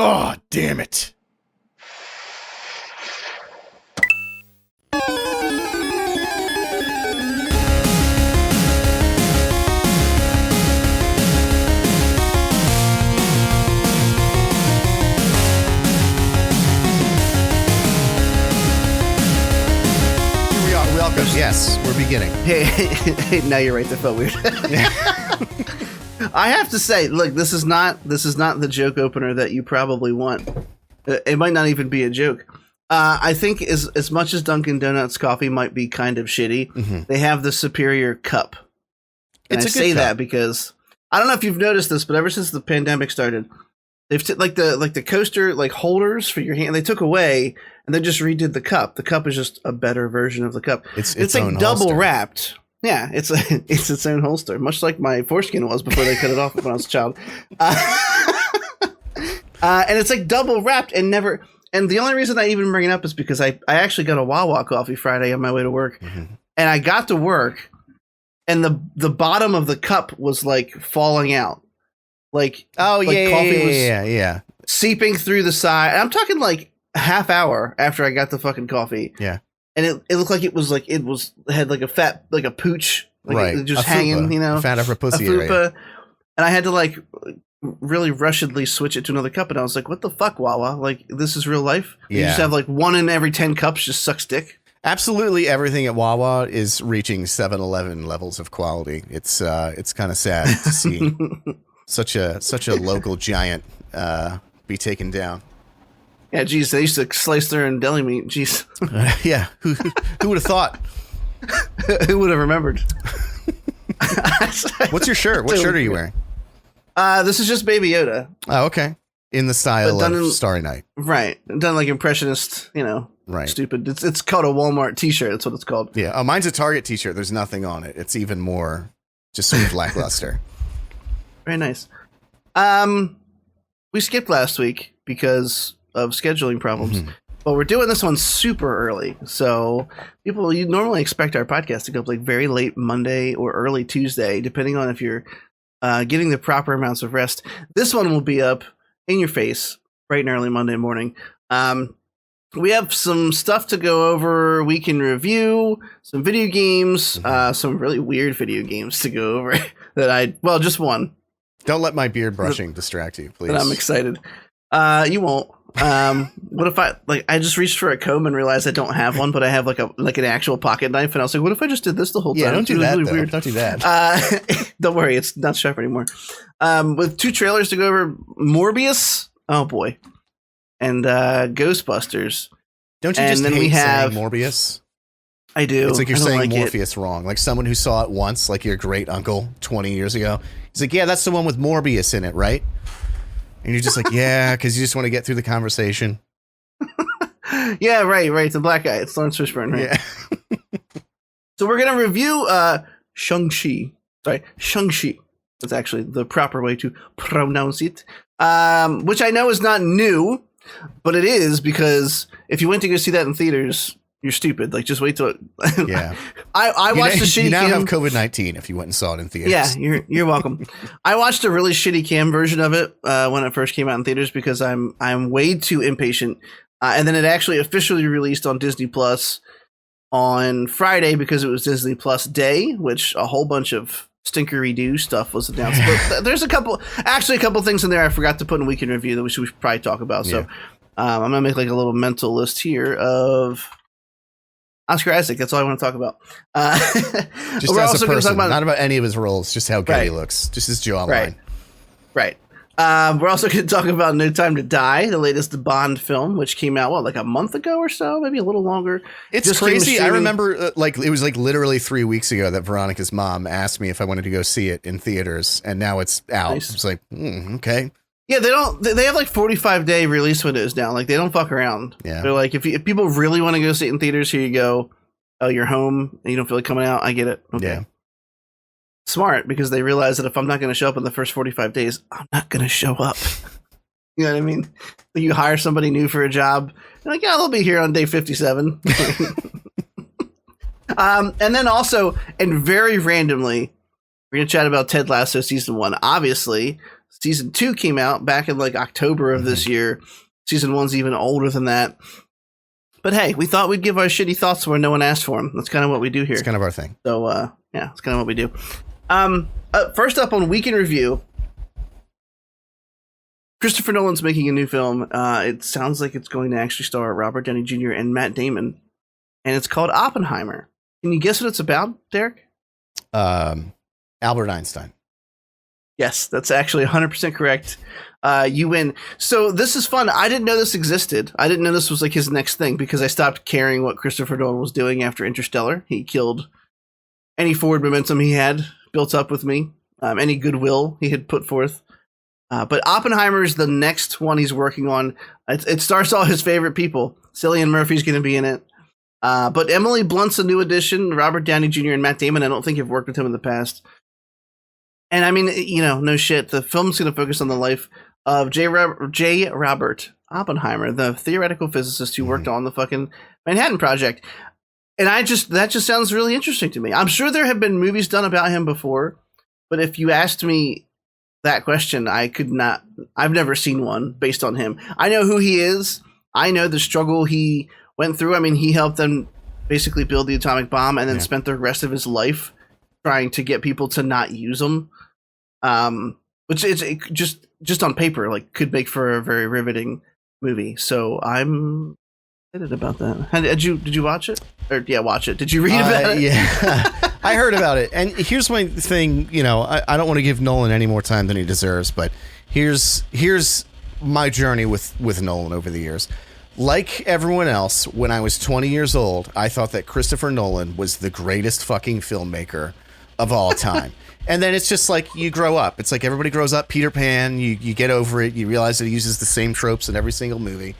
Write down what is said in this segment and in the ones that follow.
Oh, damn it. Yes, we're beginning. Hey, now you're right. That felt weird. I have to say, look, this is not the joke opener that you probably want. It might not even be a joke. I think as much as Dunkin' Donuts coffee might be kind of shitty, they have the superior cup. And I say that because I don't know if you've noticed this, but ever since the pandemic started, they've like the coaster holders for your hand. They took away. And they just redid the cup. The cup is just a better version of the cup. It's like double holster. Wrapped. Yeah, it's its own holster, much like my foreskin was before they cut it off when I was a child. And it's like double wrapped and never. And the only reason I even bring it up is because I actually got a Wawa coffee Friday on my way to work, and I got to work, and the bottom of the cup was like falling out, coffee was seeping through the side. And I'm talking like a half hour after I got the fucking coffee. Yeah. And it looked like it had like a fat, like a pooch, like just hanging, you know, fat upper pussy area. And I had to really rushedly switch it to another cup. And I was like, what the fuck, Wawa? Like, this is real life? Yeah. You just have like 1 in every 10 cups just sucks dick. Absolutely everything at Wawa is reaching 7-Eleven levels of quality. It's kind of sad to see such a local giant be taken down. Yeah, geez, they used to slice their own deli meat. Jeez. Yeah, who would have thought? Who would have remembered? What's your shirt? What shirt are you wearing? This is just Baby Yoda. Oh, okay. In the style of Starry Night. Right. Done like impressionist, you know. Right. Stupid. It's called a Walmart t-shirt. That's what it's called. Yeah. Oh, mine's a Target t-shirt. There's nothing on it. It's even more just sort of lackluster. Very nice. We skipped last week because of scheduling problems. But we're doing this one super early. So you normally expect our podcast to go up like very late Monday or early Tuesday, depending on if you're getting the proper amounts of rest. This one will be up in your face bright and early Monday morning. We have some stuff to go over. We can review some video games, some really weird video games to go over just one. Don't let my beard brushing distract you, please. But I'm excited. You won't. What if I just reached for a comb and realized I don't have one, but I have like an actual pocket knife, and I was like, what if I just did this the whole time? Yeah, don't do that. Really weird. Don't do that. Don't worry, it's not sharp anymore. With 2 trailers to go over, Morbius, oh boy, and Ghostbusters. Don't you just hate saying Morbius? I do. It's like you're saying Morpheus wrong. Like someone who saw it once, like your great uncle 20 years ago. He's like, yeah, that's the one with Morbius in it, right? And you're just like, yeah, because you just want to get through the conversation. Yeah, right. It's a black guy. It's Lawrence Fishburne, right? Yeah. So we're going to review Shang-Chi. Sorry, Shang-Chi. That's actually the proper way to pronounce it. Which I know is not new, but it is because if you went to go see that in theaters, you're stupid. Like, just wait till it. Yeah. I watched the shitty You now cam. have COVID-19 if you went and saw it in theaters. Yeah, you're welcome. I watched a really shitty cam version of it when it first came out in theaters because I'm way too impatient. And then it actually officially released on Disney Plus on Friday because it was Disney Plus Day, which a whole bunch of stinkery-do stuff was announced. But there's a couple things in there I forgot to put in Week in Review that we should probably talk about. Yeah. So I'm going to make like a little mental list here of Oscar Isaac. That's all I want to talk about. Just we're as also a person, not about any of his roles, just how good he looks, just his jawline. Right. We're also going to talk about No Time to Die, the latest Bond film, which came out, like a month ago or so, maybe a little longer. It's just crazy. I remember it was like literally 3 weeks ago that Veronica's mom asked me if I wanted to go see it in theaters, and now it's out. Nice. It's like, okay. Yeah, they have like 45-day release windows now. Like, they don't fuck around. Yeah. They're like, if people really want to go see it in theaters, here you go. Oh, you're home and you don't feel like coming out. I get it. Okay. Yeah. Smart, because they realize that if I'm not going to show up in the first 45 days, I'm not going to show up. You know what I mean? You hire somebody new for a job. You're like, yeah, they'll be here on day 57. And then also, and very randomly, we're going to chat about Ted Lasso season 1. Obviously, Season 2 came out back in like October of this year. Season 1's even older than that. But hey, we thought we'd give our shitty thoughts where no one asked for them. That's kind of what we do here. It's kind of our thing. So, yeah, it's kind of what we do. First up on Week in Review, Christopher Nolan's making a new film. It sounds like it's going to actually star Robert Downey Jr. and Matt Damon. And it's called Oppenheimer. Can you guess what it's about, Derek? Albert Einstein. Yes, that's actually 100% correct. You win. So this is fun. I didn't know this existed. I didn't know this was like his next thing because I stopped caring what Christopher Nolan was doing after Interstellar. He killed any forward momentum he had built up with me, any goodwill he had put forth. But Oppenheimer is the next one he's working on. It stars all his favorite people. Cillian Murphy's going to be in it. But Emily Blunt's a new addition. Robert Downey Jr. and Matt Damon, I don't think have worked with him in the past. And I mean, you know, no shit. The film's going to focus on the life of J. Robert Oppenheimer, the theoretical physicist who worked on the fucking Manhattan Project. And that just sounds really interesting to me. I'm sure there have been movies done about him before, but if you asked me that question, I've never seen one based on him. I know who he is. I know the struggle he went through. I mean, he helped them basically build the atomic bomb and then spent the rest of his life trying to get people to not use them. Which is just on paper, like, could make for a very riveting movie. So I'm excited about that. Did you watch it? Or watch it. Did you read about it? Yeah, I heard about it. And here's my thing. You know, I don't want to give Nolan any more time than he deserves, but here's my journey with Nolan over the years. Like everyone else, when I was 20 years old, I thought that Christopher Nolan was the greatest fucking filmmaker of all time. And then it's just like you grow up. It's like everybody grows up. Peter Pan, you get over it. You realize that he uses the same tropes in every single movie.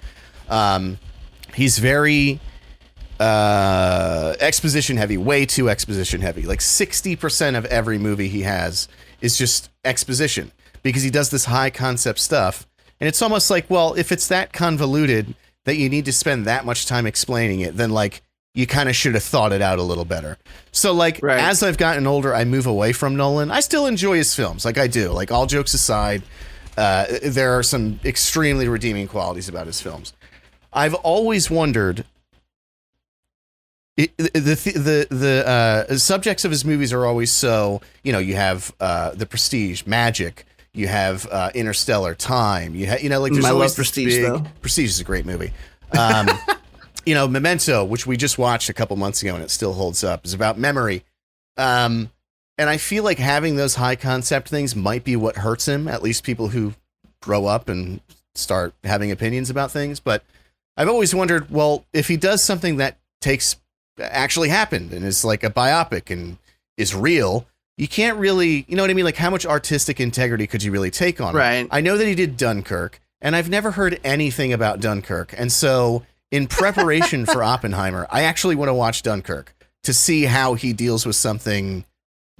He's very exposition heavy, way too exposition heavy. Like 60% of every movie he has is just exposition because he does this high concept stuff. And it's almost like, well, if it's that convoluted that you need to spend that much time explaining it, then like you kind of should have thought it out a little better. So like, as I've gotten older, I move away from Nolan. I still enjoy his films. Like I do, like all jokes aside, there are some extremely redeeming qualities about his films. I've always wondered, the subjects of his movies are always so, you know, you have The Prestige, magic, you have Interstellar, time, you know, like there's always Prestige, big, though. Prestige is a great movie. You know, Memento, which we just watched a couple months ago and it still holds up, is about memory. And I feel like having those high concept things might be what hurts him, at least people who grow up and start having opinions about things. But I've always wondered, well, if he does something that actually happened and is like a biopic and is real, you can't really, you know what I mean? Like how much artistic integrity could you really take on it? I know that he did Dunkirk and I've never heard anything about Dunkirk. And so in preparation for Oppenheimer, I actually want to watch Dunkirk to see how he deals with something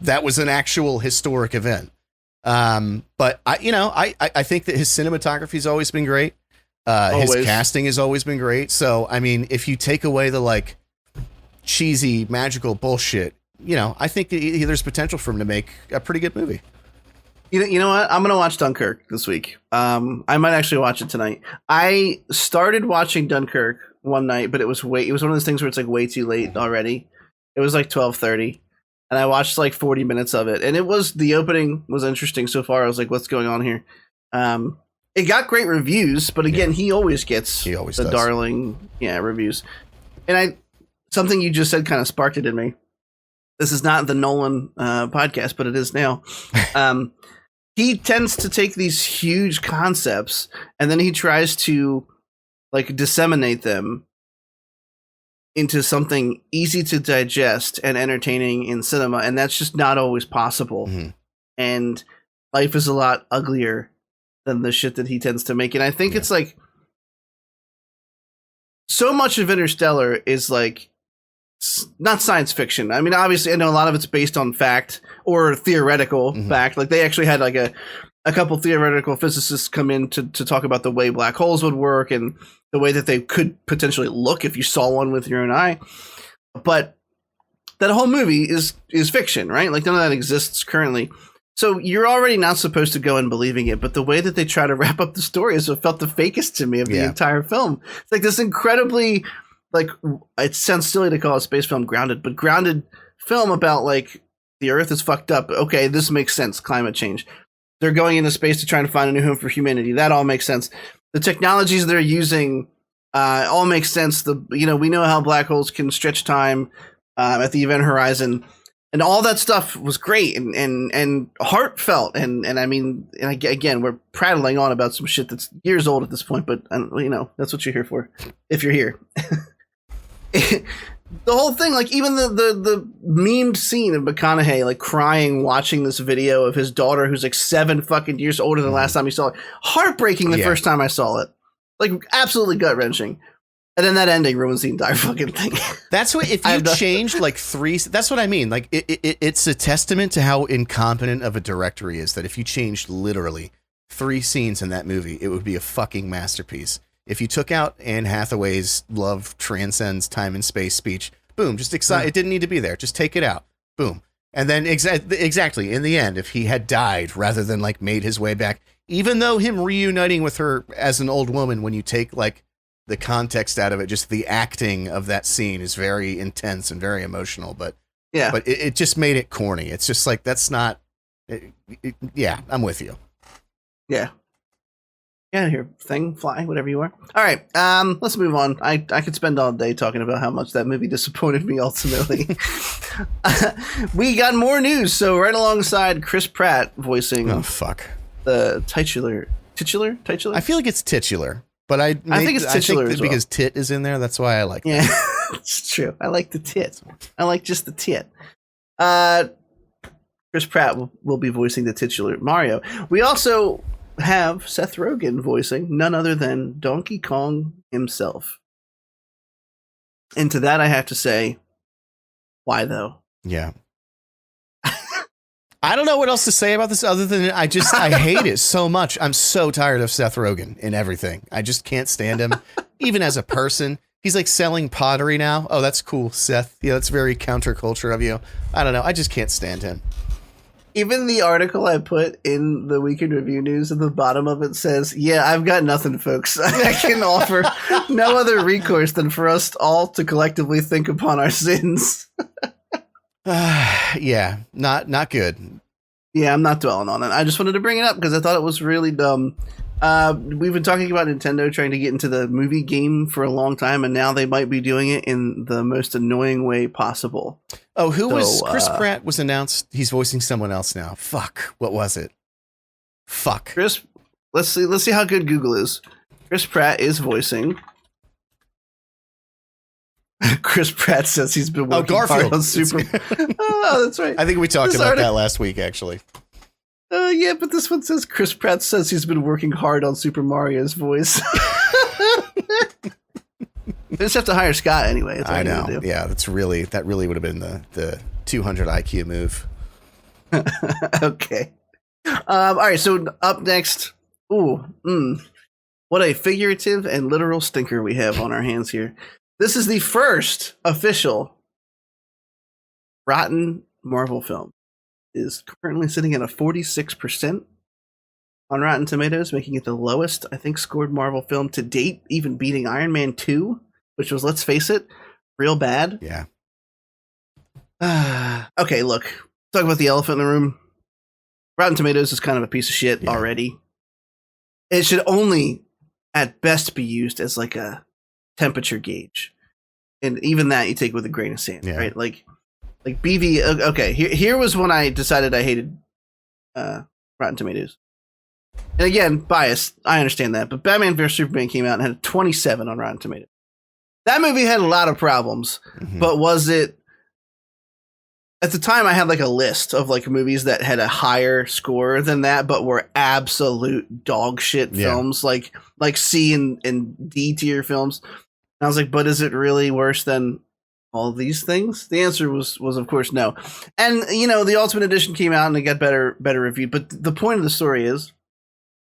that was an actual historic event. But I think that his cinematography's always been great. His casting has always been great. So, I mean, if you take away the like cheesy magical bullshit, you know, I think that there's potential for him to make a pretty good movie. You know what? I'm going to watch Dunkirk this week. I might actually watch it tonight. I started watching Dunkirk one night, but it was one of those things where it's like way too late already. It was like 12:30 and I watched like 40 minutes of it. And the opening was interesting so far. I was like, what's going on here? It got great reviews, but again, he always does. Darling, reviews. And something you just said kind of sparked it in me. This is not the Nolan podcast, but it is now. He tends to take these huge concepts and then he tries to like disseminate them into something easy to digest and entertaining in cinema. And that's just not always possible. Mm-hmm. And life is a lot uglier than the shit that he tends to make. And I think it's like so much of Interstellar is like not science fiction. I mean, obviously, I know a lot of it's based on fact or theoretical fact. Like they actually had like a couple theoretical physicists come in to talk about the way black holes would work and the way that they could potentially look if you saw one with your own eye. But that whole movie is fiction, right? Like none of that exists currently. So you're already not supposed to go in believing it, but the way that they try to wrap up the story is what felt the fakest to me of the entire film. It's like this incredibly, like, it sounds silly to call a space film grounded, but grounded film about, like, the Earth is fucked up. Okay, this makes sense. Climate change. They're going into space to try to find a new home for humanity. That all makes sense. The technologies they're using all makes sense. We know how black holes can stretch time at the event horizon. And all that stuff was great and heartfelt. And I mean, and again, we're prattling on about some shit that's years old at this point, but that's what you're here for, if you're here. The whole thing, like even the memed scene of McConaughey, like crying, watching this video of his daughter who's like 7 fucking years older than the last time he saw it. Heartbreaking the first time I saw it. Like absolutely gut wrenching. And then that ending ruins the entire fucking thing. That's what, if you changed like 3, that's what I mean. Like it's a testament to how incompetent of a director he is, that if you changed literally 3 scenes in that movie, it would be a fucking masterpiece. If you took out Anne Hathaway's love transcends time and space speech, boom, just it didn't need to be there. Just take it out. Boom. And then exactly in the end, if he had died rather than like made his way back, even though him reuniting with her as an old woman, when you take like the context out of it, just the acting of that scene is very intense and very emotional, but it just made it corny. It's just like, that's not, I'm with you. Yeah. Yeah, here, thing, fly, whatever you are. All right, let's move on. I could spend all day talking about how much that movie disappointed me ultimately. We got more news. So right alongside Chris Pratt voicing the titular? I feel like it's titular. But I think it's titular as well. Because tit is in there. That's why I like it. Yeah, it's true. I like the tit. I like just the tit. Chris Pratt will be voicing the titular Mario. We also have Seth Rogen voicing none other than Donkey Kong himself. And to that I have to say, why though? Yeah. I don't know what else to say about this other than I hate it so much. I'm so tired of Seth Rogen in everything. I just can't stand him, even as a person. He's like selling pottery now. Oh, that's cool, Seth. Yeah, that's very counterculture of you. I don't know. I just can't stand him. Even the article I put in the Weekend Review News at the bottom of it says, yeah, I've got nothing, folks. I can offer no other recourse than for us all to collectively think upon our sins. Yeah, not good. Yeah, I'm not dwelling on it. I just wanted to bring it up because I thought it was really dumb. We've been talking about Nintendo trying to get into the movie game for a long time, and now they might be doing it in the most annoying way possible. Oh, Chris Pratt was announced. He's voicing someone else now. Fuck. What was it? Fuck. Let's see how good Google is. Chris Pratt is voicing. Chris Pratt says he's been working hard on Super. Oh, that's right. I think we talked about that last week, actually. Yeah, but this one says Chris Pratt says he's been working hard on Super Mario's voice. They just have to hire Scott anyway. I know. Yeah, that really would have been the 200 IQ move. Okay. All right. So up next. What a figurative and literal stinker we have on our hands here. This is the first official rotten Marvel film. It is currently sitting at a 46% on Rotten Tomatoes, making it the lowest, I think, scored Marvel film to date, even beating Iron Man 2, which was, let's face it, real bad. Yeah. Okay, look. Talk about the elephant in the room. Rotten Tomatoes is kind of a piece of shit already. It should only, at best, be used as like a temperature gauge, and even that you take with a grain of sand, right? Like BV. Okay, here was when I decided I hated Rotten Tomatoes, and again, biased. I understand that, but Batman vs Superman came out and had a 27 on Rotten Tomatoes. That movie had a lot of problems, but was it? At the time, I had like a list of like movies that had a higher score than that, but were absolute dog shit films, like C and D tier films. And I was like, but is it really worse than all these things? The answer was of course no. And the Ultimate Edition came out and it got better reviewed. But the point of the story is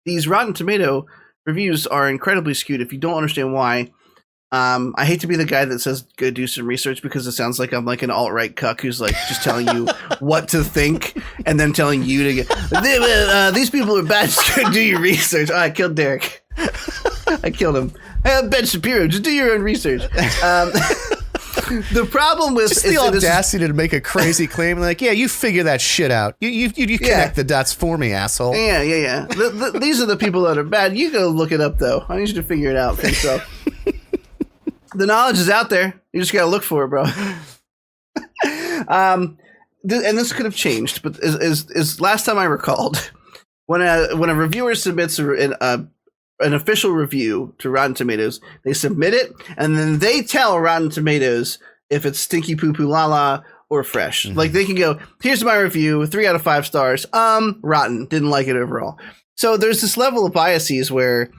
these Rotten Tomato reviews are incredibly skewed. If you don't understand why, I hate to be the guy that says go do some research because it sounds like I'm like an alt-right cuck who's like just telling you what to think and then telling you to get these people are bad. Just go do your research. Oh, I killed Derek. I killed him. Ben Shapiro, just do your own research. The problem with just the audacity to make a crazy claim like, yeah, you figure that shit out. You connect the dots for me, asshole. Yeah. These are the people that are bad. You go look it up though. I need you to figure it out for yourself. The knowledge is out there. You just gotta look for it, bro. And this could have changed, but is last time I recalled when a reviewer submits an official review to Rotten Tomatoes, they submit it, and then they tell Rotten Tomatoes if it's stinky poo poo la la or fresh. Mm-hmm. Like they can go, here's my review, 3 out of 5 stars. Rotten, didn't like it overall. So there's this level of biases where,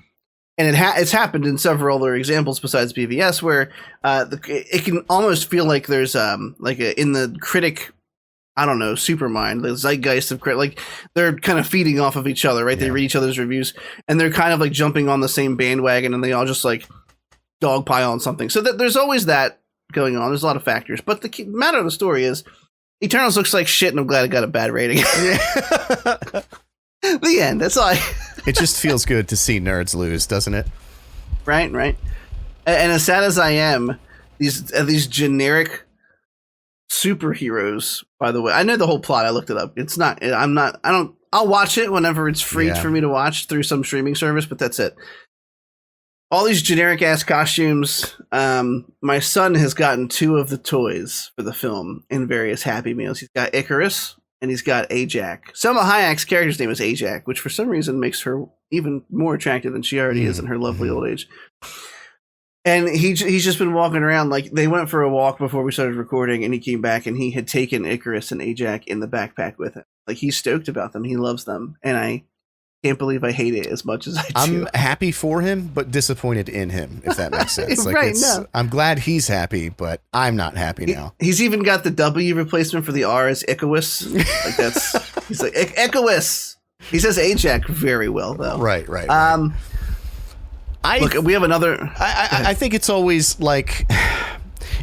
and it's happened in several other examples besides BVS, where it can almost feel like there's in the critic, I don't know, supermind, the zeitgeist of like they're kind of feeding off of each other, right? Yeah. They read each other's reviews and they're kind of like jumping on the same bandwagon and they all just like dogpile on something. So there's always that going on. There's a lot of factors, but the matter of the story is Eternals looks like shit and I'm glad it got a bad rating. The end. That's all. It just feels good to see nerds lose, doesn't it? Right. And as sad as I am, these generic superheroes, by the way, I know the whole plot. I looked it up. It's not, I'll watch it whenever it's free for me to watch through some streaming service, but that's it. All these generic ass costumes. My son has gotten 2 of the toys for the film in various Happy Meals. He's got Icarus and he's got Ajak. Selma Hayek's character's name is Ajak, which for some reason makes her even more attractive than she already is in her lovely old age. And he's just been walking around. Like they went for a walk before we started recording and he came back and he had taken Icarus and Ajak in the backpack with him. Like he's stoked about them. He loves them. And I can't believe I hate it as much as I do. I'm happy for him, but disappointed in him, if that makes sense. Like right, no. I'm glad he's happy, but I'm not happy now. He's even got the W replacement for the R as Icarus. Like he's like Icarus. He says Ajak very well though. Right. Look, we have another. I think it's always like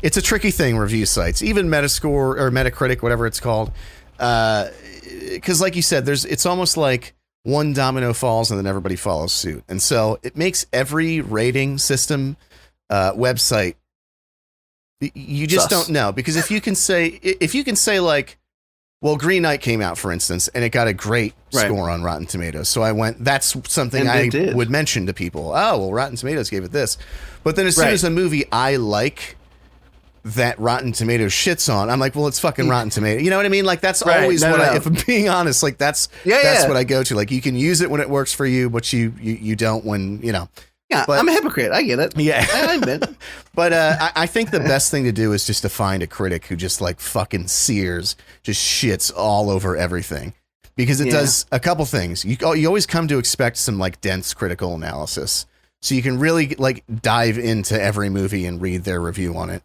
it's a tricky thing. Review sites, even Metascore or Metacritic, whatever it's called, because like you said, it's almost like one domino falls and then everybody follows suit, and so it makes every rating system website. You just don't know, because if you can say like, well, Green Knight came out, for instance, and it got a great score on Rotten Tomatoes. So I went, that's something I would mention to people. Oh, well, Rotten Tomatoes gave it this. But then as soon as a movie I like that Rotten Tomatoes shits on, I'm like, well, it's fucking Rotten Tomatoes. You know what I mean? Like, that's always if I'm being honest, like, that's what I go to. Like, you can use it when it works for you, but you don't when, you know. Yeah, but, I'm a hypocrite. I get it. Yeah. I admit. But I think the best thing to do is just to find a critic who just like fucking sears, just shits all over everything. Because it does a couple things. You always come to expect some like dense critical analysis. So you can really like dive into every movie and read their review on it.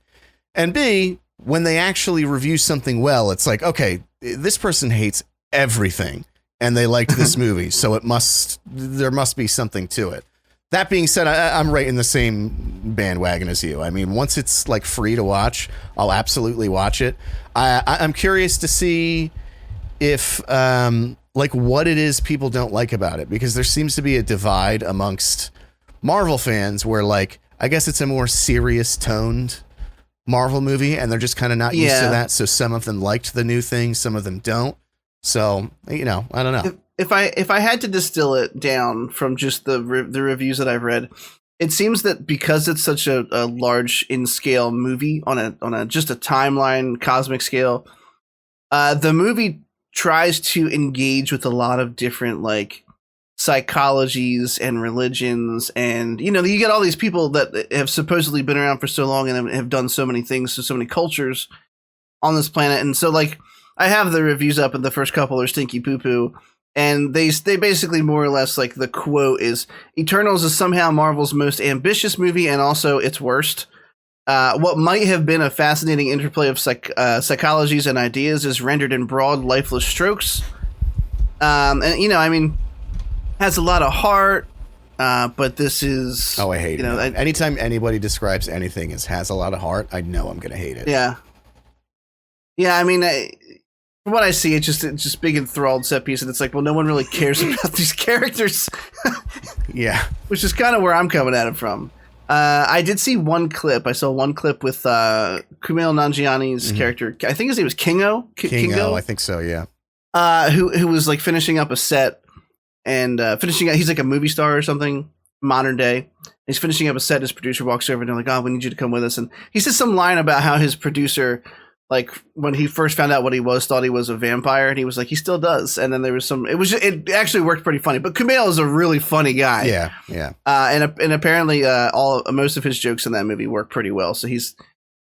And B, when they actually review something well, it's like, okay, this person hates everything and they liked this movie. So there must be something to it. That being said, I'm right in the same bandwagon as you. I mean, once it's like free to watch, I'll absolutely watch it. I'm curious to see if like what it is people don't like about it, because there seems to be a divide amongst Marvel fans where like, I guess it's a more serious toned Marvel movie and they're just kind of not used to that. So some of them liked the new thing, some of them don't. So, you know, I don't know. If I had to distill it down from just the reviews that I've read, it seems that because it's such a large in scale movie on a just a timeline cosmic scale, the movie tries to engage with a lot of different like psychologies and religions, and you know, you get all these people that have supposedly been around for so long and have done so many things to so many cultures on this planet, and so like I have the reviews up, and the first couple are stinky poo poo. And they basically more or less like the quote is Eternals is somehow Marvel's most ambitious movie and also its worst. What might have been a fascinating interplay of psychologies and ideas is rendered in broad, lifeless strokes. And, you know, I mean, has a lot of heart, but this is... Oh, I hate it. Anytime anybody describes anything as has a lot of heart, I know I'm going to hate it. Yeah. Yeah, I mean, from what I see, it's just big enthralled set piece, and it's like, well, no one really cares about these characters. Yeah. Which is kind of where I'm coming at it from. I did see one clip. I saw one clip with Kumail Nanjiani's character. I think his name was Kingo. Kingo, I think so, yeah. Who was like finishing up a set and he's like a movie star or something, modern day. He's finishing up a set. His producer walks over and they're like, "Oh, we need you to come with us." And he says some line about how his producer, like when he first found out what he was, thought he was a vampire, and he was like, he still does. And then there was it actually worked pretty funny. But Kumail is a really funny guy. Yeah, yeah. And apparently most of his jokes in that movie work pretty well. So he's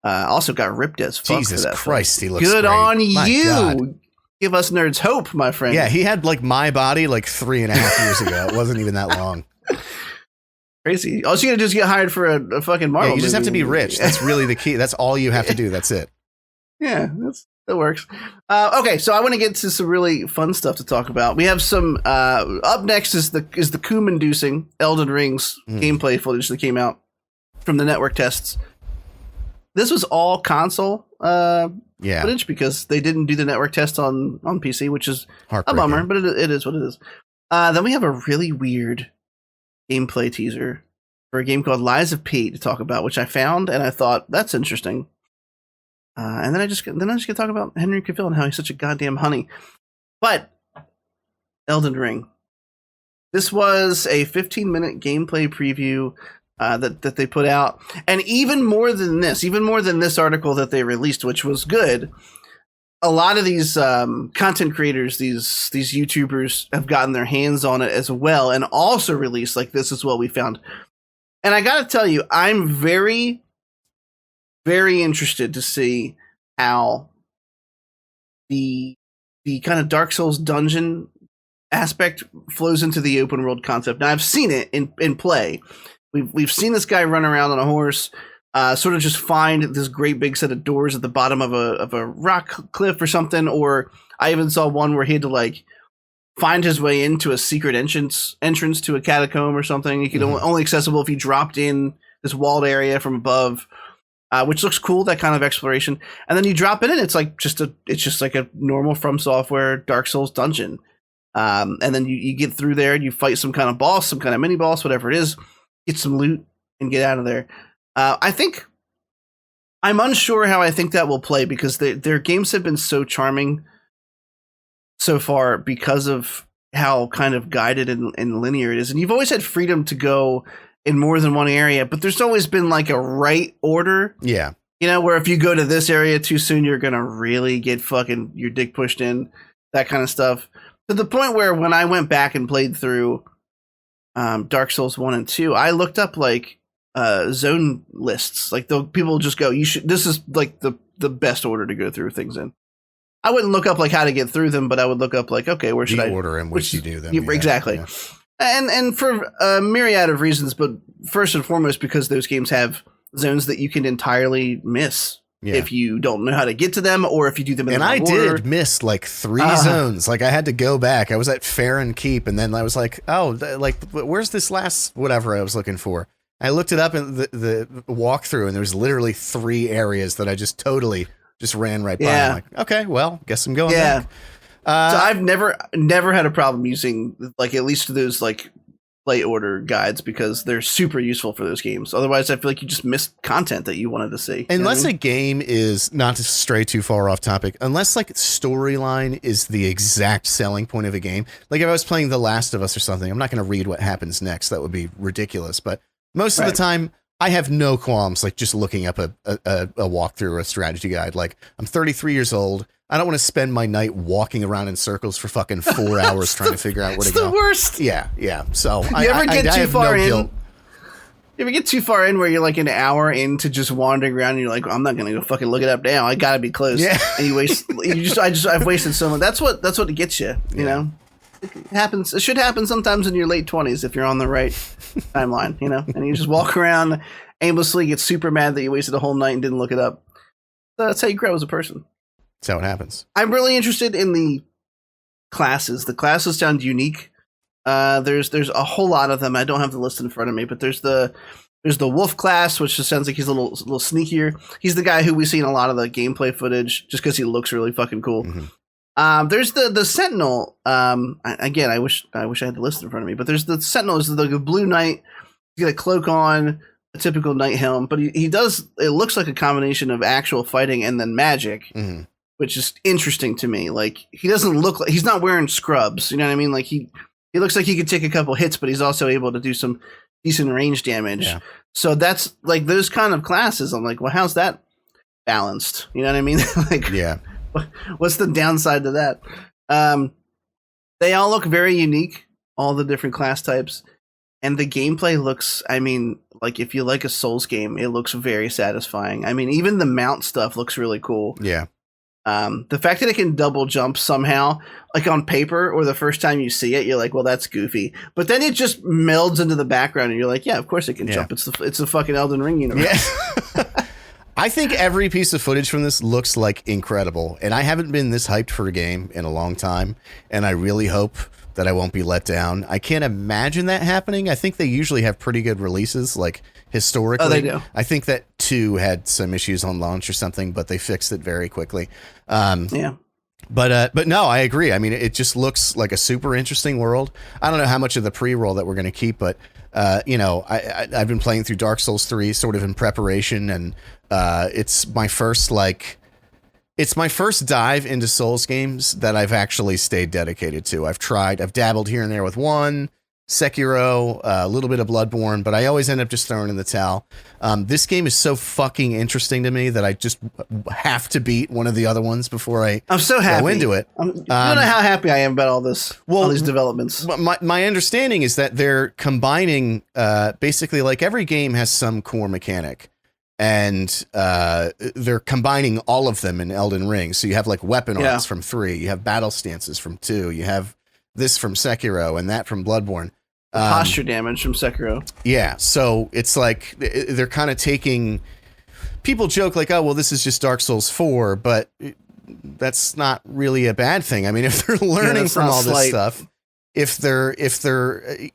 also got ripped as fuck. Jesus for that Christ, film. he looks good great. on My you. God. Give us nerds hope, my friend. Yeah, he had like my body like 3.5 years ago. It wasn't even that long. Crazy. All you gotta do is get hired for a fucking Marvel. Yeah, you just have movie. to be rich. That's really the key. That's all you have to do. That's it. Yeah, that works. Okay, so I want to get to some really fun stuff to talk about. We have some. Up next is the Coom-inducing Elden Ring's gameplay footage that came out from the network tests. This was all console footage because they didn't do the network test on PC, which is a bummer, but it is what it is. Then we have a really weird gameplay teaser for a game called Lies of P to talk about, which I found and I thought that's interesting. And then I just get to talk about Henry Cavill and how he's such a goddamn honey. But Elden Ring. This was a 15-minute gameplay preview that they put out, and even more than this article that they released, which was good. A lot of these content creators, these YouTubers, have gotten their hands on it as well, and also released like this is what we found. And I gotta tell you, I'm very, very interested to see how the kind of Dark Souls dungeon aspect flows into the open world concept. Now I've seen it in play. We've seen this guy run around on a horse, sort of just find this great big set of doors at the bottom of a rock cliff or something. Or I even saw one where he had to like find his way into a secret entrance to a catacomb or something. You could only accessible if you dropped in this walled area from above, which looks cool. That kind of exploration, and then you drop in, and it's just like a normal From Software Dark Souls dungeon. And then you get through there and you fight some kind of boss, some kind of mini boss, whatever it is. Get some loot and get out of there. I think I'm unsure how I think that will play because their games have been so charming so far because of how kind of guided and linear it is. And you've always had freedom to go in more than one area, but there's always been like a right order. Yeah. You know, where if you go to this area too soon, you're going to really get fucking your dick pushed in, that kind of stuff. To the point where when I went back and played through Dark Souls 1 and 2, I looked up like zone lists. Like people just go, this is like the best order to go through things in. I wouldn't look up like how to get through them, but I would look up like, okay, where should I order in which you do them. Yeah, exactly. Yeah. And for a myriad of reasons, but first and foremost because those games have zones that you can entirely miss. Yeah. If you don't know how to get to them, or if you do them in the wrong order. And I did miss like 3 zones. Like I had to go back. I was at Farron Keep, and then I was like, "Oh, like where's this last whatever I was looking for?" I looked it up in the walkthrough, and there was literally 3 areas that I just totally ran right by. I'm like, okay, well, guess I'm going back. So I've never had a problem using like at least those like play order guides because they're super useful for those games. Otherwise, I feel like you just missed content that you wanted to see. Unless a game is, not to stray too far off topic, unless like storyline is the exact selling point of a game. Like if I was playing The Last of Us or something, I'm not going to read what happens next. That would be ridiculous. But most of the time, I have no qualms like just looking up a walkthrough or a strategy guide. Like I'm 33 years old. I don't want to spend my night walking around in circles for fucking 4 hours trying to figure out where to go. It's the worst. Yeah. So you ever get too far in? You ever get too far in where you're like an hour into just wandering around and you're like, I'm not gonna go fucking look it up now. I gotta be close. Yeah. And you waste. I've wasted so much. That's what it gets you. You know, it happens. It should happen sometimes in your late 20s if you're on the right timeline. You know, and you just walk around aimlessly, get super mad that you wasted a whole night and didn't look it up. So that's how you grow as a person. That's how it happens. I'm really interested in the classes. The classes sound unique. There's a whole lot of them. I don't have the list in front of me, but there's the Wolf class, which just sounds like he's a little sneakier. He's the guy who we see in a lot of the gameplay footage, just because he looks really fucking cool. Mm-hmm. There's the Sentinel. Again, I wish I had the list in front of me, but there's the Sentinel. Is the blue knight. He's got a cloak on, a typical knight helm, but he does. It looks like a combination of actual fighting and then magic, mm-hmm. which is interesting to me. Like, he doesn't look like he's not wearing scrubs. You know what I mean? Like he looks like he could take a couple hits, but he's also able to do some decent range damage. Yeah. So that's like those kind of classes. I'm like, well, how's that balanced? You know what I mean? Like, yeah. What's the downside to that? They all look very unique, all the different class types, and the gameplay looks, I mean, like if you like a Souls game, it looks very satisfying. I mean, even the mount stuff looks really cool. Yeah. The fact that it can double jump somehow, like on paper, or the first time you see it, you're like, well, that's goofy. But then it just melds into the background, and you're like, yeah, of course it can jump. It's the fucking Elden Ring universe. Yeah. I think every piece of footage from this looks like incredible, and I haven't been this hyped for a game in a long time, and I really hope that I won't be let down. I can't imagine that happening. I think they usually have pretty good releases, like historically. Oh, they do. I think that 2 had some issues on launch or something, but they fixed it very quickly. Yeah. But no, I agree. I mean, it just looks like a super interesting world. I don't know how much of the pre-roll that we're going to keep, but you know, I've been playing through Dark Souls 3 sort of in preparation, and it's my first dive into Souls games that I've actually stayed dedicated to. I've dabbled here and there with one, Sekiro, a little bit of Bloodborne, but I always end up just throwing in the towel. This game is so fucking interesting to me that I just have to beat one of the other ones before I'm so happy. Go into it. You don't know how happy I am about all this, all these developments. My understanding is that they're combining, basically, like every game has some core mechanic. And they're combining all of them in Elden Ring. So you have like weapon arts from 3, you have battle stances from 2, you have this from Sekiro and that from Bloodborne. Posture damage from Sekiro. Yeah, so it's like they're kind of taking. People joke like, "Oh, well, this is just Dark Souls 4," but that's not really a bad thing. I mean, if they're learning from all this stuff, if they're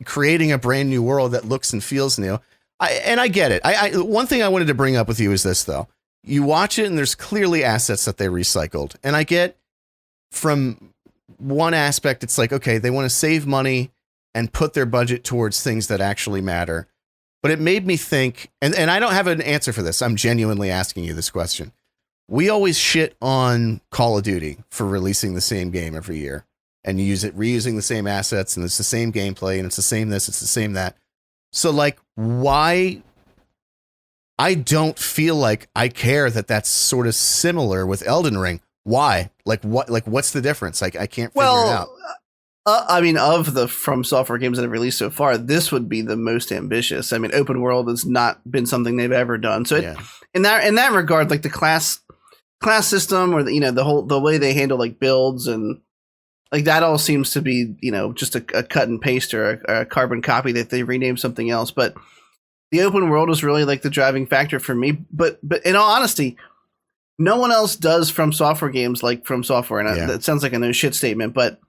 creating a brand new world that looks and feels new. I get it. One thing I wanted to bring up with you is this, though. You watch it, and there's clearly assets that they recycled. And I get from one aspect, it's like, okay, they want to save money and put their budget towards things that actually matter. But it made me think, and I don't have an answer for this. I'm genuinely asking you this question. We always shit on Call of Duty for releasing the same game every year. And you reusing the same assets, and it's the same gameplay, and it's the same this, it's the same that. So, like, why? I don't feel like I care that that's sort of similar with Elden Ring. Why? Like, what? Like, what's the difference? Like, I can't figure it out. I mean, of the From Software games that have released so far, this would be the most ambitious. I mean, open world has not been something they've ever done. So, in that regard, like the class system, or the way they handle like builds and like that all seems to be, just a cut and paste or a carbon copy that they renamed something else. But the open world is really like the driving factor for me. But in all honesty, no one else does From Software games like From Software. And that sounds like a no shit statement, but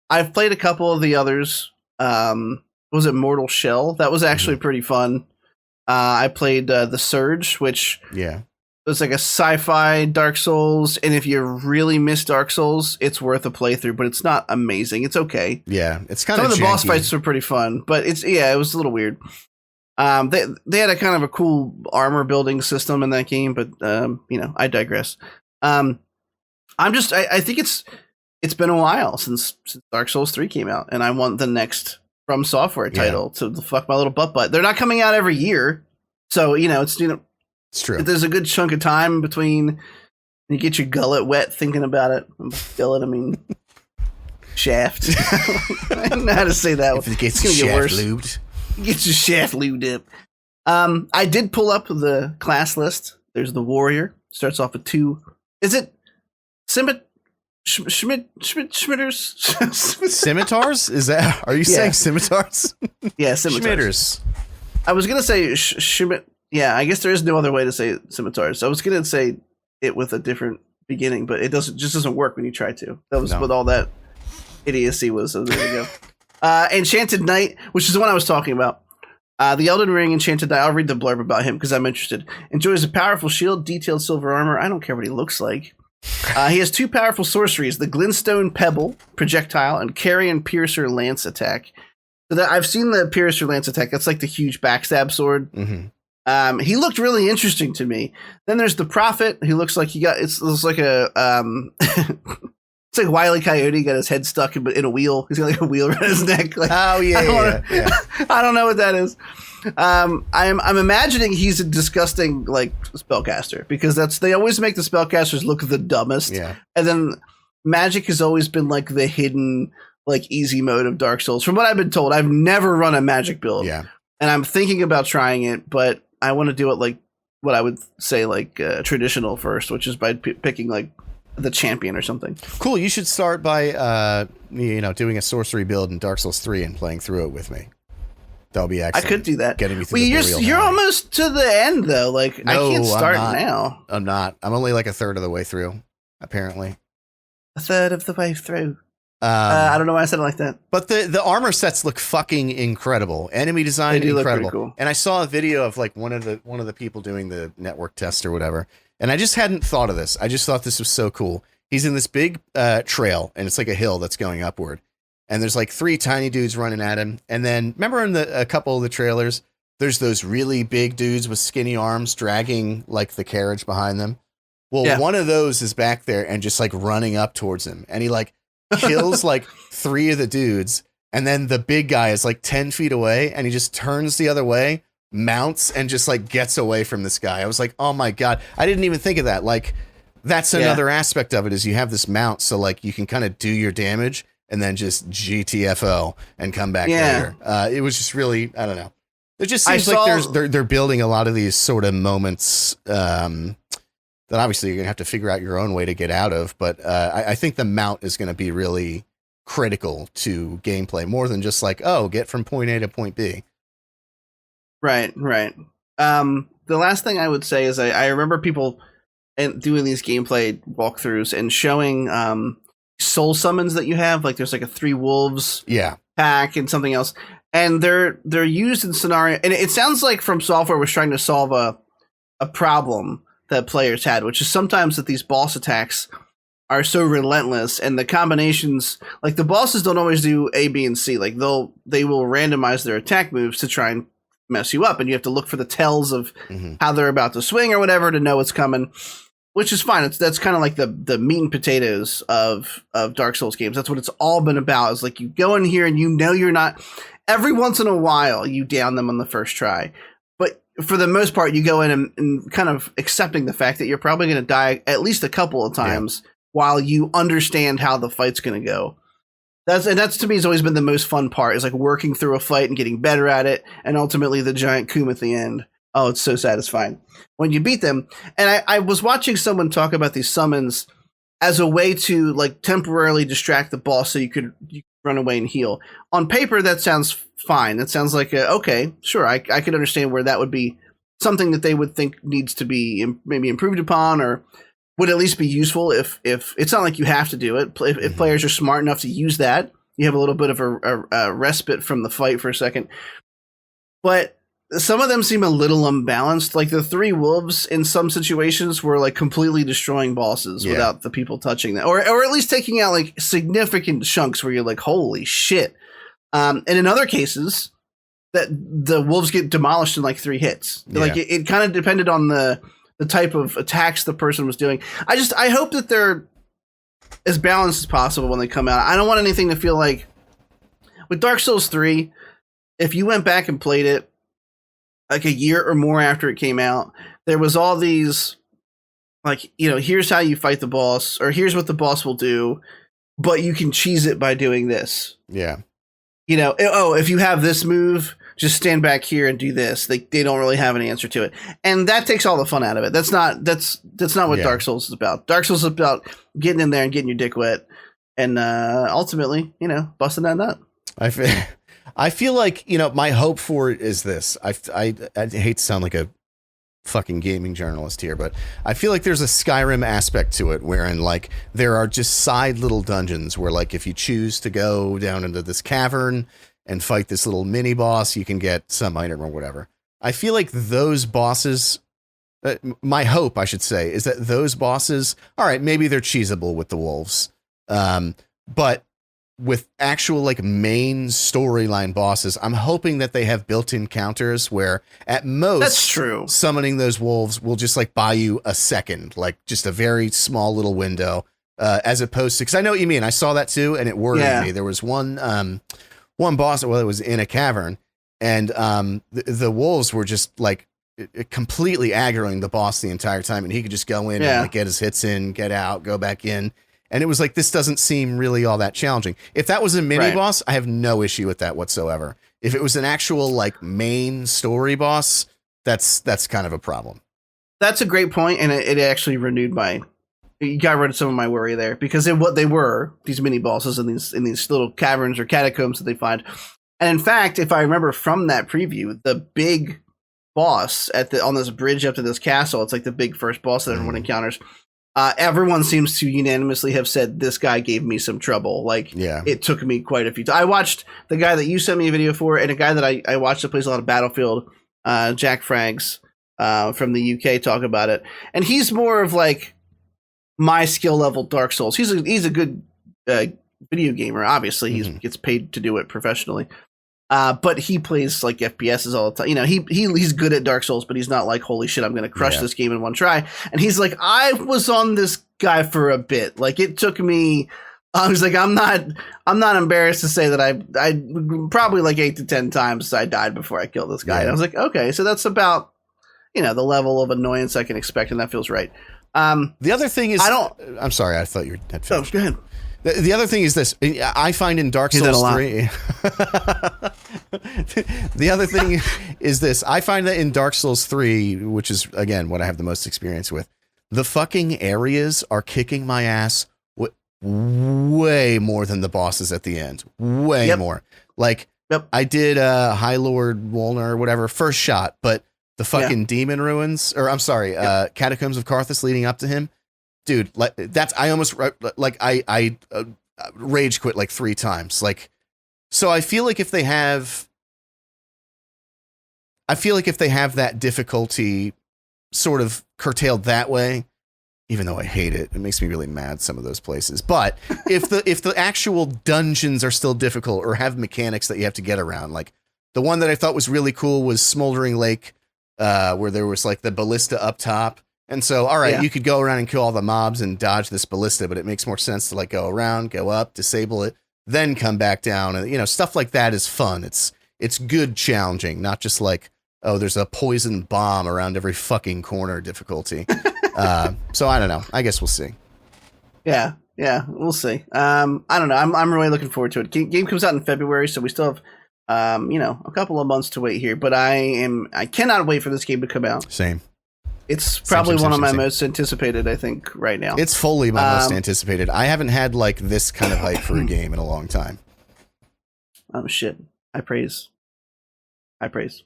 I've played a couple of the others. Was it Mortal Shell? That was actually pretty fun. I played The Surge, which was like a sci-fi Dark Souls, and if you really miss Dark Souls, it's worth a playthrough, but it's not amazing. It's okay. Yeah, it's kind of some of the boss fights were pretty fun, but it was a little weird. They had a kind of a cool armor building system in that game, but I digress. I think it's been a while since Dark Souls 3 came out, and I want the next From Software title to fuck my little butt. They're not coming out every year, so it's true. There's a good chunk of time between you get your gullet wet thinking about it. Gullet, I mean shaft. I don't know how to say that. If it gets your shaft lubed. Get your shaft lubed up. I did pull up the class list. There's the warrior. Starts off with 2. Is it Schmitters? Scimitars? Is that? Are you saying scimitars? Yeah, scimitars. Schmitters. I was gonna say Schmitt. Yeah, I guess there is no other way to say scimitars. So I was gonna say it with a different beginning, but it just doesn't work when you try to. That was what all that idiocy was. So there you go. Enchanted Knight, which is the one I was talking about. The Elden Ring, Enchanted Knight. I'll read the blurb about him because I'm interested. Enjoys a powerful shield, detailed silver armor. I don't care what he looks like. He has 2 powerful sorceries: the Glintstone Pebble projectile and Carrion Piercer Lance attack. So that I've seen the Piercer Lance attack. That's like the huge backstab sword. Mm-hmm. He looked really interesting to me. Then there's the Prophet. He looks like it's like a it's like Wile E. Coyote, got his head stuck in a wheel. He's got like a wheel around his neck. Like, yeah. I don't know what that is. I'm imagining he's a disgusting like spellcaster because they always make the spellcasters look the dumbest. Yeah. And then magic has always been like the hidden like easy mode of Dark Souls. From what I've been told, I've never run a magic build. Yeah. And I'm thinking about trying it, but I want to do it like what I would say like traditional first, which is by picking like the champion or something. Cool. You should start by doing a sorcery build in Dark Souls 3 and playing through it with me. That'll be excellent. I could do that. Getting me through you're almost to the end though. Like no, I can't start I'm not. now. I'm not. I'm only like a third of the way through, apparently. A third of the way through. I don't know why I said it like that. But the armor sets look fucking incredible. Enemy design They do incredible. look pretty cool. And I saw a video of like one of the people doing the network test or whatever. And I just hadn't thought of this. I just thought this was so cool. He's in this big trail, and it's like a hill that's going upward. And there's like 3 tiny dudes running at him. And then remember in a couple of the trailers, there's those really big dudes with skinny arms dragging like the carriage behind them. Well, one of those is back there and just like running up towards him. And he like kills like 3 of the dudes. And then the big guy is like 10 feet away and he just turns the other way, mounts, and just like gets away from this guy. I was like, oh my God, I didn't even think of that. Like that's another aspect of it is you have this mount. So like you can kind of do your damage and then just GTFO and come back later. It was just really, I don't know. It just seems like they're building a lot of these sort of moments that obviously you're going to have to figure out your own way to get out of. But I think the mount is going to be really critical to gameplay more than just like, oh, get from point A to point B. Right. The last thing I would say is I remember people doing these gameplay walkthroughs and showing soul summons that you have. Like there's like a 3 wolves pack and something else. And they're used in scenario. And it sounds like From Software was trying to solve a problem that players had, which is sometimes that these boss attacks are so relentless and the combinations, like the bosses don't always do A, B, and C. Like they will randomize their attack moves to try and mess you up. And you have to look for the tells of how they're about to swing or whatever to know what's coming, which is fine. That's kind of like the meat and potatoes of Dark Souls games. That's what it's all been about. Is like you go in here and you know you're not. Every once in a while, you down them on the first try. But for the most part, you go in and kind of accepting the fact that you're probably going to die at least a couple of times while you understand how the fight's going to go. That's to me has always been the most fun part, is like working through a fight and getting better at it, and ultimately the giant coom at the end. Oh, it's so satisfying when you beat them. And I was watching someone talk about these summons as a way to like temporarily distract the boss so you could run away and heal. On paper, that sounds fine. That sounds like, okay, sure, I could understand where that would be something that they would think needs to be maybe improved upon, or would at least be useful if it's not like you have to do it. If players are smart enough to use that, you have a little bit of a respite from the fight for a second. But some of them seem a little unbalanced. Like the 3 wolves in some situations were like completely destroying bosses without the people touching them, or at least taking out like significant chunks where you're like, holy shit. And in other cases, that the wolves get demolished in like 3 hits. Yeah. Like it kind of depended on the type of attacks the person was doing. I hope that they're as balanced as possible when they come out. I don't want anything to feel like with Dark Souls 3, if you went back and played it like a year or more after it came out, there was all these like, here's how you fight the boss, or here's what the boss will do, but you can cheese it by doing this. Yeah. If you have this move, just stand back here and do this. They don't really have an answer to it. And that takes all the fun out of it. That's not what Dark Souls is about. Dark Souls is about getting in there and getting your dick wet and ultimately, busting that nut. I feel like, my hope for it is this. I hate to sound like a fucking gaming journalist here, but I feel like there's a Skyrim aspect to it, wherein like there are just side little dungeons where like if you choose to go down into this cavern and fight this little mini boss, you can get some item or whatever. I feel like those bosses, my hope, I should say, is that those bosses, all right, maybe they're cheesable with the wolves, but with actual like main storyline bosses, I'm hoping that they have built-in counters where at most That's true. Summoning those wolves will just like buy you a second, like just a very small little window, as opposed to, because I know what you mean. I saw that too, and it worried me. There was one boss, well, it was in a cavern, and the wolves were just like completely aggroing the boss the entire time, and he could just go in and like get his hits in, get out, go back in. And it was like, this doesn't seem really all that challenging. If that was a mini boss, I have no issue with that whatsoever. If it was an actual like main story boss, that's kind of a problem. That's a great point, and it actually you got rid of some of my worry there, because what they were, these mini bosses in these little caverns or catacombs that they find. And in fact, if I remember from that preview, the big boss on this bridge up to this castle, it's like the big first boss that everyone encounters. Everyone seems to unanimously have said this guy gave me some trouble. Like, it took me quite a few times. I watched the guy that you sent me a video for, and a guy that I watched that plays a lot of Battlefield, Jack Franks from the UK, talk about it. And he's more of like my skill level Dark Souls. He's a good video gamer. Obviously, he gets paid to do it professionally. But he plays like FPSs all the time. You know, he's good at Dark Souls, but he's not like, holy shit, I'm going to crush this game in one try. And he's like, I was on this guy for a bit. Like, it took me. I was like, I'm not embarrassed to say that I probably like 8 to 10 times I died before I killed this guy. And I was like, okay, so that's about, the level of annoyance I can expect, and that feels right. The other thing is, I'm sorry, I thought you had finished. Go ahead. The other thing is this. I find in Dark Souls 3. The other thing is this. I find that in Dark Souls 3, which is, again, what I have the most experience with, the fucking areas are kicking my ass way more than the bosses at the end. Way more. Like, I did High Lord Wolner or whatever, first shot, but the fucking demon ruins, or I'm sorry, Catacombs of Karthus leading up to him. Dude, like that's, I almost like I rage quit like 3 times. Like, so I feel like if they have that difficulty sort of curtailed that way, even though I hate it, it makes me really mad, some of those places. But if the actual dungeons are still difficult or have mechanics that you have to get around, like the one that I thought was really cool was Smoldering Lake, where there was like the ballista up top. And so, all right, you could go around and kill all the mobs and dodge this ballista, but it makes more sense to like go around, go up, disable it, then come back down. And, stuff like that is fun. It's good challenging, not just like, oh, there's a poison bomb around every fucking corner difficulty. So I don't know. I guess we'll see. Yeah, we'll see. I don't know. I'm really looking forward to it. Game comes out in February, so we still have, a couple of months to wait here, but I cannot wait for this game to come out. Same. It's probably one of my most anticipated, I think, right now. It's fully my most anticipated. I haven't had like this kind of hype for a game in a long time. Oh shit! I praise. Okay. I praise.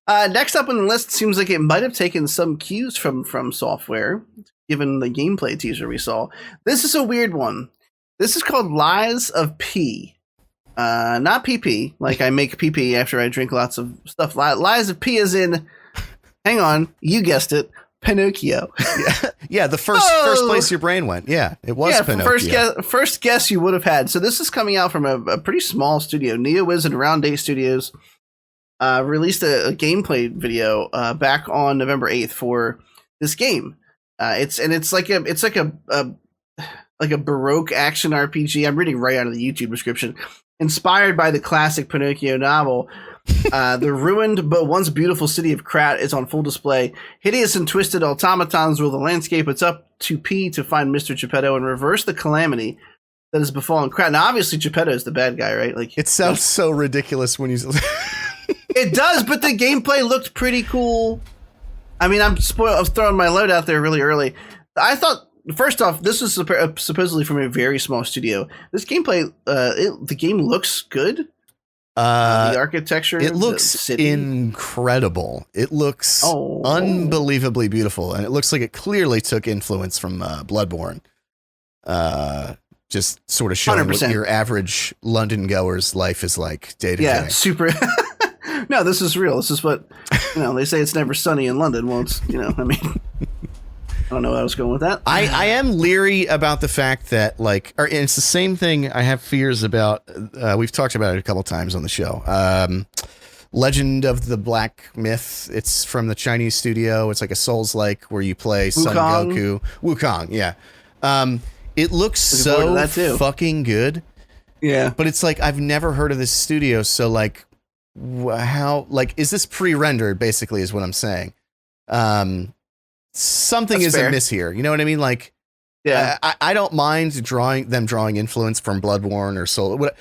Next up on the list, seems like it might have taken some cues from Software, given the gameplay teaser we saw. This is a weird one. This is called Lies of P. Not PP, like I make PP after I drink lots of stuff. Lies of P as in, hang on, you guessed it, Pinocchio. Yeah, the first place your brain went. Yeah, it was Pinocchio. First guess you would have had. So this is coming out from a pretty small studio. NeoWiz and Round 8 Studios released a gameplay video back on November 8th for this game. It's like a Baroque action RPG. I'm reading right out of the YouTube description. Inspired by the classic Pinocchio novel, the ruined but once beautiful city of Krat is on full display. Hideous and twisted automatons rule the landscape. It's up to P to find Mr. Geppetto and reverse the calamity that has befallen Krat. Now, obviously, Geppetto is the bad guy, right? Like, it sounds so ridiculous when you. It does, but the gameplay looked pretty cool. I mean, I'm throwing my load out there really early. I thought. First off, this is supposedly from a very small studio. This gameplay, the game looks good. The architecture. It looks incredible. It looks unbelievably beautiful, and it looks like it clearly took influence from Bloodborne. Just sort of showing 100%. What your average London goer's life is like day to day. Yeah, super. No, this is real. This is what, they say it's never sunny in London. Well, it's, I mean, I don't know where I was going with that. I am leery about the fact that, and it's the same thing I have fears about. We've talked about it a couple times on the show. Legend of the Black Myth. It's from the Chinese studio. It's like a Souls-like where you play Son Goku. Wukong, yeah. It looks so fucking good. Yeah. But it's like, I've never heard of this studio. So how, is this pre-rendered basically is what I'm saying. Something is amiss here. You know what I mean? Yeah. I don't mind drawing influence from Bloodborne or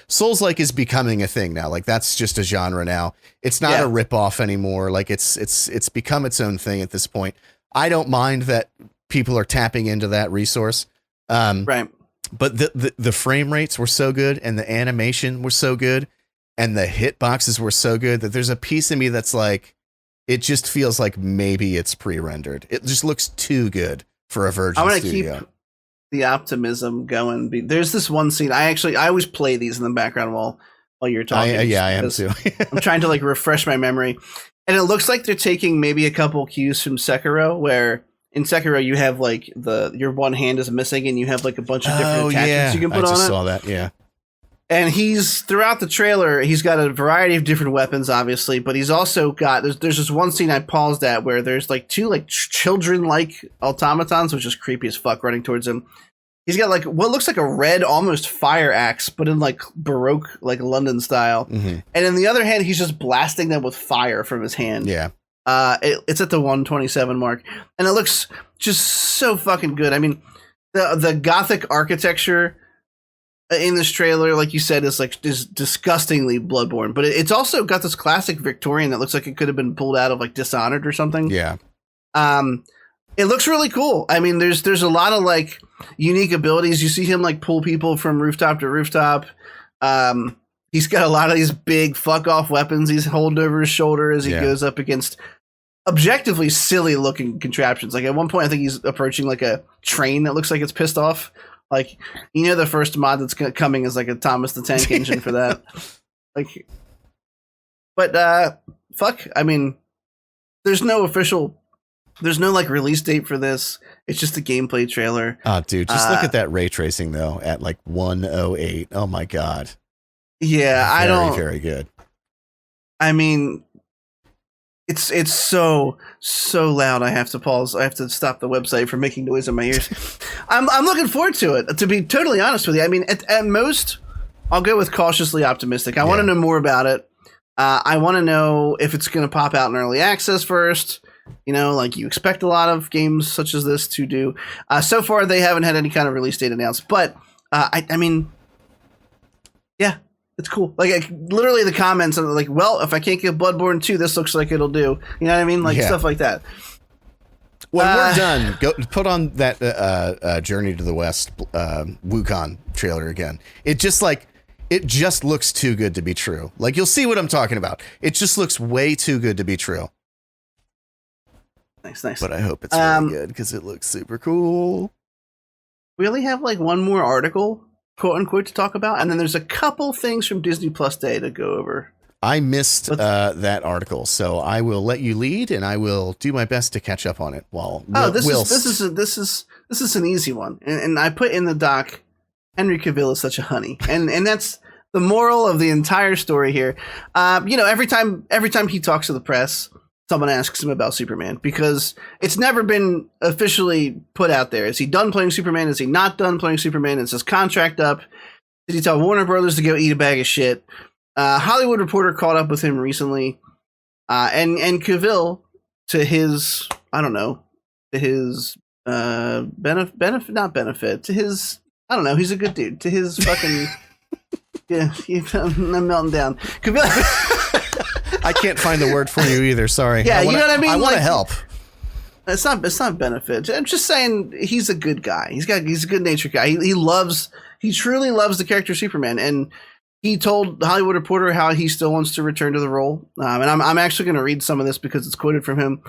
Souls-like is becoming a thing now. That's just a genre now. It's not a ripoff anymore. It's become its own thing at this point. I don't mind that people are tapping into that resource. Right. But the frame rates were so good and the animation was so good and the hitboxes were so good that there's a piece of me that's it just feels like maybe it's pre-rendered. It just looks too good for a Virgin studio. Keep the optimism going. There's this one scene. I always play these in the background while you're talking. I am too. I'm trying to refresh my memory. And it looks like they're taking maybe a couple cues from Sekiro, where in Sekiro you have your one hand is missing and you have a bunch of different attachments you can put on it. I just saw that, yeah. And throughout the trailer, he's got a variety of different weapons, obviously, but he's also got, there's this one scene I paused at where there's two children-like automatons, which is creepy as fuck, running towards him. He's got what looks like a red, almost fire axe, but in Baroque, London style. Mm-hmm. And in the other hand, he's just blasting them with fire from his hand. Yeah. It's at the 127 mark, and it looks just so fucking good. I mean, the Gothic architecture in this trailer, like you said, is disgustingly Bloodborne, but it's also got this classic Victorian that looks like it could have been pulled out of Dishonored or something. Yeah. It looks really cool. I mean, there's a lot of unique abilities. You see him pull people from rooftop to rooftop. He's got a lot of these big fuck off weapons he's holding over his shoulder as he goes up against objectively silly looking contraptions. At one point, I think he's approaching a train that looks like it's pissed off. The first mod that's coming is a Thomas the Tank Engine for that. Fuck. I mean, there's no release date for this. It's just a gameplay trailer. Oh, dude, just look at that ray tracing though at 108. Oh my god. Yeah, very, very good. I mean, it's so loud. I have to pause. I have to stop the website from making noise in my ears. I'm looking forward to it. To be totally honest with you, I mean, at most, I'll go with cautiously optimistic. I want to know more about it. I want to know if it's going to pop out in early access first. You expect a lot of games such as this to do. So far, they haven't had any kind of release date announced. But I mean, yeah. It's cool. Literally the comments are well, if I can't get Bloodborne 2, this looks like it'll do. You know what I mean? Stuff like that. When we're done, go put on that Journey to the West Wukong trailer again. It just looks too good to be true. You'll see what I'm talking about. It just looks way too good to be true. Nice. But I hope it's really good because it looks super cool. We only have one more article, quote unquote, to talk about, and then there's a couple things from Disney Plus Day to go over. I missed that article, so I will let you lead, and I will do my best to catch up on it. This is an easy one, and I put in the doc. Henry Cavill is such a honey, and that's the moral of the entire story here. Every time he talks to the press, someone asks him about Superman, because it's never been officially put out there. Is he done playing Superman? Is he not done playing Superman? Is his contract up? Did he tell Warner Brothers to go eat a bag of shit? Hollywood Reporter caught up with him recently, and Cavill, to his, I don't know, to his benefit, to his, I don't know, he's a good dude. To his fucking, yeah, I'm melting down. Cavill. I can't find the word for you either. Sorry. Yeah, you know what I mean? I want to help. It's not benefit. I'm just saying he's a good guy. He's a good natured guy. He truly loves the character Superman. And he told The Hollywood Reporter how he still wants to return to the role. And I'm actually going to read some of this because it's quoted from him.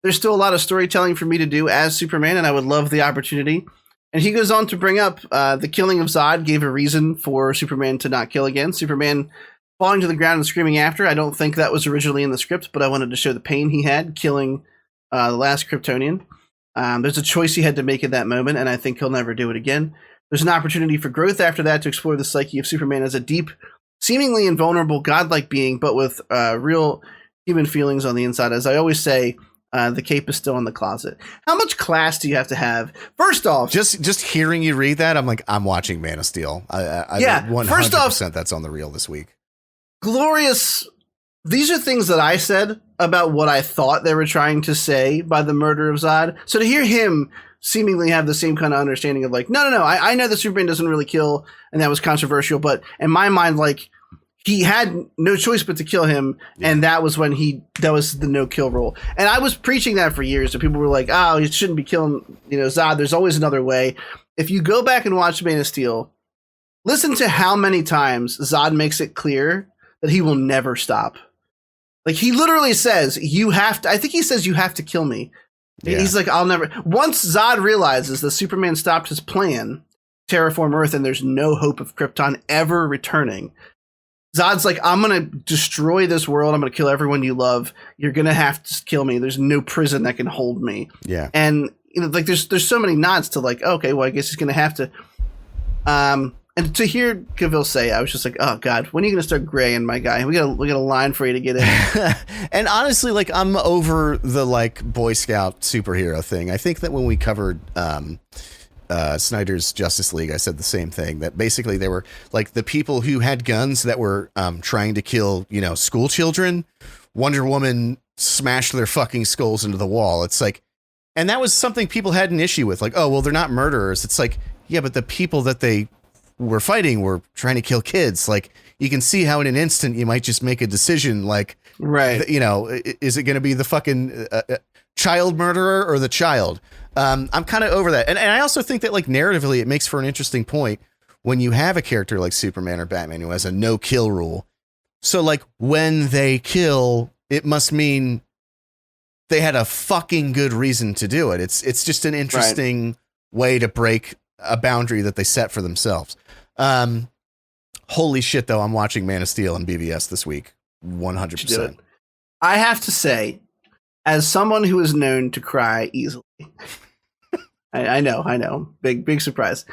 There's still a lot of storytelling for me to do as Superman, and I would love the opportunity. And he goes on to bring up the killing of Zod gave a reason for Superman to not kill again. Superman falling to the ground and screaming after. I don't think that was originally in the script, but I wanted to show the pain he had killing the last Kryptonian. There's a choice he had to make at that moment, and I think he'll never do it again. There's an opportunity for growth after that to explore the psyche of Superman as a deep, seemingly invulnerable, godlike being, but with real human feelings on the inside. As I always say, the cape is still in the closet. How much class do you have to have? First off, just hearing you read that, I'm like, I'm watching Man of Steel. Yeah, 100% first off, that's on the reel this week. Glorious. These are things that I said about what I thought they were trying to say by the murder of Zod. So to hear him seemingly have the same kind of understanding of like, no, I know that Superman doesn't really kill, and that was controversial, but in my mind, like, he had no choice but to kill him, and that was when that was the no-kill rule. And I was preaching that for years, and people were like, oh, you shouldn't be killing, Zod, there's always another way. If you go back and watch Man of Steel, listen to how many times Zod makes it clear that he will never stop. Like, he literally says, I think he says, you have to kill me. Yeah. He's like, I'll never. Once Zod realizes that Superman stopped his plan, terraform Earth, and there's no hope of Krypton ever returning, Zod's like, I'm going to destroy this world. I'm going to kill everyone you love. You're going to have to kill me. There's no prison that can hold me. Yeah. And, like, there's so many nods to, like, okay, well, I guess he's going to have to. And to hear Cavill say, I was just like, oh, God, when are you going to start graying, my guy? We got a line for you to get in. And honestly, like, I'm over the, like, Boy Scout superhero thing. I think that when we covered Snyder's Justice League, I said the same thing, that basically they were, like, the people who had guns that were trying to kill, school children. Wonder Woman smashed their fucking skulls into the wall. It's like, and that was something people had an issue with. Like, oh, well, they're not murderers. It's like, yeah, but the people that they were fighting were trying to kill kids. Like, you can see how in an instant you might just make a decision, like, right, is it going to be the fucking child murderer or the child? I'm kind of over that. And I also think that, like, narratively, it makes for an interesting point when you have a character like Superman or Batman who has a no kill rule. So, like, when they kill, it must mean they had a fucking good reason to do it. It's just an interesting way to break a boundary that they set for themselves. Holy shit, though, I'm watching Man of Steel on BBS this week. 100%. I have to say, as someone who is known to cry easily, I know, big surprise.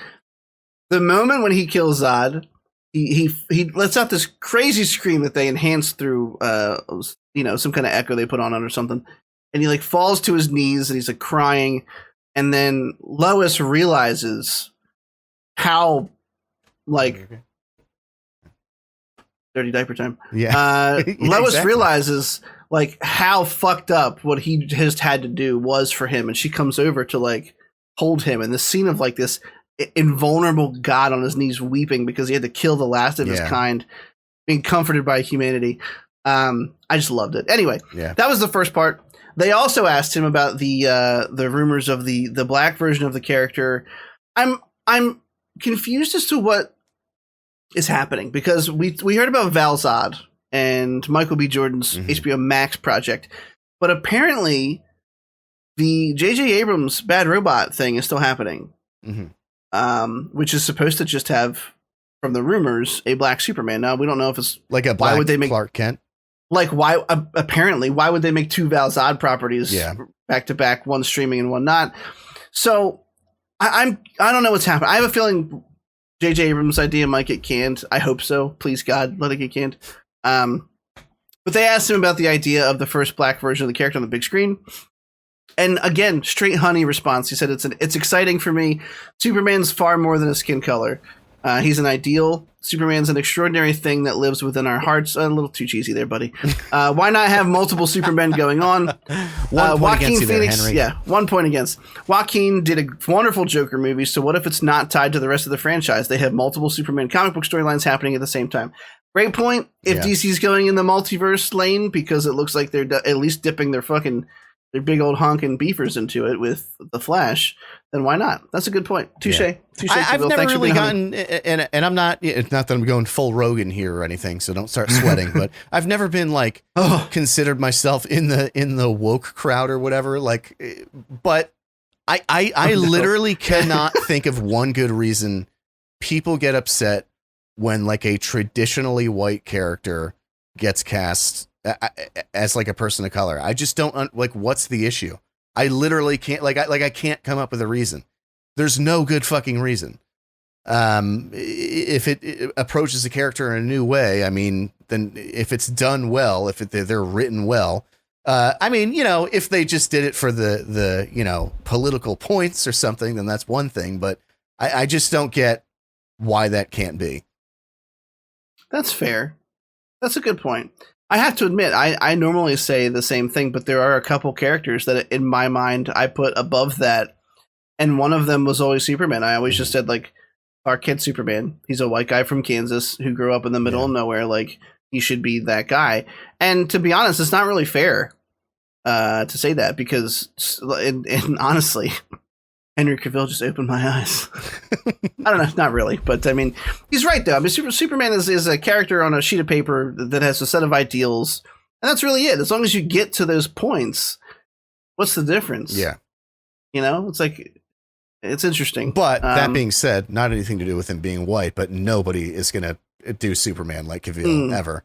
The moment when he kills Zod, he lets out this crazy scream that they enhanced through, some kind of echo they put on it or something, and he, like, falls to his knees and he's, like, crying, and then Lois realizes how, like, dirty diaper time. Yeah. Lois exactly. realizes, like, how fucked up what he just had to do was for him, and she comes over to, like, hold him, and the scene of, like, this invulnerable god on his knees weeping because he had to kill the last of his kind, being comforted by humanity. I just loved it. Anyway, that was the first part. They also asked him about the rumors of the black version of the character. I'm confused as to what is happening, because we heard about Val Zod and Michael B. Jordan's HBO Max project, but apparently the J.J. Abrams Bad Robot thing is still happening, which is supposed to just have, from the rumors, a black Superman. Now, we don't know if it's like a black why would they make Clark Kent. Like, why? Apparently, why would they make two Val Zod properties back to back, one streaming and one not? So I don't know what's happening. I have a feeling J.J. Abrams' idea might get canned. I hope so. Please, God, let it get canned. But they asked him about the idea of the first black version of the character on the big screen. And again, straight honey response. He said, it's exciting for me. Superman's far more than a skin color. He's an ideal. Superman's an extraordinary thing that lives within our hearts. A little too cheesy there, buddy. Why not have multiple Supermen going on? Joaquin Phoenix, there, 1 point against. Joaquin did a wonderful Joker movie, so what if it's not tied to the rest of the franchise? They have multiple Superman comic book storylines happening at the same time. Great point. If DC's going in the multiverse lane, because it looks like they're at least dipping their their big old honking beefers into it with the Flash, then why not? That's a good point. Touche. Yeah. Touche. I've Cavill. never Thanks for really being on gotten, and I'm not, it's not that I'm going full Rogan here or anything, so don't start sweating, but I've never been like considered myself in the woke crowd or whatever. Like, but I literally cannot think of one good reason people get upset when like a traditionally white character gets cast as like a person of color. I just don't like, what's the issue? I literally can't I can't come up with a reason. There's no good fucking reason. If it approaches the character in a new way, I mean, then if it's done well, if they're written well, I mean, you know, if they just did it for the you know, political points or something, then that's one thing. But I just don't get why that can't be. That's fair. That's a good point. I have to admit, I normally say the same thing, but there are a couple characters that in my mind I put above that. And one of them was always Superman. I always just said, like, our kid Superman. He's a white guy from Kansas who grew up in the middle of nowhere. Like, he should be that guy. And to be honest, it's not really fair to say that because, and honestly, Henry Cavill just opened my eyes. I don't know, not really, but I mean, he's right though. I mean, Superman is a character on a sheet of paper that has a set of ideals, and that's really it. As long as you get to those points, what's the difference? Yeah, you know, it's like it's interesting. But that being said, not anything to do with him being white, but nobody is gonna do Superman like Cavill ever.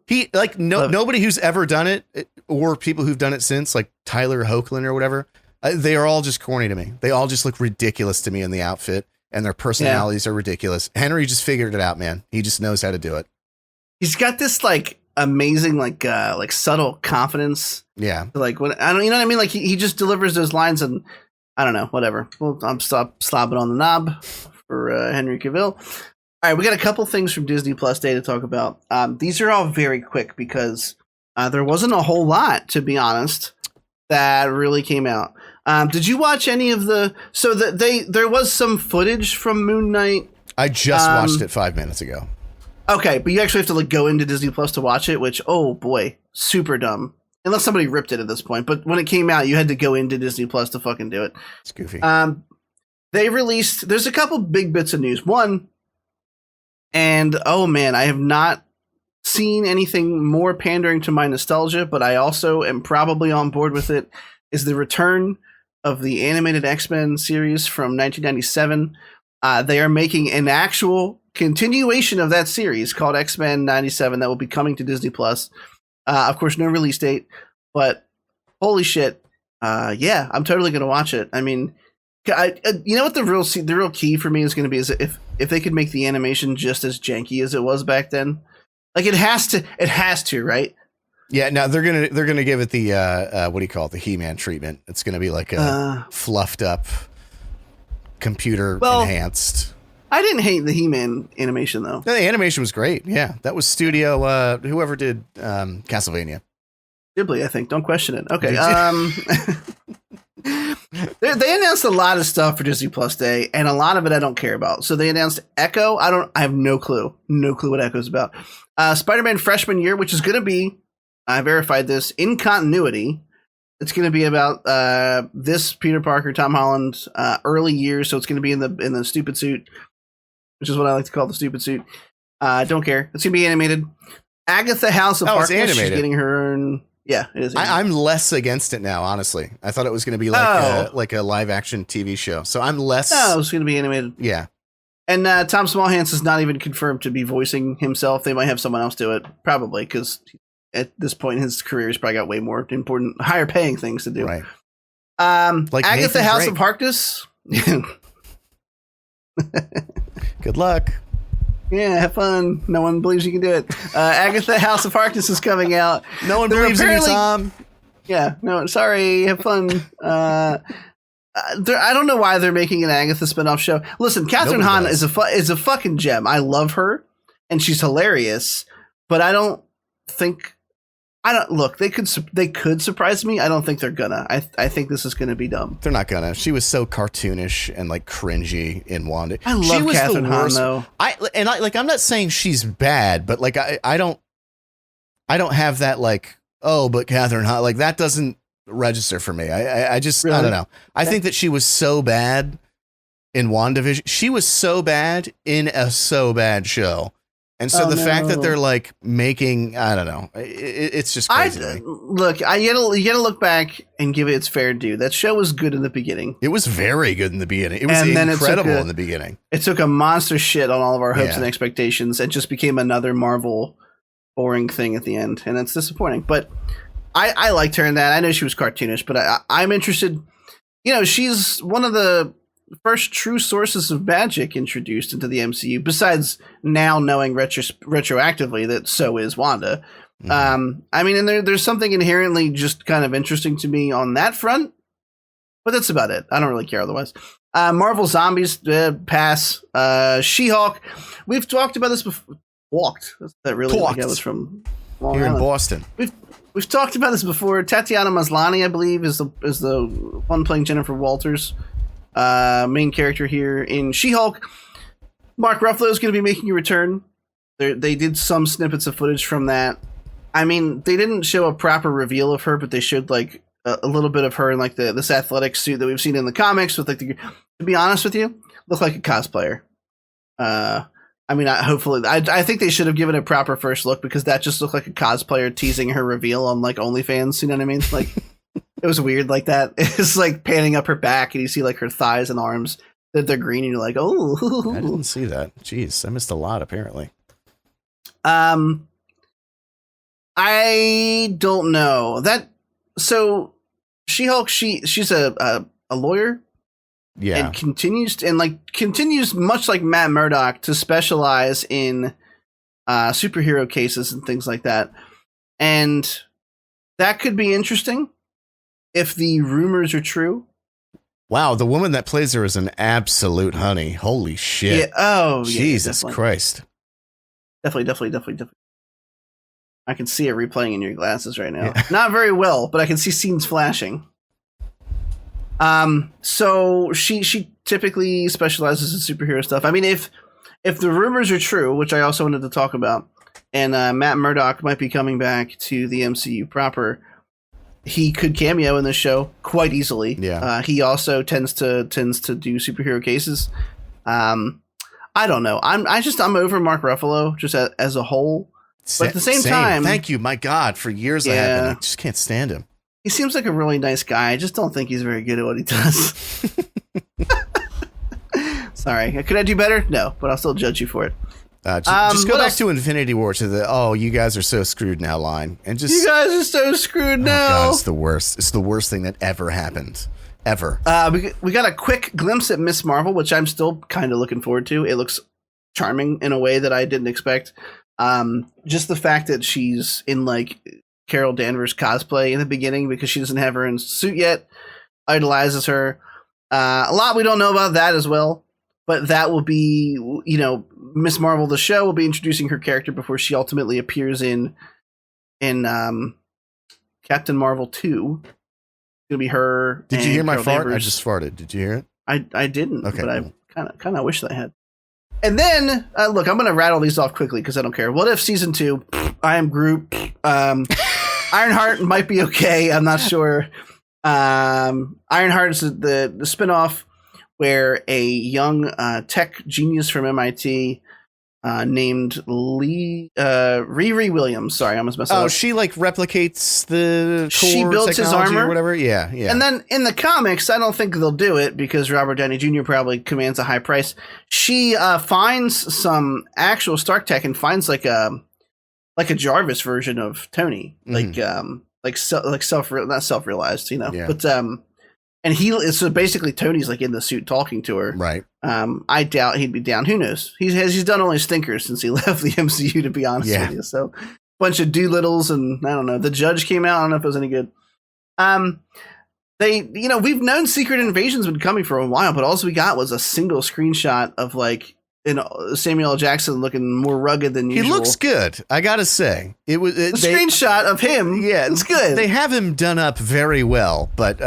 He like nobody who's ever done it, or people who've done it since, like Tyler Hoechlin or whatever. They are all just corny to me. They all just look ridiculous to me in the outfit, and their personalities are ridiculous. Henry just figured it out, man. He just knows how to do it. He's got this like amazing, like subtle confidence. Yeah. Like when I don't, you know what I mean? Like he just delivers those lines, and I don't know, whatever. Well, I'm slobbing on the knob for Henry Cavill. All right, we got a couple things from Disney Plus Day to talk about. These are all very quick because there wasn't a whole lot, to be honest, that really came out. Did you watch any of the? So that there was some footage from Moon Knight. I just watched it 5 minutes ago. Okay, but you actually have to like go into Disney Plus to watch it, which oh boy, super dumb. Unless somebody ripped it at this point, but when it came out, you had to go into Disney Plus to fucking do it. It's goofy. They released. There's a couple big bits of news. One, and oh man, I have not seen anything more pandering to my nostalgia, but I also am probably on board with it. Is the return of the animated X-Men series from 1997. They are making an actual continuation of that series called X-Men 97 that will be coming to Disney Plus. Of course, no release date, but holy shit. Yeah, I'm totally going to watch it. I mean, you know what the real key for me is going to be is if they could make the animation just as janky as it was back then. Like it has to, right? Yeah, now they're gonna give it the what do you call it, the He-Man treatment. It's gonna be like a fluffed up, computer enhanced. I didn't hate the He-Man animation though. No, the animation was great. Yeah, that was studio whoever did Castlevania. Ghibli, I think. Don't question it. Okay. They announced a lot of stuff for Disney Plus Day, and a lot of it I don't care about. So they announced Echo. I have no clue what Echo's about. Spider-Man Freshman Year, which is going to be, I verified this, in continuity. It's going to be about this Peter Parker, Tom Holland, early years. So it's going to be in the stupid suit, which is what I like to call the stupid suit. Don't care. It's going to be animated. Agatha House of Harkness. She's getting her own. Yeah, it is. I'm less against it now, honestly. I thought it was going to be like a live action TV show. So I'm less. Oh, it's going to be animated. Yeah. And Tom Smallhands is not even confirmed to be voicing himself. They might have someone else do it, probably, because at this point in his career, he's probably got way more important, higher paying things to do. Right. Like Agatha House of Harkness. Good luck. Yeah, have fun. No one believes you can do it. Agatha House of Harkness is coming out. No one believes in you, Tom. Yeah, no, sorry. Have fun. I don't know why they're making an Agatha spinoff show. Listen, Catherine Hahn is a fucking gem. I love her, and she's hilarious. But look. They could surprise me. I don't think they're gonna. I think this is gonna be dumb. They're not gonna. She was so cartoonish and like cringy in Wanda. I love Catherine Hahn though. I'm not saying she's bad, but like I don't have that like, oh, but Catherine Hahn, like that doesn't register for me. I just Really? I don't know. I think that she was so bad in WandaVision. She was so bad in a so bad show. And so the fact that they're like making, I don't know, it's just crazy. You gotta look back and give it its fair due. That show was good in the beginning. It was very good in the beginning. It was incredible in the beginning. It took a monster shit on all of our hopes and expectations. It just became another Marvel boring thing at the end, and it's disappointing. But I liked her in that. I know she was cartoonish, but I'm interested. You know, she's one of the first true sources of magic introduced into the MCU, besides now knowing retroactively that so is Wanda. Mm-hmm. I mean, and there's something inherently just kind of interesting to me on that front, but that's about it. I don't really care otherwise. Marvel Zombies, pass. She-Hulk, we've talked about this before. That really like I was from Long here Island. In Boston. We've talked about this before. Tatiana Maslany, I believe, is the one playing Jennifer Walters. Main character here in She-Hulk. Mark Ruffalo is going to be making a return. They did some snippets of footage from that. I mean, they didn't show a proper reveal of her, but they showed like a little bit of her in like this athletic suit that we've seen in the comics. With like to be honest with you, look like a cosplayer. I mean, hopefully, I think they should have given a proper first look, because that just looked like a cosplayer teasing her reveal on like OnlyFans. You know what I mean? Like. It was weird like that. It's like panning up her back and you see like her thighs and arms that they're green and you're like, oh. I didn't see that. Jeez, I missed a lot apparently. I don't know. So She-Hulk, she's a lawyer. Yeah. And continues much like Matt Murdock to specialize in superhero cases and things like that. And that could be interesting. If the rumors are true. Wow, the woman that plays her is an absolute honey. Holy shit. Yeah. Jesus Christ. Definitely. I can see it replaying in your glasses right now. Yeah. Not very well, but I can see scenes flashing. So she typically specializes in superhero stuff. I mean, if the rumors are true, which I also wanted to talk about, and Matt Murdock might be coming back to the MCU proper, he could cameo in this show quite easily. Yeah. He also tends to do superhero cases. I don't know. I'm over Mark Ruffalo just as a whole. But at the same time, thank you, my God, for years I have been. I just can't stand him. He seems like a really nice guy. I just don't think he's very good at what he does. Sorry. Could I do better? No, but I'll still judge you for it. Just go back to Infinity War, to the you guys are so screwed now line, and just you guys are so screwed now. God, it's the worst. It's the worst thing that ever happened, ever. We got a quick glimpse at Miss Marvel, which I'm still kind of looking forward to. It looks charming in a way that I didn't expect. Just the fact that she's in like Carol Danvers cosplay in the beginning because she doesn't have her in suit yet, idolizes her. A lot we don't know about that as well. But that will be, Miss Marvel, the show, will be introducing her character before she ultimately appears in Captain Marvel 2. It's going to be her. Did you hear my Carol fart? Danvers. I just farted. Did you hear it? I didn't, okay, but cool. I kind of wish that I had. And then, look, I'm going to rattle these off quickly because I don't care. What If Season 2? I Am Groot. Ironheart might be okay. I'm not sure. Ironheart is the spinoff where a young tech genius from MIT named Riri Williams. Sorry, I almost messed up. Oh, she like replicates the core she builds his armor or whatever. Yeah. And then in the comics, I don't think they'll do it because Robert Downey Jr. probably commands a high price. She finds some actual Stark tech and finds like a Jarvis version of Tony, not self-realized, but and so basically Tony's like in the suit talking to her. Right. I doubt he'd be down. Who knows? He's done only stinkers since he left the MCU, to be honest with you. So bunch of Doolittles and I don't know. The Judge came out. I don't know if it was any good. We've known Secret Invasion's been coming for a while, but all we got was a single screenshot of like Samuel L. Jackson looking more rugged than usual. He looks good, I gotta say. Screenshot of him. Yeah, it's good. They have him done up very well, but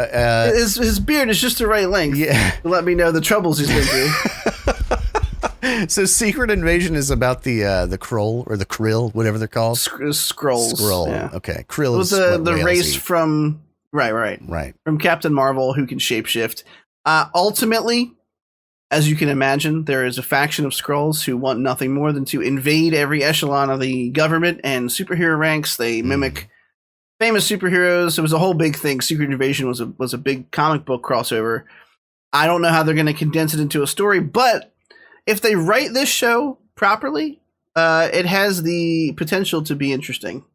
his beard is just the right length. Yeah, to let me know the troubles he's been through. So Secret Invasion is about the Kroll or the Krill, whatever they're called. Skrulls. Skrull. Yeah. Okay, Krill was is the race from Right. From Captain Marvel, who can shapeshift. Ultimately, as you can imagine, there is a faction of Skrulls who want nothing more than to invade every echelon of the government and superhero ranks. They mimic famous superheroes. It was a whole big thing. Secret Invasion was a big comic book crossover. I don't know how they're going to condense it into a story, but if they write this show properly, it has the potential to be interesting.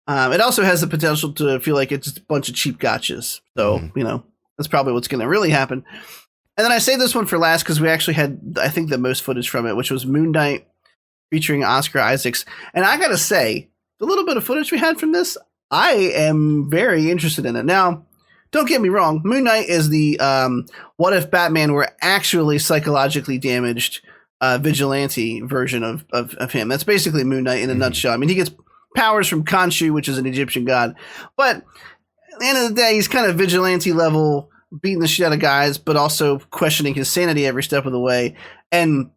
It also has the potential to feel like it's just a bunch of cheap gotchas. So, that's probably what's going to really happen. And then I say this one for last because we actually had, I think, the most footage from it, which was Moon Knight featuring Oscar Isaacs. And I got to say, the little bit of footage we had from this, I am very interested in it. Now, don't get me wrong. Moon Knight is the what if Batman were actually psychologically damaged vigilante version of him. That's basically Moon Knight in a nutshell. I mean, he gets powers from Khonshu, which is an Egyptian god. But at the end of the day, he's kind of vigilante level, beating the shit out of guys, but also questioning his sanity every step of the way. And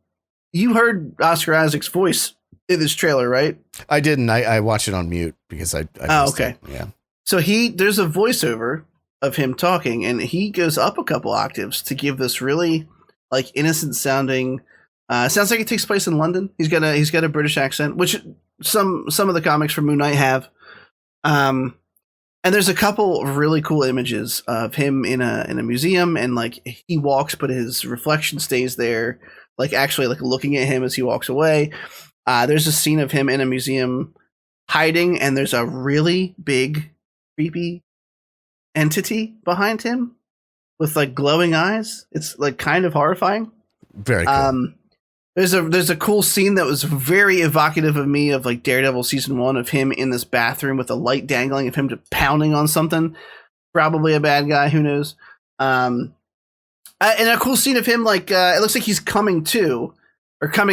you heard Oscar Isaac's voice in this trailer, right? I didn't. I watched it on mute because I okay. It. Yeah. So there's a voiceover of him talking, and he goes up a couple octaves to give this really like innocent sounding. Sounds like it takes place in London. He's got a British accent, which some of the comics from Moon Knight have. And there's a couple of really cool images of him in a museum, and like he walks, but his reflection stays there, like actually like looking at him as he walks away. There's a scene of him in a museum hiding, and there's a really big, creepy entity behind him with like glowing eyes. It's like kind of horrifying. Very cool. There's a cool scene that was very evocative of me of like Daredevil season 1 of him in this bathroom with a light dangling of him pounding on something. Probably a bad guy. Who knows? And a cool scene of him like it looks like he's coming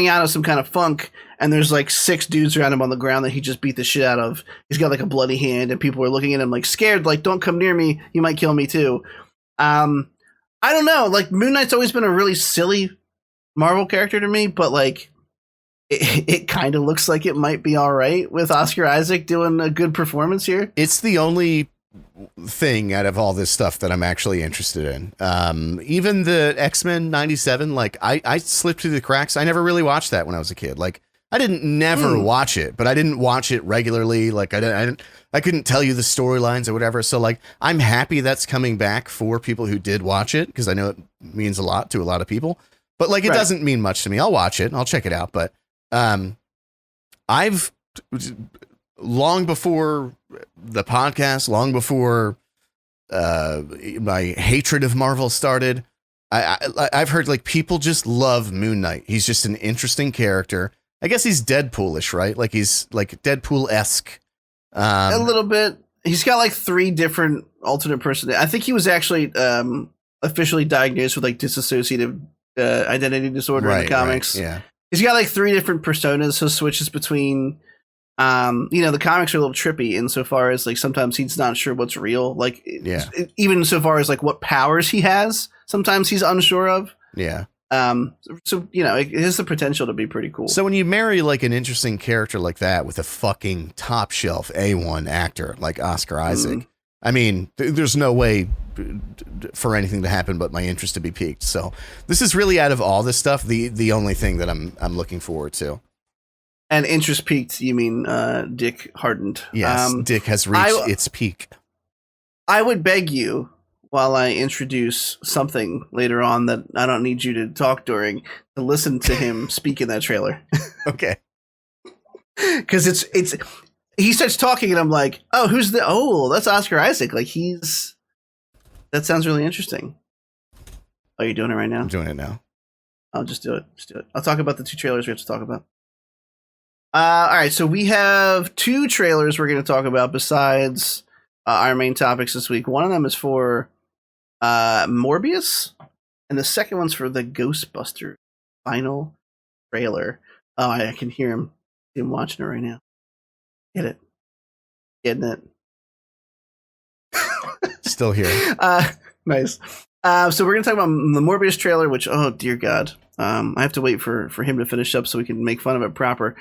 out of some kind of funk, and there's like 6 dudes around him on the ground that he just beat the shit out of. He's got like a bloody hand, and people are looking at him like scared, like don't come near me, you might kill me too. I don't know, like Moon Knight's always been a really silly Marvel character to me, but like it kind of looks like it might be all right with Oscar Isaac doing a good performance here. It's the only thing out of all this stuff that I'm actually interested in. Even the X-Men 97, like I slipped through the cracks. I never really watched that when I was a kid. Like I didn't never watch it, but I didn't watch it regularly. Like I couldn't tell you the storylines or whatever. So like I'm happy that's coming back for people who did watch it, because I know it means a lot to a lot of people. But like, it doesn't mean much to me. I'll watch it and I'll check it out. But I've long before the podcast, long before my hatred of Marvel started, I've heard like people just love Moon Knight. He's just an interesting character. I guess he's Deadpoolish, right? Like he's like Deadpool-esque. A little bit. He's got like 3 different alternate personalities. I think he was actually officially diagnosed with like dissociative identity disorder in the comics. Right, yeah. He's got like 3 different personas, so switches between the comics are a little trippy insofar as like sometimes he's not sure what's real. Like even so far as like what powers he has, sometimes he's unsure of. Yeah. So it has the potential to be pretty cool. So when you marry like an interesting character like that with a fucking top shelf A1 actor like Oscar Isaac, I mean, there's no way for anything to happen but my interest to be piqued. So this is really, out of all this stuff, the only thing that I'm looking forward to. And interest peaked, you mean Dick hardened? Yes, Dick has reached its peak. I would beg you, while I introduce something later on that I don't need you to talk during, to listen to him speak in that trailer. Okay. Because it's he starts talking and I'm like, that's Oscar Isaac. Like that sounds really interesting. Oh, you're doing it right now? I'm doing it now. I'll just do it. I'll talk about the 2 trailers we have to talk about. All right, so we have 2 trailers we're going to talk about besides our main topics this week. One of them is for Morbius, and the second one's for the Ghostbusters final trailer. Oh, I can hear him watching it right now. Get it. Getting it. Still here. Nice. So we're going to talk about the Morbius trailer, which, oh, dear God. I have to wait for him to finish up so we can make fun of it proper.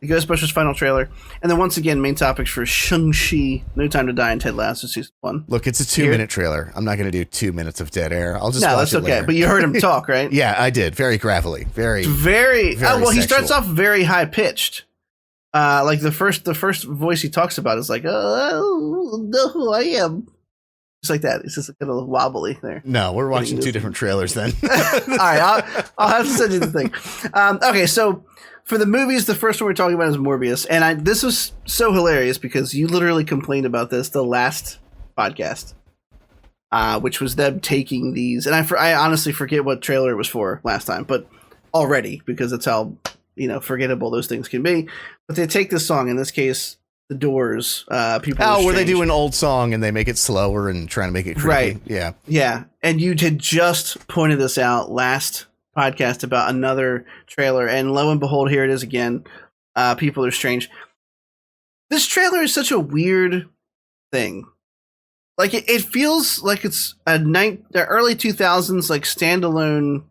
the Ghostbusters final trailer, and then once again, main topics for Shang-Chi, No Time to Die, and Ted Lasso season 1. Look, it's a 2-minute trailer. I'm not going to do 2 minutes of dead air. I'll just watch that's it okay. later. But you heard him talk, right? Yeah, I did. Very gravelly. Very well, he starts sexual. off very high pitched. Like the first voice he talks about is like, "Oh, know who I am." Just like that. It's just kind of wobbly there. No, we're watching 2 different trailers then. All right, I'll have to send you the thing. Okay, so for the movies, the first one we're talking about is Morbius, and this was so hilarious because you literally complained about this the last podcast, which was them taking these, and I honestly forget what trailer it was for last time, but already because that's how forgettable those things can be. But they take this song, in this case, The Doors. People. Oh, where they do an old song and they make it slower and trying to make it creepy. Right. Yeah. Yeah, and you had just pointed this out last podcast about another trailer, and lo and behold, here it is again. People Are Strange. This trailer is such a weird thing. Like it feels like it's the early 2000s like standalone,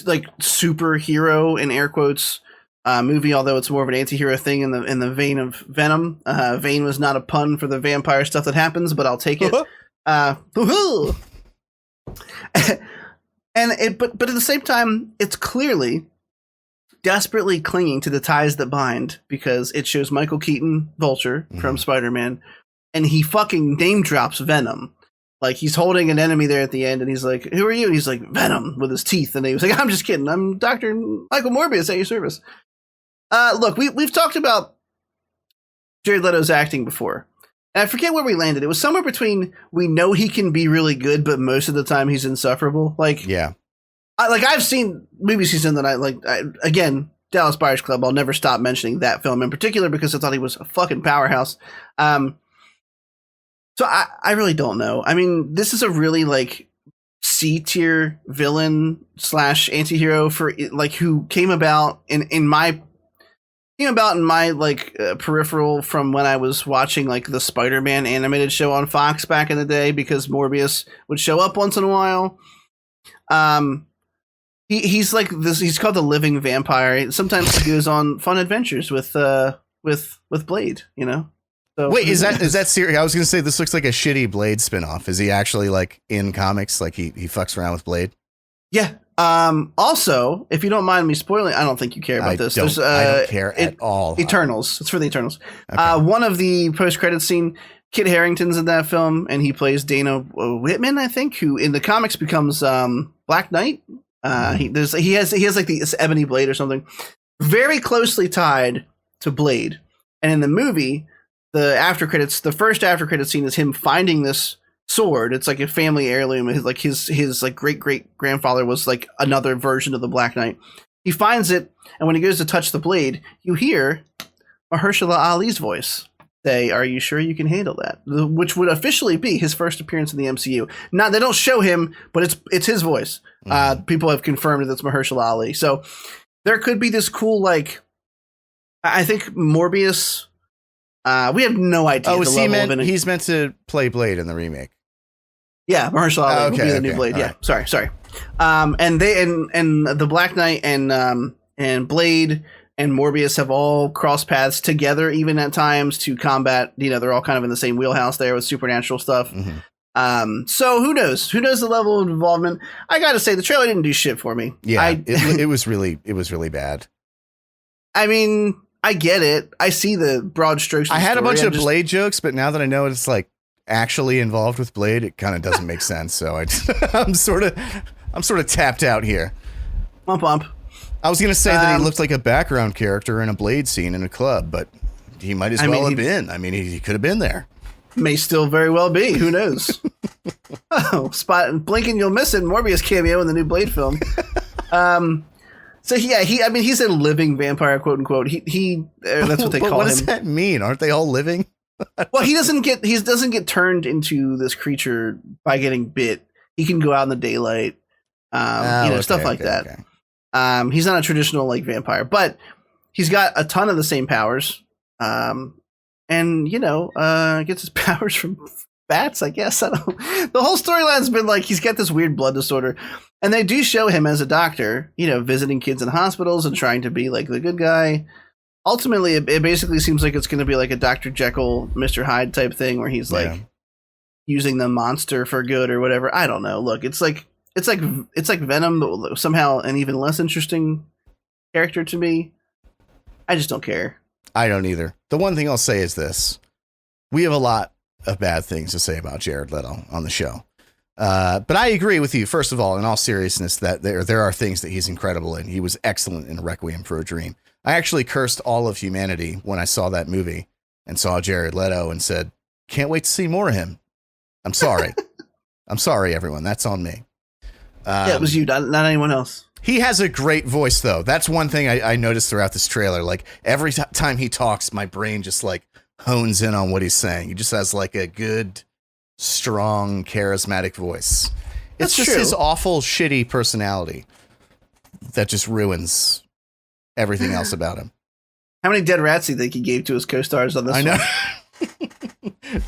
like superhero in air quotes movie. Although it's more of an anti-hero thing in the vein of Venom. Vein was not a pun for the vampire stuff that happens, but I'll take it. But at the same time, it's clearly desperately clinging to the ties that bind, because it shows Michael Keaton, Vulture, from Spider-Man, and he fucking name drops Venom. Like, he's holding an enemy there at the end, and he's like, "Who are you?" And he's like, "Venom," with his teeth, and he was like, "I'm just kidding. I'm Dr. Michael Morbius at your service." Look, we've talked about Jared Leto's acting before. And I forget where we landed. It was somewhere between we know he can be really good, but most of the time he's insufferable. Like, Yeah. I've seen movies he's in that again, Dallas Buyers Club. I'll never stop mentioning that film in particular because I thought he was a fucking powerhouse. So I really don't know. I mean, this is a really like C-tier villain / anti-hero for like who came about in my like peripheral from when I was watching like the Spider-Man animated show on Fox back in the day, because Morbius would show up once in a while. He's like this. He's called the living vampire. Sometimes he goes on fun adventures with Blade. So, wait, is that serious? I was gonna say this looks like a shitty Blade spinoff. Is he actually like in comics? Like he fucks around with Blade? Yeah. Also, if you don't mind me spoiling, I don't think you care about this. I don't care at all. Eternals. It's for the Eternals. Okay. One of the post-credits scene, Kit Harington's in that film, and he plays Dana Whitman, I think, who in the comics becomes Black Knight. He has like this ebony blade or something, very closely tied to Blade. And in the movie, the first after credits scene is him finding this sword. It's like a family heirloom. His like great grandfather was like another version of the Black Knight. He finds it, and when he goes to touch the blade, you hear Mahershala Ali's voice say, "Are you sure you can handle that?" Which would officially be his first appearance in the MCU. Now they don't show him, but it's his voice. People have confirmed that it's Mahershala Ali. So there could be this cool, like, I think Morbius. We have no idea. Oh, he's meant to play Blade in the remake. Yeah, Mahershala Ali will be the new Blade. Yeah, right. Sorry. And they and the Black Knight and Blade and Morbius have all crossed paths together, even at times, to combat. They're all kind of in the same wheelhouse there with supernatural stuff. So who knows? Who knows the level of involvement? I got to say, the trailer didn't do shit for me. Yeah, it was really bad. I mean, I get it. I see the broad strokes. I had a bunch of Blade jokes, but now that I know it's like actually involved with Blade, it kind of doesn't make sense. So I'm sort of tapped out here. Bump. I was gonna say that he looked like a background character in a Blade scene in a club, but he might as well have been. I mean, he could have been there. May still very well be. Who knows? Blink and you'll miss it. Morbius cameo in the new Blade film. So yeah, he's a living vampire, quote unquote. That's what they call him. What does that mean? Aren't they all living? Well, he doesn't get turned into this creature by getting bit. He can go out in the daylight, stuff like that. Okay. He's not a traditional like vampire, but he's got a ton of the same powers. And gets his powers from bats, I guess. I don't know. The whole storyline's been like he's got this weird blood disorder, and they do show him as a doctor, visiting kids in hospitals and trying to be like the good guy. ultimately, it basically seems like it's going to be like a Dr. Jekyll, Mr. Hyde type thing where he's like using the monster for good or whatever. I don't know. Look, it's like Venom, but somehow an even less interesting character to me. I just don't care. I don't either. The one thing I'll say is this. We have a lot of bad things to say about Jared Leto on the show. But I agree with you, first of all, in all seriousness, that there are things that he's incredible in. He was excellent in Requiem for a Dream. I actually cursed all of humanity when I saw that movie and saw Jared Leto and said, can't wait to see more of him. I'm sorry. I'm sorry, everyone. That's on me. Yeah, it was you, not anyone else. He has a great voice, though. That's one thing I noticed throughout this trailer. Like, every time he talks, my brain just, like, hones in on what he's saying. He just has, like, a good, strong, charismatic voice. It's just his awful, shitty personality that just ruins everything else about him. How many dead rats do you think he gave to his co-stars on this one?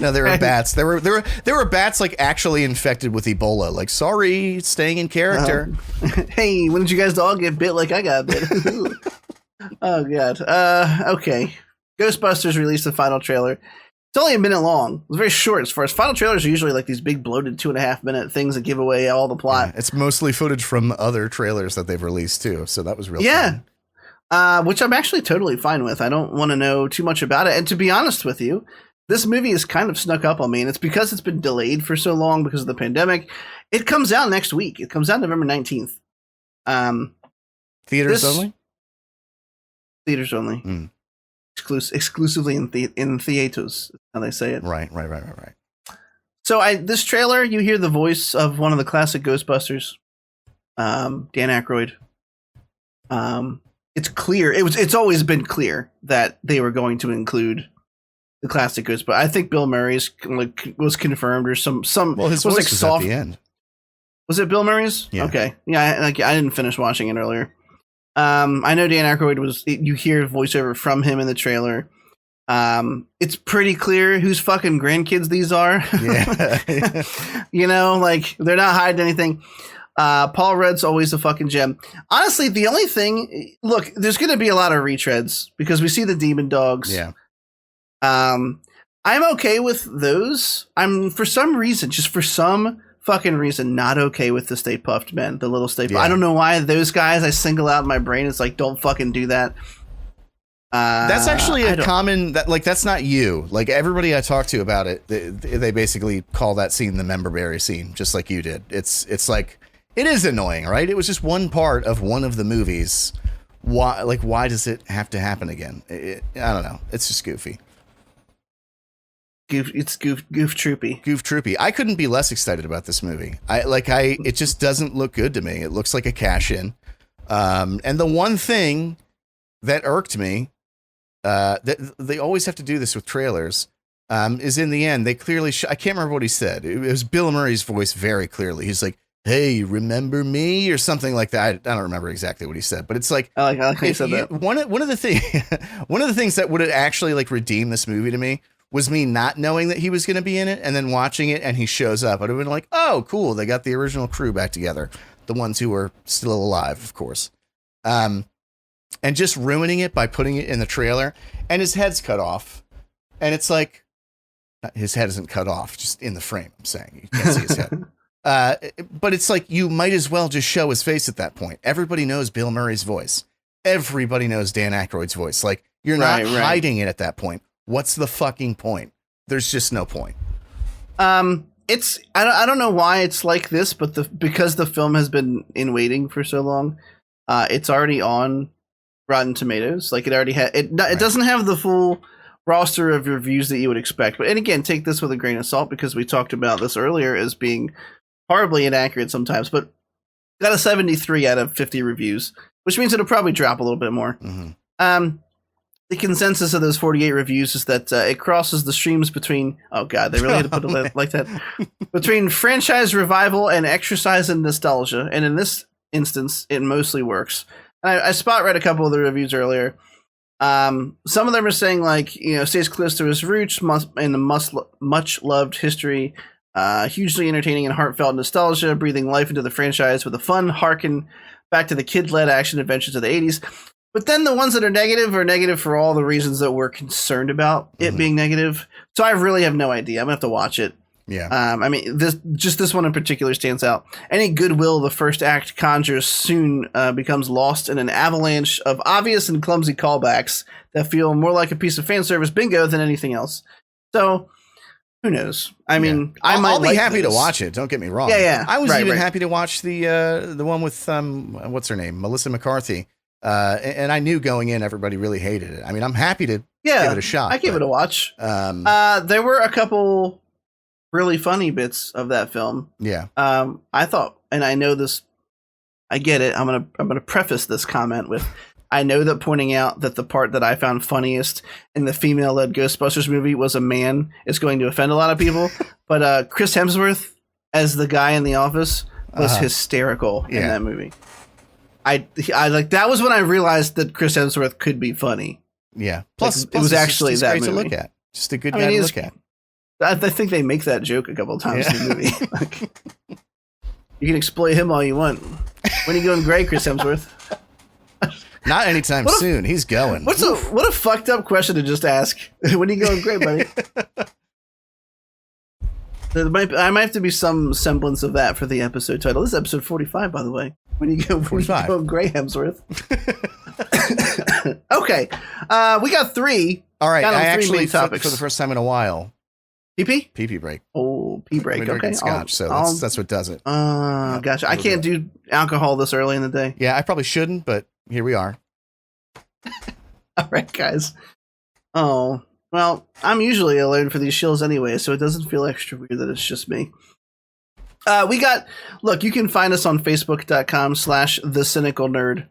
No, there were bats. There were bats like actually infected with Ebola. Like, sorry, staying in character. Hey, when did you guys all get bit like I got bit? Oh god. Okay. Ghostbusters released the final trailer. It's only a minute long. It was very short. As far as final trailers are usually like these big bloated 2.5 minute things that give away all the plot. Yeah, it's mostly footage from other trailers that they've released too. So that was real fun. Which I'm actually totally fine with. I don't want to know too much about it. And to be honest with you, this movie is kind of snuck up on me, and it's because it's been delayed for so long because of the pandemic. It comes out next week. It comes out November 19th. Theaters only? Theaters only. Mm. Exclusively in theaters, how they say it. Right. So this trailer, you hear the voice of one of the classic Ghostbusters, Dan Aykroyd. It's clear. It's always been clear that they were going to include the classic Ghostbusters. I think Bill Murray's was confirmed or some. Well, his voice was soft at the end. Was it Bill Murray's? Yeah. Okay. Yeah, I didn't finish watching it earlier. I know Dan Aykroyd you hear voiceover from him in the trailer. It's pretty clear whose fucking grandkids these are. Yeah. You know, like they're not hiding anything. Paul Rudd's always a fucking gem. Honestly, the only thing, look, there's going to be a lot of retreads because we see the demon dogs. Yeah. I'm okay with those. I'm for some reason fucking reason not okay with the Stay Puffed Men, the little Stay Puffed. I don't know why those guys I single out in my brain. It's like, don't fucking do that. That's actually that's not you. Like everybody I talked to about it, they basically call that scene the member berry scene, just like you did. It's like, it is annoying, right? It was just one part of one of the movies. Why does it have to happen again? I don't know. It's just goofy. It's goof troopy. Goof troopy. I couldn't be less excited about this movie. It just doesn't look good to me. It looks like a cash in. And the one thing that irked me, that they always have to do this with trailers, is in the end, they clearly, I can't remember what he said. It was Bill Murray's voice very clearly. He's like, hey, remember me? Or something like that. I don't remember exactly what he said, but it's like, I like how you said that. One of the things that would have actually like redeemed this movie to me was me not knowing that he was going to be in it and then watching it and he shows up. I'd have been like, oh, cool. They got the original crew back together. The ones who were still alive, of course. And just ruining it by putting it in the trailer and his head's cut off. And it's like, his head isn't cut off, just in the frame. I'm saying you can't see his head. But it's like, you might as well just show his face at that point. Everybody knows Bill Murray's voice. Everybody knows Dan Aykroyd's voice. Like, you're not hiding it at that point. What's the fucking point? There's just no point. I don't know why it's like this, but because the film has been in waiting for so long, it's already on Rotten Tomatoes. Like it already had it. It doesn't have the full roster of reviews that you would expect. But and again, take this with a grain of salt because we talked about this earlier as being horribly inaccurate sometimes. But got a 73 out of 50 reviews, which means it'll probably drop a little bit more. Mm-hmm. The consensus of those 48 reviews is that it crosses the streams between, oh god, they really had to put it like that, between franchise revival and exercise in nostalgia. And in this instance, it mostly works. And I spot read a couple of the reviews earlier. Some of them are saying like, stays close to his roots in the much loved history, hugely entertaining and heartfelt nostalgia, breathing life into the franchise with a fun harken back to the kid-led action adventures of the 80s. But then the ones that are negative for all the reasons that we're concerned about it being negative. So I really have no idea. I'm gonna have to watch it. Yeah. I mean, this one in particular stands out. Any goodwill the first act conjures soon becomes lost in an avalanche of obvious and clumsy callbacks that feel more like a piece of fan service bingo than anything else. So, who knows? I mean, I'll be happy to watch it. Don't get me wrong. Yeah. I was even happy to watch the one with what's her name, Melissa McCarthy. And I knew going in, everybody really hated it. I mean, I'm happy to give it a shot. I gave it a watch. There were a couple really funny bits of that film. Yeah. I thought, and I know this, I get it. I'm gonna preface this comment with, I know that pointing out that the part that I found funniest in the female-led Ghostbusters movie was a man is going to offend a lot of people. But Chris Hemsworth as the guy in the office was hysterical in that movie. I like, that was when I realized that Chris Hemsworth could be funny. Yeah. Plus it was actually he's that great movie. to look at. Just a good guy to look at. I think they make that joke a couple of times in the movie. Like, you can exploit him all you want. When are you going gray, Chris Hemsworth? Not anytime soon. He's going. What a fucked up question to just ask. When are you going gray, buddy? I might have to be some semblance of that for the episode title. This is episode 45, by the way. When you go gray, Hemsworth. Okay. We got 3. All right. I actually, for the first time in a while, PP? PP break. Oh, pee break. Okay. Scotch, so that's what does it. Gotcha. I can't do alcohol this early in the day. Yeah, I probably shouldn't, but here we are. All right, guys. Oh, well, I'm usually alone for these shills anyway, so it doesn't feel extra weird that it's just me. Look, you can find us on facebook.com/thecynicalnerd.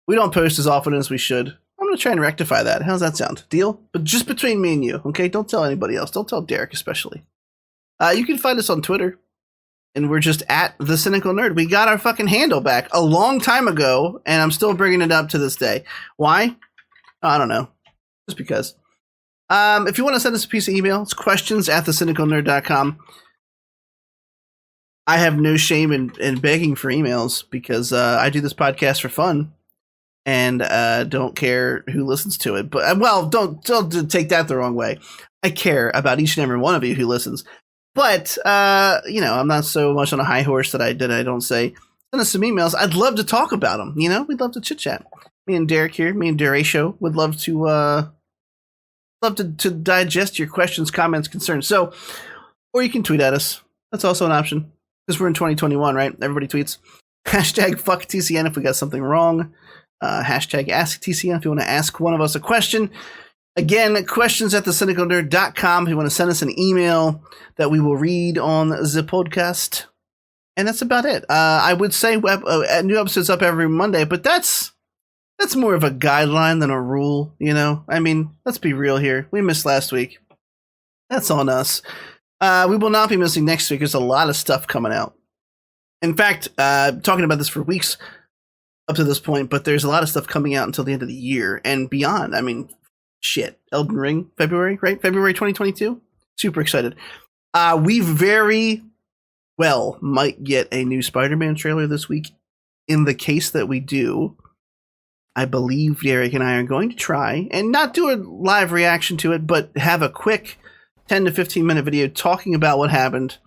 We don't post as often as we should. I'm going to try and rectify that. How's that sound? Deal? But just between me and you, okay? Don't tell anybody else. Don't tell Derek, especially. You can find us on Twitter, and we're just at The Cynical Nerd. We got our fucking handle back a long time ago, and I'm still bringing it up to this day. Why? I don't know. Just because. If you want to send us a piece of email, it's questions@thecynicalnerd.com. I have no shame in begging for emails because I do this podcast for fun. And don't care who listens to it. But don't take that the wrong way. I care about each and every one of you who listens. But I'm not so much on a high horse that I don't say, send us some emails. I'd love to talk about them. We'd love to chit chat. Me and Derek here, me and Derecho would love to digest your questions, comments, concerns. So, or you can tweet at us. That's also an option because we're in 2021, right? Everybody tweets. #FuckTCN if we got something wrong. #AskTCN if you want to ask one of us a question. Again, questions@thecynicalnerd.com if you want to send us an email that we will read on the podcast. And that's about it. I would say new episodes up every Monday, but that's more of a guideline than a rule, I mean, let's be real here. We missed last week. That's on us. We will not be missing next week. There's a lot of stuff coming out. In fact, talking about this for weeks up to this point, but there's a lot of stuff coming out until the end of the year and beyond. I mean, shit. Elden Ring, February, right? February 2022. Super excited. We very well might get a new Spider-Man trailer this week. In the case that we do, I believe Derek and I are going to try and not do a live reaction to it, but have a quick 10 to 15 minute video talking about what happened,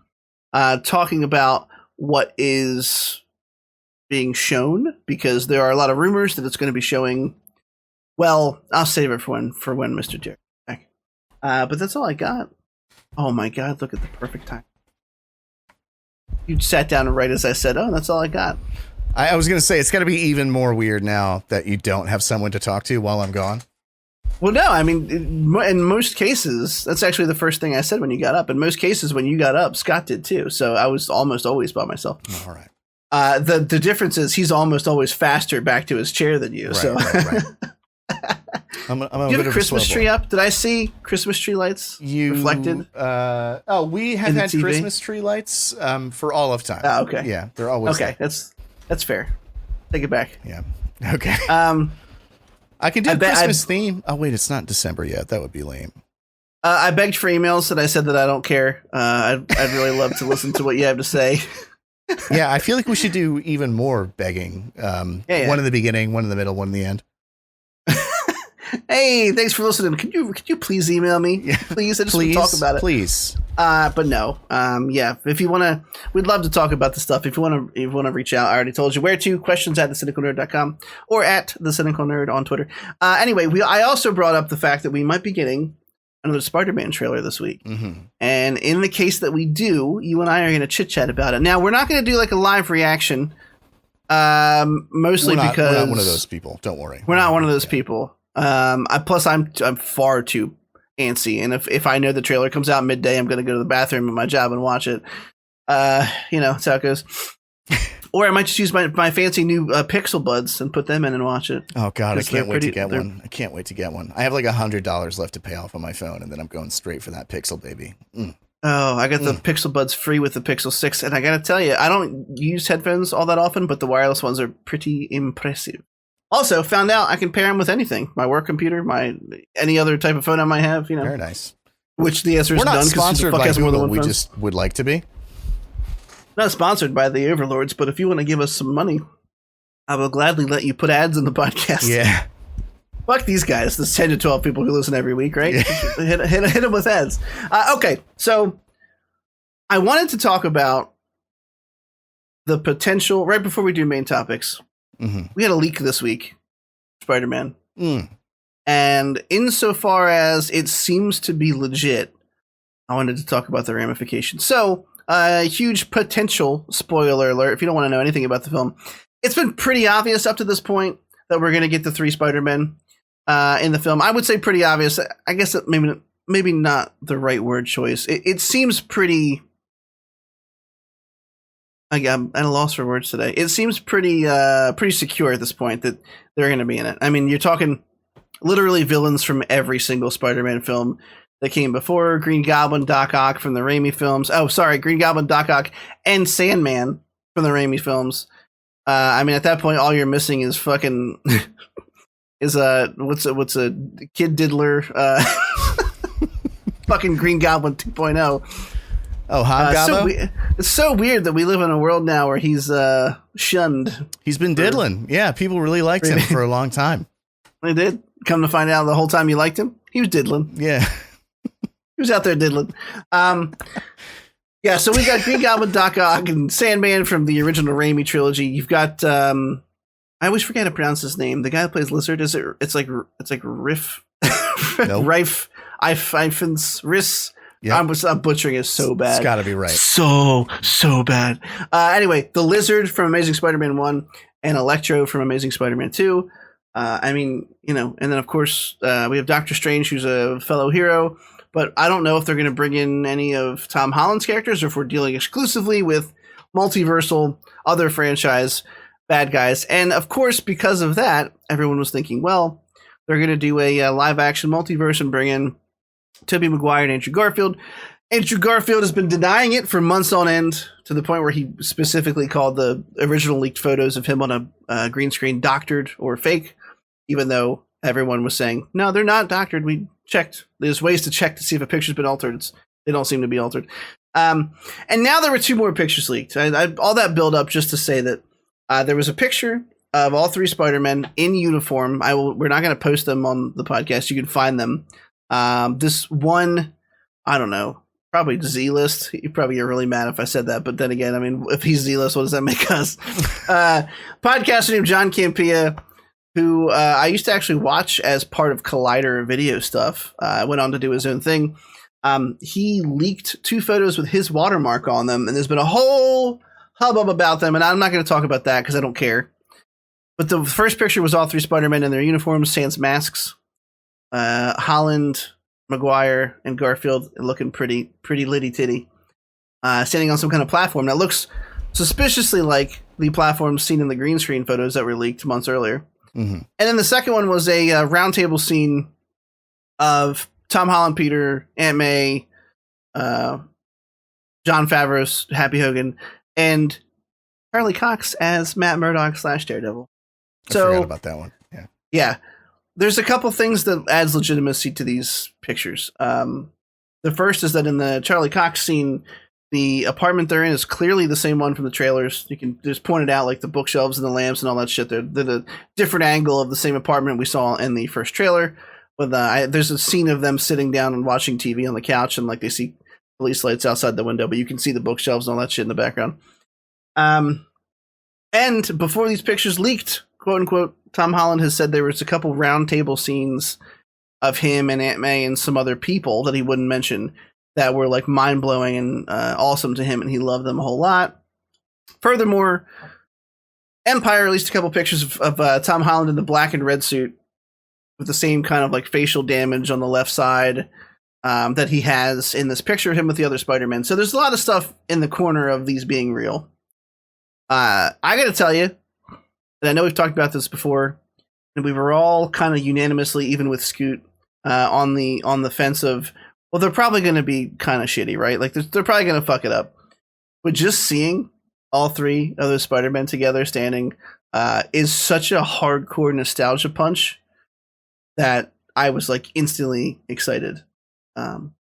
talking about what is being shown, because there are a lot of rumors that it's going to be showing. Well, I'll save it for when Mr. Derek is back. But that's all I got. Oh my God, look at the perfect time. You sat down and right as I said, oh, that's all I got. I was going to say, it's going to be even more weird now that you don't have someone to talk to while I'm gone. Well, no, I mean, in most cases, that's actually the first thing I said when you got up. In most cases, when you got up, Scott did too. So I was almost always by myself. All right. The difference is he's almost always faster back to his chair than you. Right. I'm Do you have a Christmas tree up? Did I see Christmas tree lights reflected? We have had Christmas tree lights for all of time. Oh, okay. Yeah, they're always okay. there. That's fair. Take it back. Yeah. Okay. I can do a Christmas theme. Oh wait, it's not December yet. That would be lame. I begged for emails and I said that I don't care. I'd really love to listen to what you have to say. Yeah, I feel like we should do even more begging. One in the beginning, one in the middle, one in the end. Hey, thanks for listening. Could you please email me? Yeah. Please, I just want to talk about it. Please. But no. Yeah. If you want to, we'd love to talk about the stuff. If you want to reach out, I already told you where to. questions@thecynicalnerd.com or at thecynicalnerd on Twitter. Anyway, I also brought up the fact that we might be getting another Spider-Man trailer this week. Mm-hmm. And in the case that we do, you and I are going to chit chat about it. Now, we're not going to do like a live reaction. Mostly because we're not one of those people. Don't worry. We're not one of those people. Plus I'm far too antsy, and if I know the trailer comes out midday, I'm going to go to the bathroom at my job and watch it. That's how it goes. Or I might just use my fancy new Pixel Buds and put them in and watch it. Oh God, I can't wait to get one. I can't wait to get one. I have like $100 left to pay off on my phone, and then I'm going straight for that Pixel baby. Oh, I got the Pixel Buds free with the Pixel 6, and I gotta tell you, I don't use headphones all that often, but the wireless ones are pretty impressive. Also, found out I can pair them with anything. My work computer, any other type of phone I might have, Very nice. Which the answer is none. We're not sponsored by Google, we just would like to be. Not sponsored by the overlords, but if you want to give us some money, I will gladly let you put ads in the podcast. Yeah. Fuck these guys. There's 10 to 12 people who listen every week, right? Yeah. hit them with ads. Okay, so I wanted to talk about the potential, right before we do main topics. Mm-hmm. We had a leak this week, Spider-Man. And insofar as it seems to be legit, I wanted to talk about the ramifications. So, huge potential spoiler alert, if you don't want to know anything about the film. It's been pretty obvious up to this point that we're going to get the 3 Spider-Men in the film. I would say pretty obvious. I guess that maybe not the right word choice. It seems pretty... I'm at a loss for words today. It seems pretty secure at this point that they're going to be in it. I mean, you're talking literally villains from every single Spider-Man film that came before. Green Goblin, Doc Ock from the Raimi films. Oh, sorry, Green Goblin, Doc Ock, and Sandman from the Raimi films. I mean, at that point, all you're missing is fucking what's a Kid Diddler, fucking Green Goblin 2.0. Oh, Hobgoblin? It's so weird that we live in a world now where he's shunned. He's been diddling. Yeah, people really liked him for a long time. They did. Come to find out the whole time you liked him, he was diddling. Yeah. He was out there diddling. Yeah, so we got Green Goblin, Doc Ock, and Sandman from the original Raimi trilogy. You've got I always forget how to pronounce his name. The guy who plays Lizard, it's like Riff Nope. Rife Ifans Riss. Yep. I'm butchering it so bad. It's gotta be right. So bad. Anyway, the Lizard from Amazing Spider-Man 1 and Electro from Amazing Spider-Man 2. I mean, and then of course we have Doctor Strange, who's a fellow hero. But I don't know if they're going to bring in any of Tom Holland's characters or if we're dealing exclusively with multiversal, other franchise bad guys. And of course, because of that, everyone was thinking, well, they're going to do a live action multiverse and bring in Tobey Maguire and Andrew Garfield. Andrew Garfield has been denying it for months on end, to the point where he specifically called the original leaked photos of him on a green screen doctored or fake, even though everyone was saying, no, they're not doctored. We checked. There's ways to check to see if a picture's been altered. They don't seem to be altered. And now there were 2 more pictures leaked. All that build up just to say that there was a picture of all 3 Spider-Men in uniform. We're not going to post them on the podcast. You can find them. This one, I don't know, probably Z-list. You probably get really mad if I said that. But then again, I mean, if he's Z-list, what does that make us? Podcaster named John Campea, who I used to actually watch as part of Collider video stuff. Went on to do his own thing. He leaked 2 photos with his watermark on them, and there's been a whole hubbub about them, and I'm not going to talk about that because I don't care. But the first picture was all 3 Spider-Men in their uniforms, sans masks. Holland, Maguire, and Garfield looking pretty litty-titty. Standing on some kind of platform that looks suspiciously like the platform seen in the green screen photos that were leaked months earlier. Mm-hmm. And then the second one was a roundtable scene of Tom Holland, Peter, Aunt May, John Favreau's Happy Hogan, and Charlie Cox as Matt Murdock / Daredevil. I forgot about that one. Yeah. There's a couple things that adds legitimacy to these pictures. The first is that in the Charlie Cox scene, The apartment they're in is clearly the same one from the trailers. You can just point it out, like the bookshelves and the lamps and all that shit. They're a different angle of the same apartment we saw in the first trailer. With there's a scene of them sitting down and watching TV on the couch, and like they see police lights outside the window, but you can see the bookshelves and all that shit in the background. And before these pictures leaked, quote unquote, Tom Holland has said there was a couple round table scenes of him and Aunt May and some other people that he wouldn't mention that were like mind blowing and awesome to him, and he loved them a whole lot. Furthermore, Empire released a couple pictures of Tom Holland in the black and red suit with the same kind of like facial damage on the left side that he has in this picture of him with the other Spider-Man. So there's a lot of stuff in the corner of these being real. I got to tell you, and I know we've talked about this before, and we were all kind of unanimously, even with Scoot, on the fence of, well, they're probably going to be kind of shitty, right? Like they're probably going to fuck it up. But just seeing all three of those Spider-Men together standing is such a hardcore nostalgia punch that I was like instantly excited.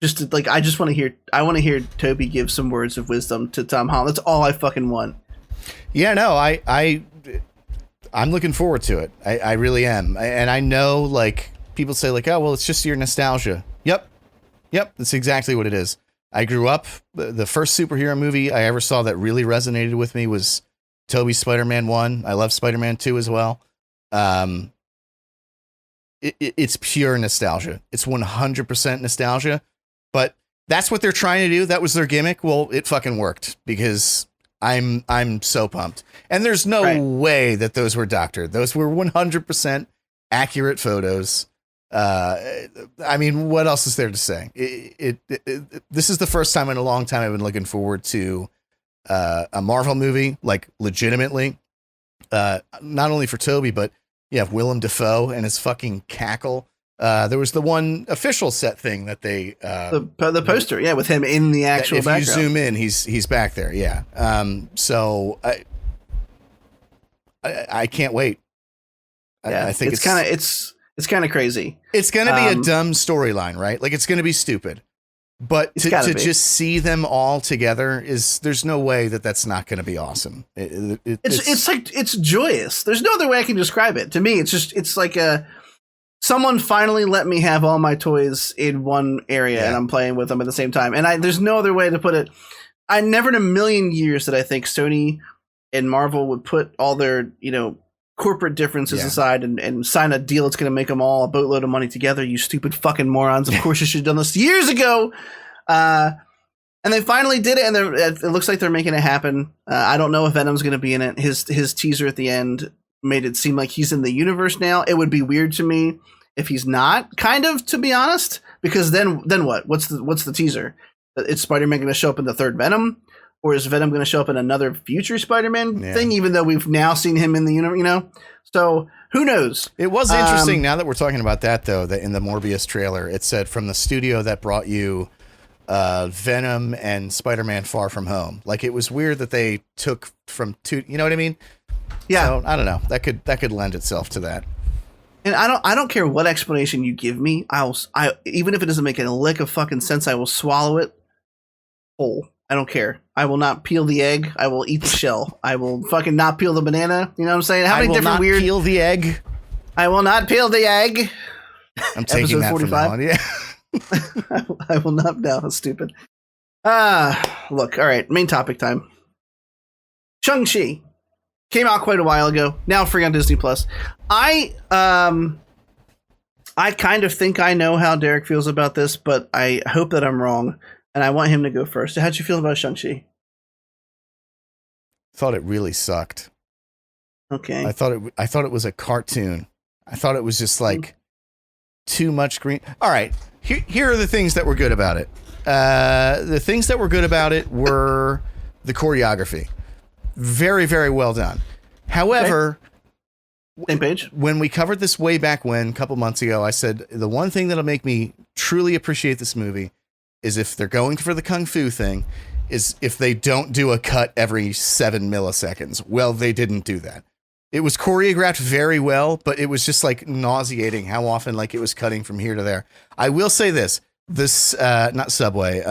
Just to, like, I want to hear Toby give some words of wisdom to Tom Holland. That's all I fucking want. Yeah, no, I'm looking forward to it. I really am. And I know, like, people say, like, oh, well, it's just your nostalgia. Yep, that's exactly what it is. I grew up, the first superhero movie I ever saw that really resonated with me was Tobey's Spider-Man 1. I love Spider-Man 2 as well. It's pure nostalgia. It's 100% nostalgia. But that's what they're trying to do. That was their gimmick. Well, it fucking worked because I'm so pumped. And there's no way that those were doctored. Those were 100% accurate photos. I mean, what else is there to say? This is the first time in a long time I've been looking forward to a Marvel movie, like legitimately. Not only for Tobey, but you have Willem Dafoe and his fucking cackle. There was the one official set thing that they the poster, yeah, with him in the actual background. If you zoom in, he's back there, yeah. So I can't wait. Yeah, I think it's kind of crazy. It's going to be a dumb storyline, right? Like it's going to be stupid. But to just see them all together there's no way that's not going to be awesome. It's joyous. There's no other way I can describe it. To me, it's like someone finally let me have all my toys in one area and I'm playing with them at the same time. And there's no other way to put it. I never in a million years that I think Sony and Marvel would put all their, corporate differences aside and sign a deal that's going to make them all a boatload of money together. You stupid fucking morons. Of course you should have done this years ago. And they finally did it, and it looks like they're making it happen. I don't know if Venom's going to be in it. His teaser at the end made it seem like he's in the universe now. It would be weird to me if he's not, kind of, to be honest, because then what? What's the teaser? Is Spider-Man going to show up in the third Venom? Or is Venom going to show up in another future Spider-Man thing, even though we've now seen him in the universe, So who knows? It was interesting, now that we're talking about that, though, that in the Morbius trailer, it said from the studio that brought you Venom and Spider-Man Far From Home. Like, it was weird that they took from two, you know what I mean? Yeah. So, I don't know. That could lend itself to that. And I don't care what explanation you give me. Even if it doesn't make a lick of fucking sense, I will swallow it whole. I don't care. I will not peel the egg. I will eat the shell. I will fucking not peel the banana. You know what I'm saying? How many different weird? Peel the egg. I will not peel the egg. I'm taking that 45? From now on. Yeah. I will not. No, that's stupid. Look. All right. Main topic time. Shang-Chi came out quite a while ago. Now free on Disney Plus. I kind of think I know how Derek feels about this, but I hope that I'm wrong. And I want him to go first. So how'd you feel about Shang-Chi? Thought it really sucked. Okay. I thought it was a cartoon. I thought it was just like too much green. All right. Here are the things that were good about it. The things that were good about it were the choreography. Very, very well done. However, same page. When we covered this way back when, a couple months ago, I said the one thing that'll make me truly appreciate this movie is if they're going for the Kung Fu thing, is if they don't do a cut every 7 milliseconds. Well, they didn't do that. It was choreographed very well, but it was just like nauseating how often like it was cutting from here to there. I will say this not Subway,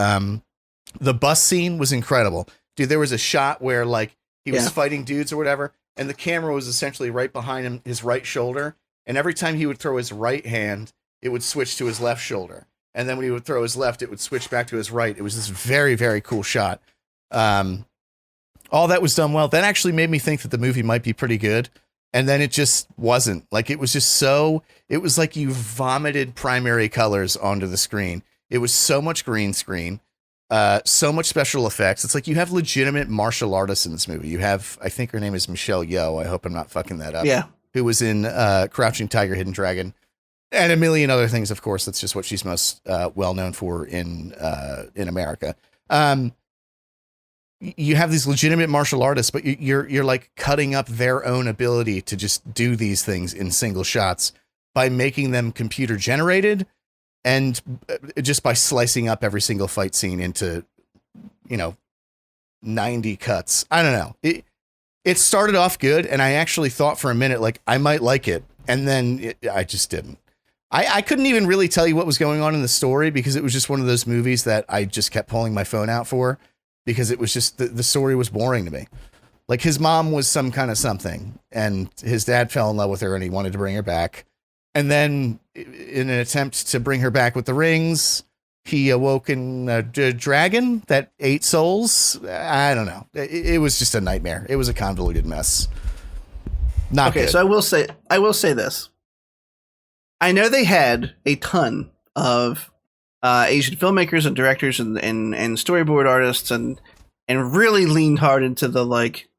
The bus scene was incredible. Dude, there was a shot where like he was fighting dudes or whatever, and the camera was essentially right behind him, his right shoulder. And every time he would throw his right hand, it would switch to his left shoulder. And then when he would throw his left, it would switch back to his right. It was this very, very cool shot. All that was done well. That actually made me think that the movie might be pretty good. And then it just wasn't. Like, it was just it was like you vomited primary colors onto the screen. It was so much green screen. So much special effects. It's like you have legitimate martial artists in this movie. You have, I think her name is Michelle Yeoh. I hope I'm not fucking that up. Yeah. Who was in Crouching Tiger, Hidden Dragon, and a million other things. Of course, that's just what she's most well known for in America. You have these legitimate martial artists, but you're like cutting up their own ability to just do these things in single shots by making them computer generated. And just by slicing up every single fight scene into, 90 cuts. I don't know. It started off good, and I actually thought for a minute, like, I might like it. And then I just didn't. I couldn't even really tell you what was going on in the story because it was just one of those movies that I just kept pulling my phone out for because it was just, the story was boring to me. Like, his mom was some kind of something, and his dad fell in love with her, and he wanted to bring her back. And then, in an attempt to bring her back with the rings, he awoke in a dragon that ate souls. I don't know. It was just a nightmare. It was a convoluted mess. Not good. So I will say this. I know they had a ton of Asian filmmakers and directors and storyboard artists and really leaned hard into the, like,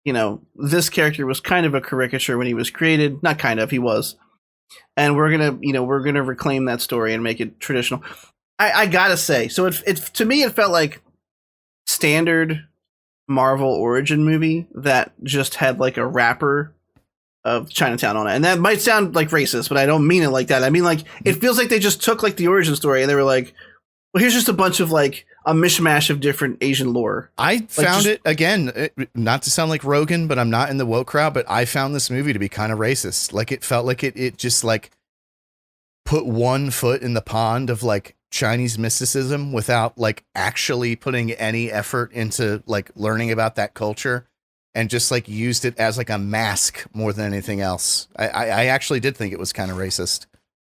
this character was kind of a caricature when he was created. Not kind of, he was. And we're gonna reclaim that story and make it traditional. I gotta say, so it to me it felt like standard Marvel origin movie that just had like a wrapper of Chinatown on it. And that might sound like racist, but I don't mean it like that. I mean, like, it feels like they just took like the origin story and they were like, well, here's just a bunch of like a mishmash of different Asian lore. I found it, again, not to sound like Rogan, but I'm not in the woke crowd, but I found this movie to be kind of racist. Like, it felt like it just like put one foot in the pond of like Chinese mysticism without like actually putting any effort into like learning about that culture, and just like used it as like a mask more than anything else. I actually did think it was kind of racist.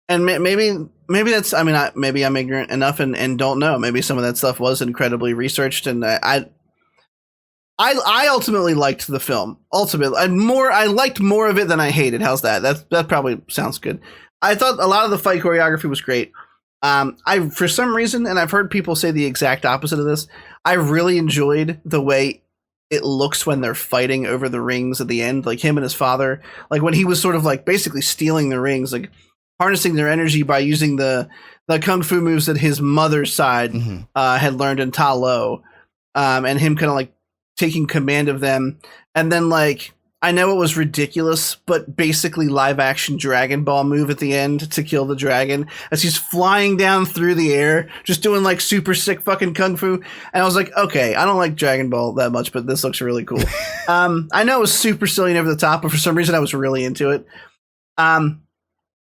And maybe that's, I mean, maybe I'm ignorant enough and don't know. Maybe some of that stuff was incredibly researched, and I ultimately liked the film. I liked more of it than I hated. How's that? That probably sounds good. I thought a lot of the fight choreography was great. I, for some reason, and I've heard people say the exact opposite of this, I really enjoyed the way it looks when they're fighting over the rings at the end, like him and his father, like when he was sort of like basically stealing the rings, like harnessing their energy by using the kung fu moves that his mother's side had learned in Ta Lo, and him kind of like taking command of them. And then, like, I know it was ridiculous, but basically live action Dragon Ball move at the end to kill the dragon as he's flying down through the air, just doing like super sick fucking kung fu. And I was like, okay, I don't like Dragon Ball that much, but this looks really cool. I know it was super silly and over the top, but for some reason I was really into it. And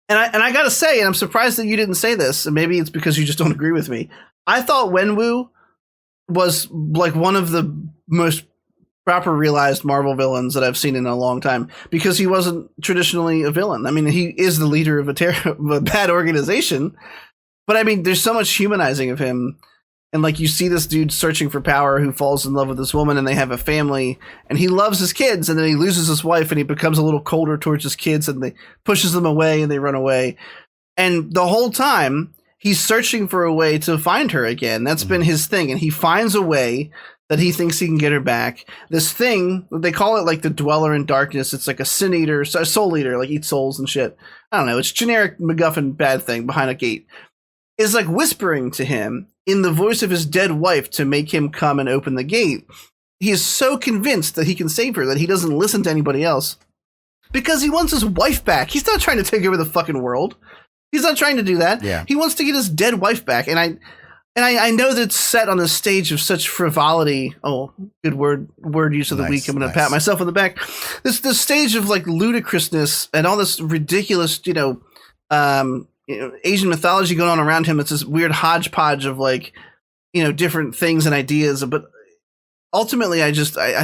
I gotta say, and I'm surprised that you didn't say this, and maybe it's because you just don't agree with me. I thought Wenwu was like one of the most proper realized Marvel villains that I've seen in a long time, because he wasn't traditionally a villain. I mean, he is the leader of a bad organization, but I mean, there's so much humanizing of him. And like, you see this dude searching for power who falls in love with this woman, and they have a family, and he loves his kids, and then he loses his wife, and he becomes a little colder towards his kids, and they pushes them away, and they run away. And the whole time he's searching for a way to find her again. That's been his thing. And he finds a way that he thinks he can get her back. This thing, they call it like the Dweller in Darkness. It's like a sin eater, a soul eater, like eats souls and shit. I don't know. It's generic MacGuffin bad thing behind a gate. Is like whispering to him in the voice of his dead wife to make him come and open the gate. He is so convinced that he can save her that he doesn't listen to anybody else because he wants his wife back. He's not trying to take over the fucking world. He's not trying to do that. Yeah. He wants to get his dead wife back. And I know that it's set on a stage of such frivolity. Oh, good word use of the week. I'm going to pat myself on the back. This stage of like ludicrousness and all this ridiculous, Asian mythology going on around him. It's this weird hodgepodge of like, different things and ideas, but ultimately I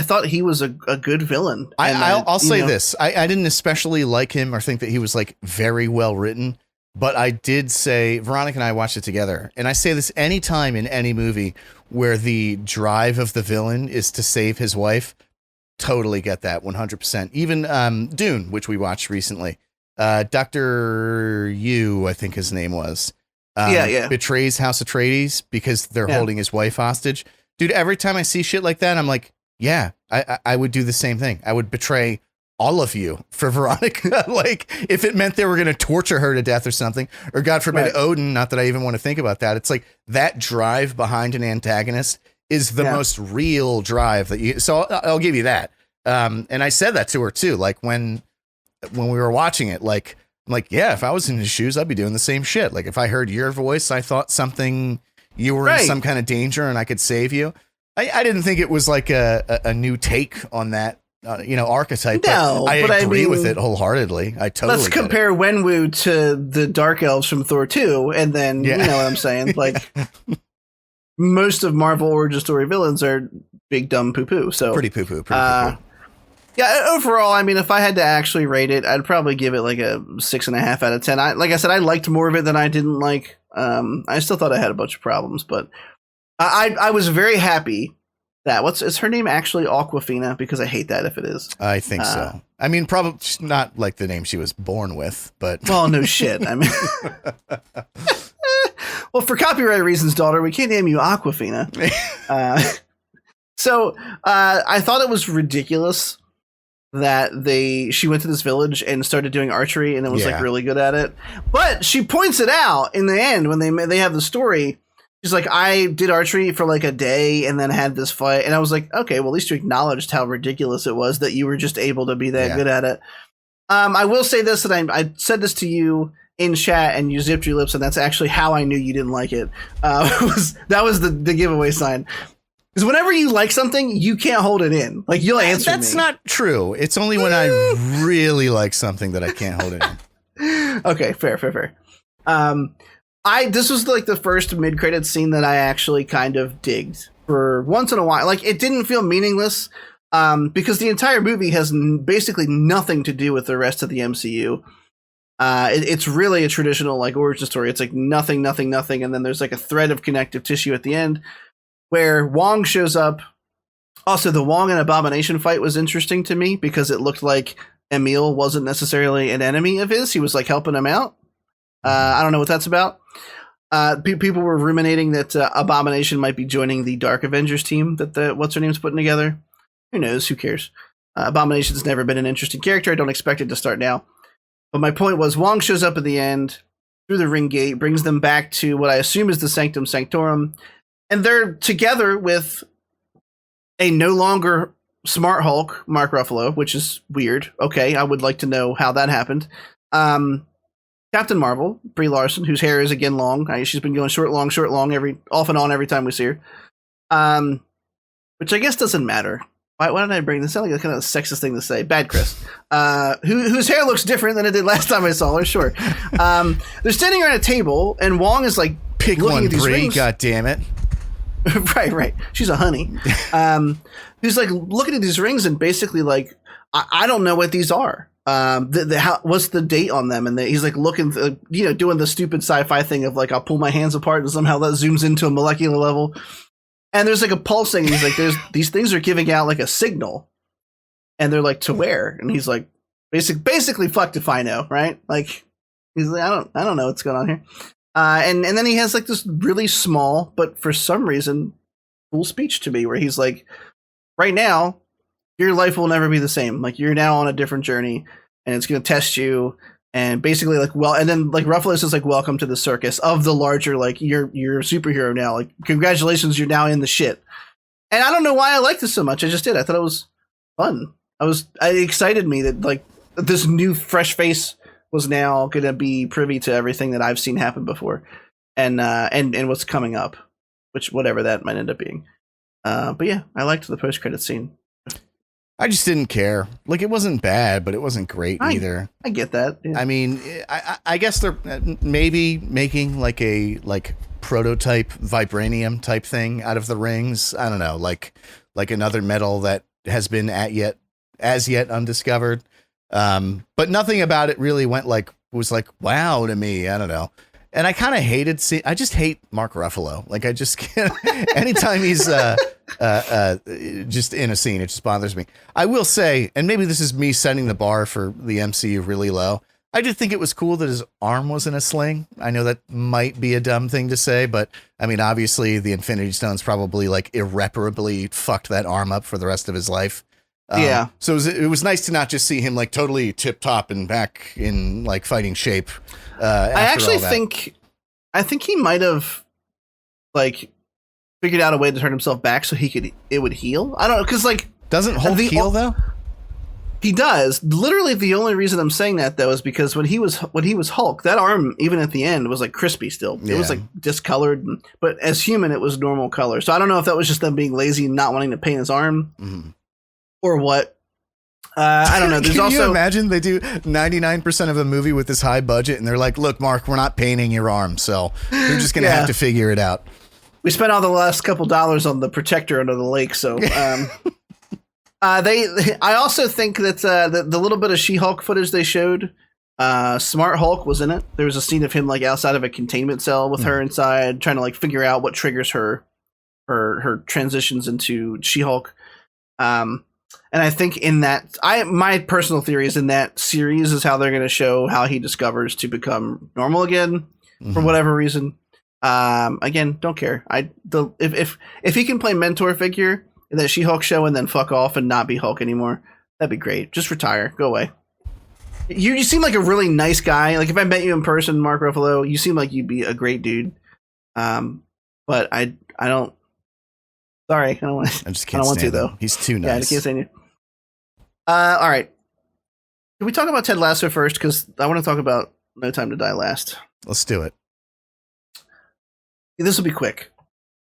thought he was a good villain. I'll say this. I didn't especially like him or think that he was like very well written, but I did say, Veronica and I watched it together, and I say this anytime in any movie where the drive of the villain is to save his wife. Totally get that 100%. Even Dune, which we watched recently, Dr. Yu, I think his name was, betrays House Atreides because they're holding his wife hostage. Dude, every time I see shit like that, I'm like, yeah, I would do the same thing. I would betray all of you for Veronica. Like, if it meant they were going to torture her to death or something, or God forbid, Odin, not that I even want to think about that. It's like that drive behind an antagonist is the most real drive that you, so I'll give you that. And I said that to her too. Like when we were watching it, like, I'm like, yeah, if I was in his shoes, I'd be doing the same shit. Like if I heard your voice, I thought you were in some kind of danger and I could save you. I didn't think it was like a new take on that, archetype. No, but I agree with it wholeheartedly. I totally. Let's compare Wenwu to the Dark Elves from Thor 2, and then you know what I'm saying. Like most of Marvel origin story villains are big dumb poo poo. So pretty poo poo. Yeah, overall, I mean, if I had to actually rate it, I'd probably give it like a 6.5 out of 10. Like I said, I liked more of it than I didn't like. I still thought I had a bunch of problems, but I was very happy that is her name actually Awkwafina? Because I hate that if it is. I think so. I mean, probably not like the name she was born with, but well, no shit. I mean, well, for copyright reasons, daughter, we can't name you Awkwafina. So I thought it was ridiculous that she went to this village and started doing archery and it was like really good at it. But she points it out in the end when they have the story. She's like, I did archery for like a day and then had this fight. And I was like, okay, well, at least you acknowledged how ridiculous it was that you were just able to be that good at it. I will say this, that I said this to you in chat and you zipped your lips, and that's actually how I knew you didn't like it. That was the giveaway sign. Because whenever you like something, you can't hold it in. Like, you'll answer me. That's not true. It's only when I really like something that I can't hold it in. Okay, fair. This was like the first mid-credits scene that I actually kind of digged for once in a while. Like, it didn't feel meaningless because the entire movie has basically nothing to do with the rest of the MCU. It's really a traditional like origin story. It's like nothing, and then there's like a thread of connective tissue at the end where Wong shows up. Also, the Wong and Abomination fight was interesting to me because it looked like Emil wasn't necessarily an enemy of his. He was like helping him out. I don't know what that's about. People were ruminating that Abomination might be joining the Dark Avengers team that what's her name's putting together. Who knows? Who cares? Abomination's never been an interesting character. I don't expect it to start now. But my point was, Wong shows up at the end through the ring gate, brings them back to what I assume is the Sanctum Sanctorum, and they're together with a no longer Smart Hulk, Mark Ruffalo, which is weird. Okay, I would like to know how that happened. Captain Marvel, Brie Larson, whose hair is again long. She's been going short, long, off and on every time we see her. Which I guess doesn't matter. Why did I bring this? Sound like a kind of sexist thing to say. Bad Chris. Whose hair looks different than it did last time I saw her. Sure. They're standing around a table, and Wong is like, pick one, Brie. God damn it. Right. She's a honey. Who's like looking at these rings and basically like, I don't know what these are. What's the date on them? And he's like looking, doing the stupid sci-fi thing of like, I'll pull my hands apart and somehow that zooms into a molecular level. And there's like a pulsing. And he's like, these things are giving out like a signal, and they're like, to where? And he's like, basically, fuck if I know, right? Like, he's like, I don't know what's going on here. And then he has like this really small, but for some reason, cool speech to me where he's like, right now, your life will never be the same. Like, you're now on a different journey, and it's going to test you. And basically, like, and then like Ruffalo says, like, welcome to the circus of the larger, like, you're a superhero now. Like, congratulations, you're now in the shit. And I don't know why I liked this so much. I just did. I thought it was fun. It excited me that like this new fresh face was now going to be privy to everything that I've seen happen before, and what's coming up, which whatever that might end up being. But yeah, I liked the post-credit scene. I just didn't care. Like, it wasn't bad, but it wasn't great either. I get that. Yeah. I mean, I guess they're maybe making like a prototype vibranium type thing out of the rings. I don't know, like another metal that has been as yet undiscovered. But nothing about it really was like wow to me. I don't know. And I kind of I just hate Mark Ruffalo. Like, I just can't, anytime he's just in a scene, it just bothers me. I will say, and maybe this is me setting the bar for the MCU really low, I did think it was cool that his arm was in a sling. I know that might be a dumb thing to say, but I mean, obviously the Infinity Stones probably like irreparably fucked that arm up for the rest of his life. Yeah. So it was nice to not just see him like totally tip top and back in like fighting shape. I actually think he might have like figured out a way to turn himself back so it would heal. I don't know, because like doesn't Hulk heal though? He does. Literally, the only reason I'm saying that though is because when he was Hulk, that arm even at the end was like crispy still. It was like discolored, but as human, it was normal color. So I don't know if that was just them being lazy and not wanting to paint his arm, or what. I don't know. There's Can also you imagine they do 99% of a movie with this high budget, and they're like, "Look, Mark, we're not painting your arm, so you're just gonna have to figure it out." We spent all the last couple dollars on the protector under the lake, so. I also think that the little bit of She-Hulk footage they showed, Smart Hulk was in it. There was a scene of him like outside of a containment cell with her inside, trying to like figure out what triggers her transitions into She-Hulk. And I think in that, my personal theory is in that series is how they're going to show how he discovers to become normal again for whatever reason. Again, don't care. If he can play mentor figure in that She-Hulk show and then fuck off and not be Hulk anymore, that'd be great. Just retire, go away. You seem like a really nice guy. Like if I met you in person, Mark Ruffalo, you seem like you'd be a great dude. But I don't. Sorry, I don't want. I just can't. I don't want to though. He's too nice. Yeah, I can't stand you. All right. Can we talk about Ted Lasso first? Because I want to talk about No Time to Die last. Let's do it. This will be quick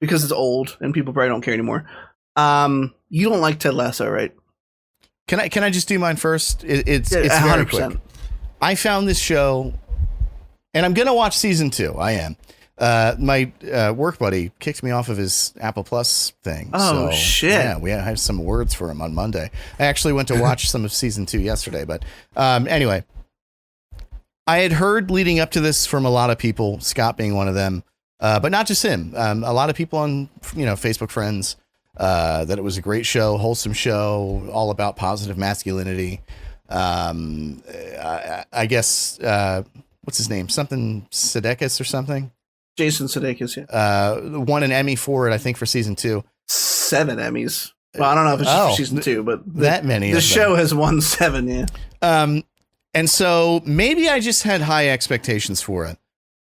because it's old and people probably don't care anymore. You don't like Ted Lasso, right? Can I just do mine first? It's 100%. Very quick. I found this show, and I'm gonna watch season 2. I am. My work buddy kicked me off of his Apple Plus thing. Oh, shit. Yeah, I have some words for him on Monday. I actually went to watch some of season 2 yesterday, but anyway, I had heard leading up to this from a lot of people, Scott being one of them, but not just him. A lot of people on Facebook friends that it was a great show, wholesome show, all about positive masculinity. I guess what's his name? Something Sudeikis or something. Jason Sudeikis, yeah. Won an Emmy for it, I think, for season 2. 7 Emmys. Well, I don't know if it's just for season 2, but that many. The show has won 7, yeah. And so maybe I just had high expectations for it,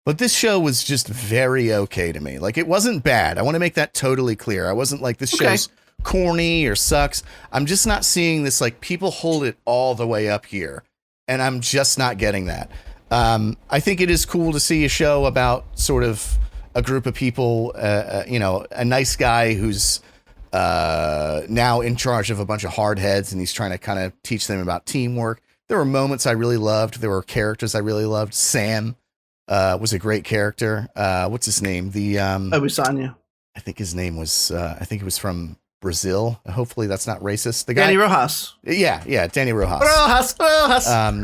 but this show was just very okay to me. Like, it wasn't bad. I want to make that totally clear. I wasn't like, this show's corny or sucks. I'm just not seeing this, like, people hold it all the way up here, and I'm just not getting that. I think it is cool to see a show about sort of a group of people, a nice guy who's now in charge of a bunch of hard heads, and he's trying to kind of teach them about teamwork. There were moments I really loved. There were characters I really loved. Sam was a great character. What's his name? Obisanya. I think his name was, I think he was from Brazil. Hopefully that's not racist. The guy, Danny Rojas. Yeah, Danny Rojas.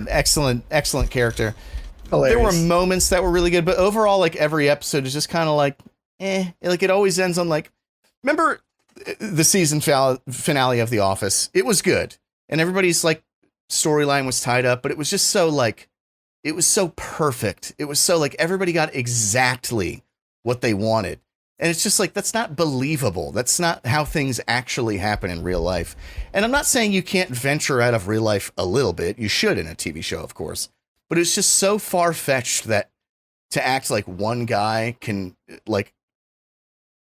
Excellent character. Hilarious. There were moments that were really good, but overall, like, every episode is just kind of like, like it always ends on like, remember the season finale of The Office? It was good, and everybody's like storyline was tied up, but it was just so like, it was so perfect. It was so like everybody got exactly what they wanted. And it's just like, that's not believable. That's not how things actually happen in real life. And I'm not saying you can't venture out of real life a little bit. You should in a TV show, of course. But it's just so far-fetched that to act like one guy can like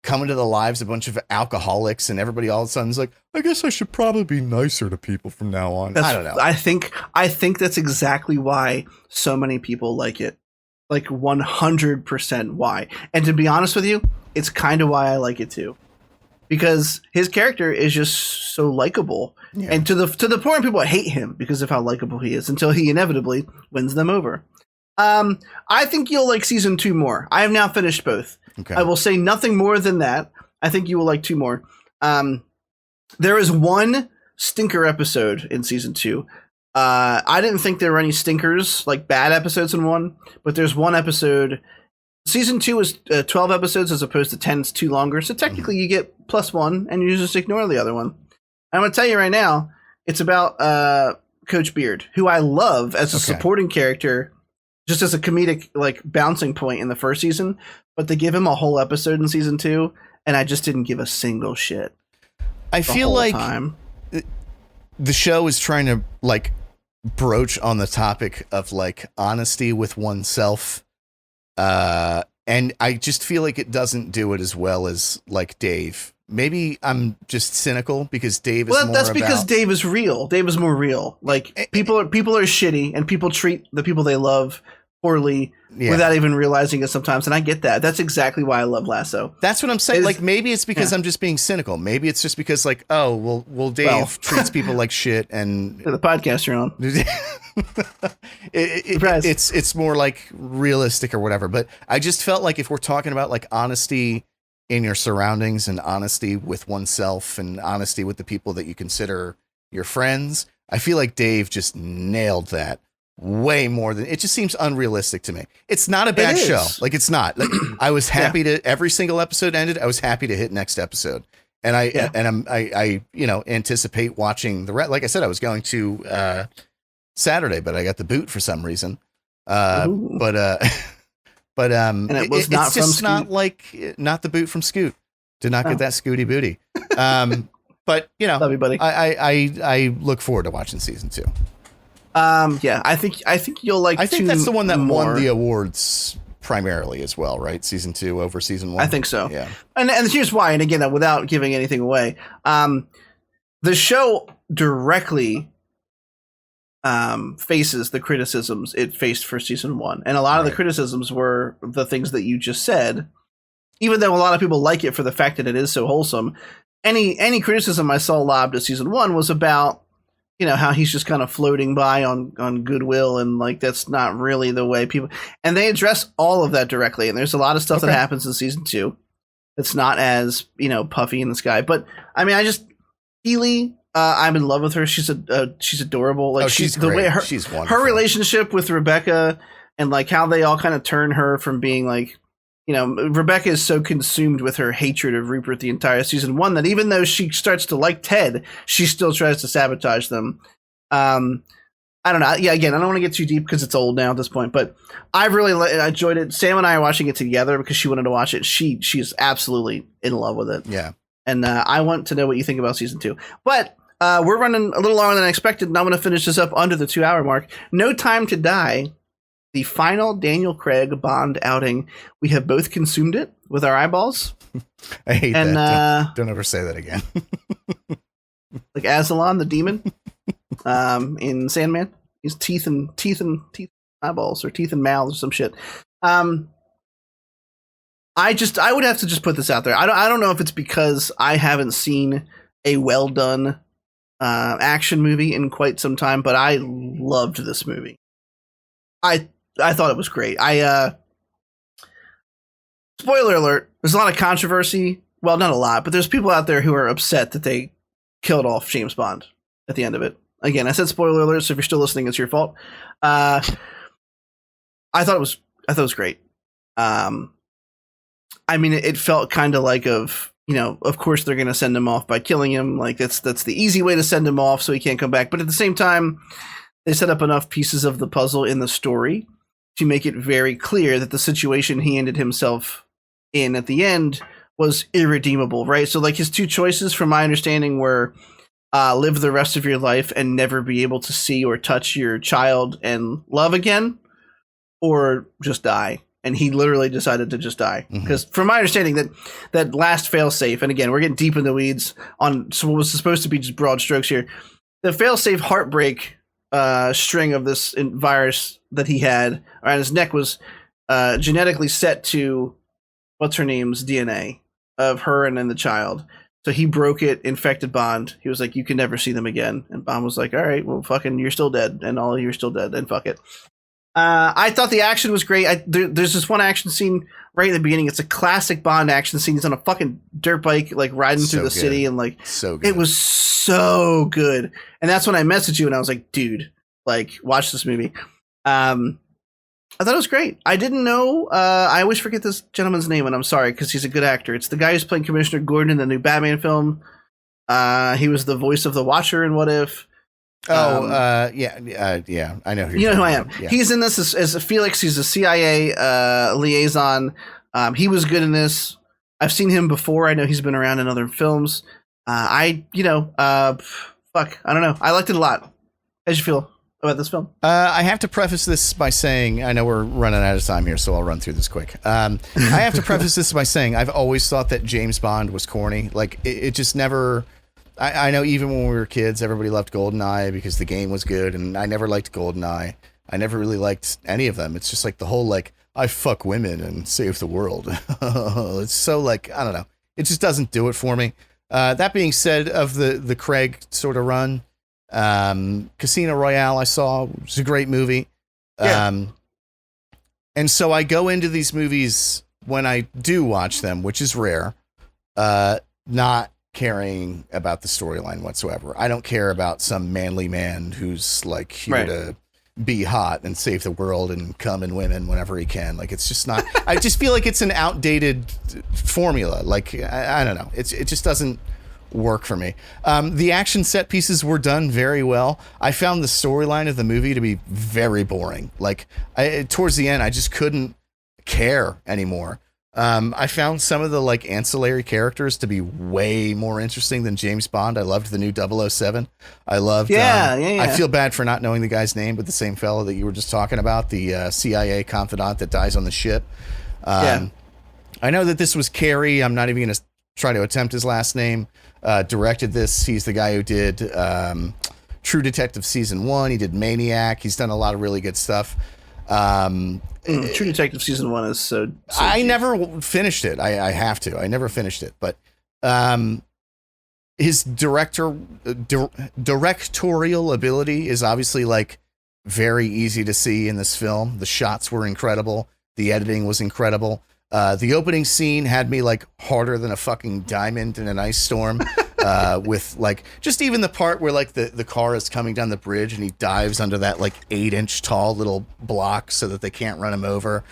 come into the lives of a bunch of alcoholics and everybody all of a sudden is like, I guess I should probably be nicer to people from now on. I don't know. I think that's exactly why so many people like it. Like 100% why. And to be honest with you, it's kind of why I like it too. because his character is just so likable, and to the point where people hate him because of how likable he is, until he inevitably wins them over. I think you'll like season 2 more. I have now finished both. Okay. I will say nothing more than that. I think you will like 2 more. There is one stinker episode in season 2. I didn't think there were any stinkers, like bad episodes in 1, but there's one episode. Season 2 is 12 episodes as opposed to 10. It's 2 longer. So technically you get +1 and you just ignore the other one. I'm going to tell you right now, it's about Coach Beard, who I love as a supporting character, just as a comedic like bouncing point in the first season. But they give him a whole episode in season 2, and I just didn't give a single shit. I feel like the show is trying to like broach on the topic of like honesty with oneself. And I just feel like it doesn't do it as well as like Dave. Maybe I'm just cynical because Dave is more because Dave is real. Dave is more real. Like people are shitty, and people treat the people they love poorly without even realizing it sometimes. And I get that. That's exactly why I love Lasso. That's what I'm saying. Like maybe it's because I'm just being cynical. Maybe it's just because like, oh, well, Dave treats people like shit, and the podcast you're on. It's more like realistic or whatever. But I just felt like if we're talking about like honesty in your surroundings and honesty with oneself and honesty with the people that you consider your friends, I feel like Dave just nailed that way more than it just seems unrealistic to me. It's not a bad show. Like it's not. Like, I was happy to every single episode ended. I was happy to hit next episode. And I anticipate watching the rest. Like I said, I was going to Saturday, but I got the boot for some reason. But and it was not it's just not like not the boot from Scoot. Did not get that Scooty booty. But you know, love you, buddy. I look forward to watching season 2. I think you'll like. I think that's the one that won the awards primarily as well, right? Season 2 over season 1. I think so. Yeah, and here's why. And again, without giving anything away, the show directly faces the criticisms it faced for season 1, and a lot of the criticisms were the things that you just said. Even though a lot of people like it for the fact that it is so wholesome, any criticism I saw lobbed at season 1 was about, you know, how he's just kind of floating by on goodwill, and like that's not really the way people. And they address all of that directly, and there's a lot of stuff that happens in season 2 that's not as, you know, puffy in the sky. But I mean, Keely. I'm in love with her. She's adorable. Like she's the great. way She's wonderful. Her relationship with Rebecca, and like how they all kind of turn her from being like, you know, Rebecca is so consumed with her hatred of Rupert the entire season 1 that even though she starts to like Ted, she still tries to sabotage them. I don't know. Yeah, again, I don't want to get too deep because it's old now at this point, but I really enjoyed it. Sam and I are watching it together because she wanted to watch it. She's absolutely in love with it. Yeah. And I want to know what you think about season 2. But we're running a little longer than I expected, and I'm going to finish this up under the 2-hour mark. No Time to Die, the final Daniel Craig Bond outing. We have both consumed it with our eyeballs. I hate that. Don't ever say that again. Like Aslan, the demon, in Sandman. He's teeth and eyeballs, or teeth and mouths or some shit. I would have to just put this out there. I don't know if it's because I haven't seen a well done action movie in quite some time, but I loved this movie. I thought it was great. Spoiler alert, there's a lot of controversy. Well, not a lot, but there's people out there who are upset that they killed off James Bond at the end of it. Again, I said spoiler alert, so if you're still listening, it's your fault. I thought it was great. I mean, it felt kind of like of course they're going to send him off by killing him. Like that's the easy way to send him off so he can't come back. But at the same time, they set up enough pieces of the puzzle in the story to make it very clear that the situation he ended himself in at the end was irredeemable, right? So like his two choices, from my understanding, were live the rest of your life and never be able to see or touch your child and love again, or just die. And he literally decided to just die. Because from my understanding, that last failsafe, and again, we're getting deep in the weeds on what was supposed to be just broad strokes here. The failsafe heartbreak string of this virus that he had around his neck was genetically set to what's her name's DNA of her and then the child. So he broke it, infected Bond. He was like, you can never see them again. And Bond was like, all right, well, fucking, you're still dead. And all of you are still dead. And fuck it. I thought the action was great. There's this one action scene right at the beginning. It's a classic Bond action scene. He's on a fucking dirt bike, like riding through the city. And like, so good. It was so good. And that's when I messaged you and I was like, dude, like, watch this movie. I thought it was great. I didn't know. I always forget this gentleman's name, and I'm sorry because he's a good actor. It's the guy who's playing Commissioner Gordon in the new Batman film. He was the voice of the Watcher in What If. Yeah. I know who you know who I am. Yeah. He's in this as Felix. He's a CIA liaison. He was good in this. I've seen him before. I know he's been around in other films. I don't know. I liked it a lot. How'd you feel about this film? I have to preface this by saying, I know we're running out of time here, so I'll run through this quick. I have to preface this by saying I've always thought that James Bond was corny. Like, it just never... I know even when we were kids, everybody loved GoldenEye because the game was good, and I never liked GoldenEye. I never really liked any of them. It's just like the whole, like, I fuck women and save the world. It's so, like, I don't know. It just doesn't do it for me. That being said, of the Craig sort of run, Casino Royale I saw was a great movie. Yeah. And so I go into these movies when I do watch them, which is rare, not caring about the storyline whatsoever. I don't care about some manly man who's like here to be hot and save the world and come in women whenever he can. Like, it's just not, I just feel like it's an outdated formula. Like, I don't know. It just doesn't work for me. The action set pieces were done very well. I found the storyline of the movie to be very boring. Like, towards the end, I just couldn't care anymore. I found some of the like ancillary characters to be way more interesting than James Bond. I loved the new 007. I loved, I feel bad for not knowing the guy's name, but the same fellow that you were just talking about, the CIA confidant that dies on the ship. I know that this was Carey. I'm not even going to try to attempt his last name. Directed this. He's the guy who did True Detective Season 1. He did Maniac. He's done a lot of really good stuff. True Detective Season 1 is so I never finished it. I have to. I never finished it. But his directorial ability is obviously like very easy to see in this film. The shots were incredible. The editing was incredible. The opening scene had me like harder than a fucking diamond in an ice storm. With like just even the part where like the car is coming down the bridge and he dives under that like 8-inch tall little block so that they can't run him over.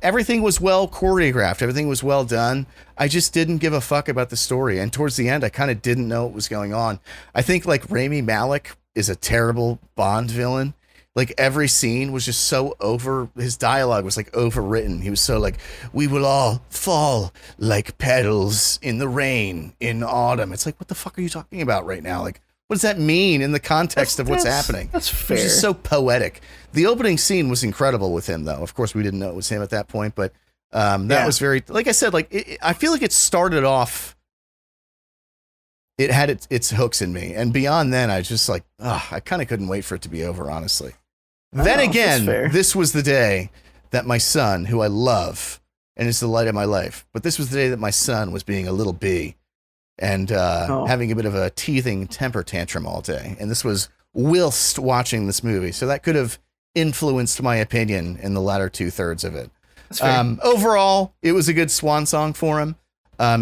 Everything was well choreographed. Everything was well done. I just didn't give a fuck about the story. And towards the end, I kind of didn't know what was going on. I think like Rami Malek is a terrible Bond villain. Like every scene was just so his dialogue was like overwritten. He was so like, we will all fall like petals in the rain in autumn. It's like, what the fuck are you talking about right now? Like, what does that mean in the context of what's happening? That's fair. It's just so poetic. The opening scene was incredible with him though. Of course we didn't know it was him at that point, but that was very, like I said, like I feel like it started off, it had its hooks in me. And beyond then, I just like, I kind of couldn't wait for it to be over, honestly. Then again, this was the day that my son, who I love and is the light of my life, but this was the day that my son was being a little bee and having a bit of a teething temper tantrum all day. And this was whilst watching this movie. So that could have influenced my opinion in the latter 2/3 of it. Overall, it was a good swan song for him.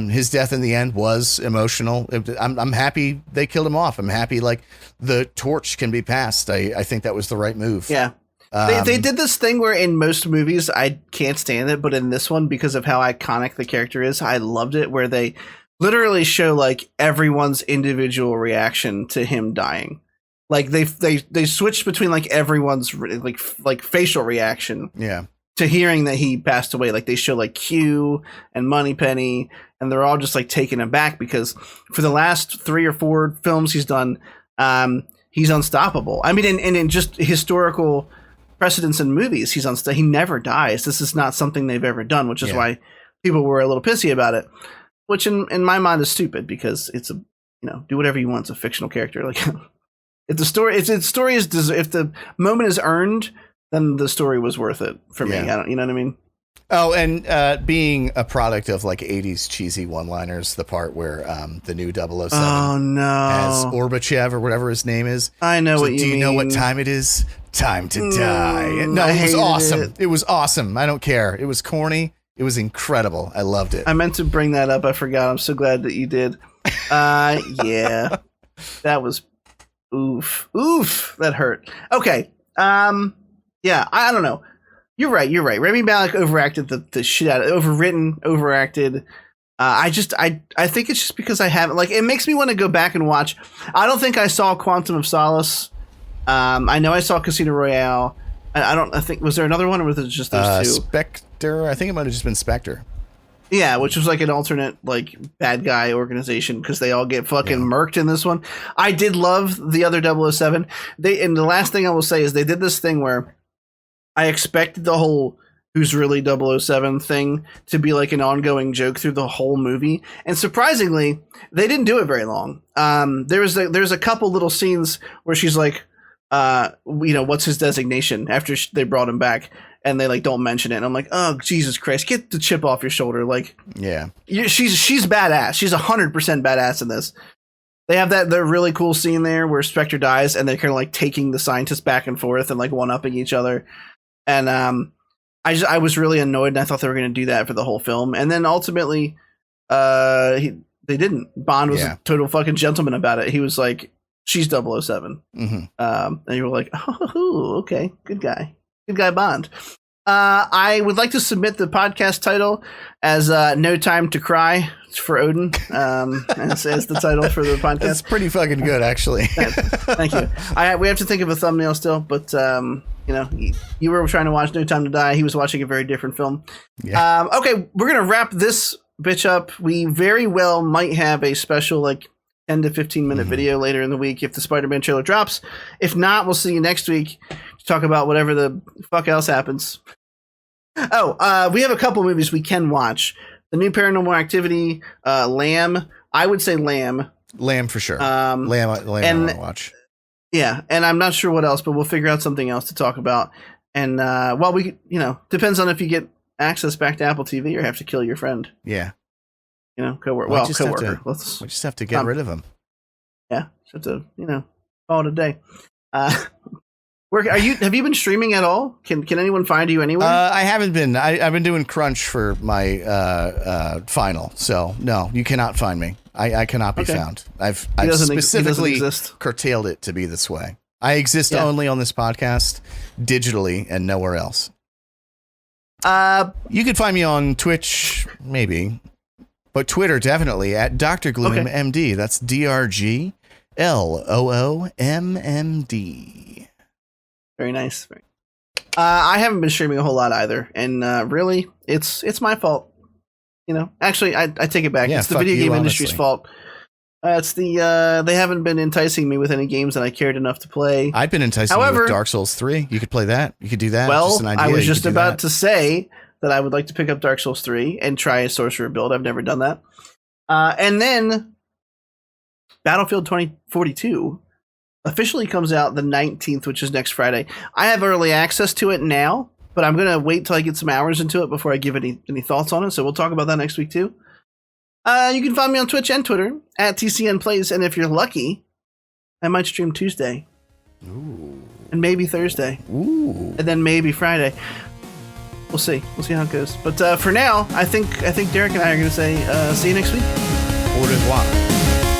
His death in the end was emotional. I'm happy they killed him off. I'm happy like the torch can be passed. I think that was the right move. Yeah. They did this thing where in most movies I can't stand it, but in this one, because of how iconic the character is, I loved it, where they literally show like everyone's individual reaction to him dying. Like they switched between like everyone's like facial reaction. Yeah. To hearing that he passed away. Like they show like Q and Moneypenny, and they're all just like taken aback because for the last 3 or 4 films he's done, he's unstoppable. I mean, in just historical precedents in movies, he never dies. This is not something they've ever done, which is why people were a little pissy about it, which in my mind is stupid because it's do whatever you want. It's a fictional character. Like if the story, if the moment is earned, then the story was worth it for me. You know what I mean? Oh, and being a product of like 80s cheesy one-liners, the part where the new 007 Oh no, has Orbachev or whatever his name is. I know So what you mean. do you know what time it is? Time to die. No, I it was hated awesome. it. It was awesome. I don't care. It was corny. It was incredible. I loved it. I meant to bring that up. I forgot. I'm so glad that you did. Yeah, that was oof. That hurt. Okay. Yeah, I don't know. You're right. Rami Malek overacted the shit out of it. Overwritten, overacted. I think it's just because I haven't, like, it makes me want to go back and watch. I don't think I saw Quantum of Solace. I know I saw Casino Royale. I think, was there another one or was it just those two? Spectre. I think it might have just been Spectre. Yeah, which was like an alternate, like, bad guy organization because they all get fucking murked in this one. I did love the other 007. And the last thing I will say is they did this thing where I expected the whole who's really 007 thing to be like an ongoing joke through the whole movie. And surprisingly, they didn't do it very long. There's a couple little scenes where she's like, what's his designation after they brought him back, and they like don't mention it. And I'm like, oh, Jesus Christ, get the chip off your shoulder. Like, yeah, she's badass. She's 100% badass in this. They have that really cool scene there where Spectre dies and they're kind of like taking the scientists back and forth and like one-upping each other. And I was really annoyed, and I thought they were going to do that for the whole film. And then ultimately, they didn't. Bond was a total fucking gentleman about it. He was like, she's 007. Mm-hmm. And you were like, oh, okay, good guy Bond. I would like to submit the podcast title as No Time to Cry for Odin, as the title for the podcast. That's pretty fucking good, actually. Thank you. We have to think of a thumbnail still, but you were trying to watch No Time to Die. He was watching a very different film. Yeah. Okay, we're going to wrap this bitch up. We very well might have a special, like, 10 to 15 minute video later in the week if the Spider-Man trailer drops. If not, we'll see you next week to talk about whatever the fuck else happens. We have a couple movies we can watch. The new Paranormal Activity, Lamb. I would say Lamb. Lamb for sure. Lamb I want to watch. Yeah, and I'm not sure what else, but we'll figure out something else to talk about. And depends on if you get access back to Apple TV or have to kill your friend. Yeah. Coworker. We just have to get rid of him. Yeah, just have to, call it a day. Have you been streaming at all? Can anyone find you anywhere? I haven't been. I've been doing crunch for my final, so no, you cannot find me. I cannot be found. I've specifically curtailed it to be this way. I exist only on this podcast, digitally, and nowhere else. You can find me on Twitch, maybe. But Twitter, definitely, at Dr. Gloom MD. That's DRGLOOMMD. Very nice. I haven't been streaming a whole lot either. And really, it's my fault. Actually, I take it back. It's the video game industry's fault. It's they haven't been enticing me with any games that I cared enough to play. I've been enticing you with Dark Souls 3. You could play that. You could do that. Well, just an idea. I was just about to say that I would like to pick up Dark Souls 3 and try a sorcerer build. I've never done that. And then Battlefield 2042 officially comes out the 19th, which is next Friday. I have early access to it now, but I'm going to wait till I get some hours into it before I give any thoughts on it. So we'll talk about that next week too. You can find me on Twitch and Twitter at TCN Plays. And if you're lucky, I might stream Tuesday. Ooh. And maybe Thursday. Ooh. And then maybe Friday. We'll see. We'll see how it goes. But for now, I think Derek and I are going to say see you next week. Au revoir.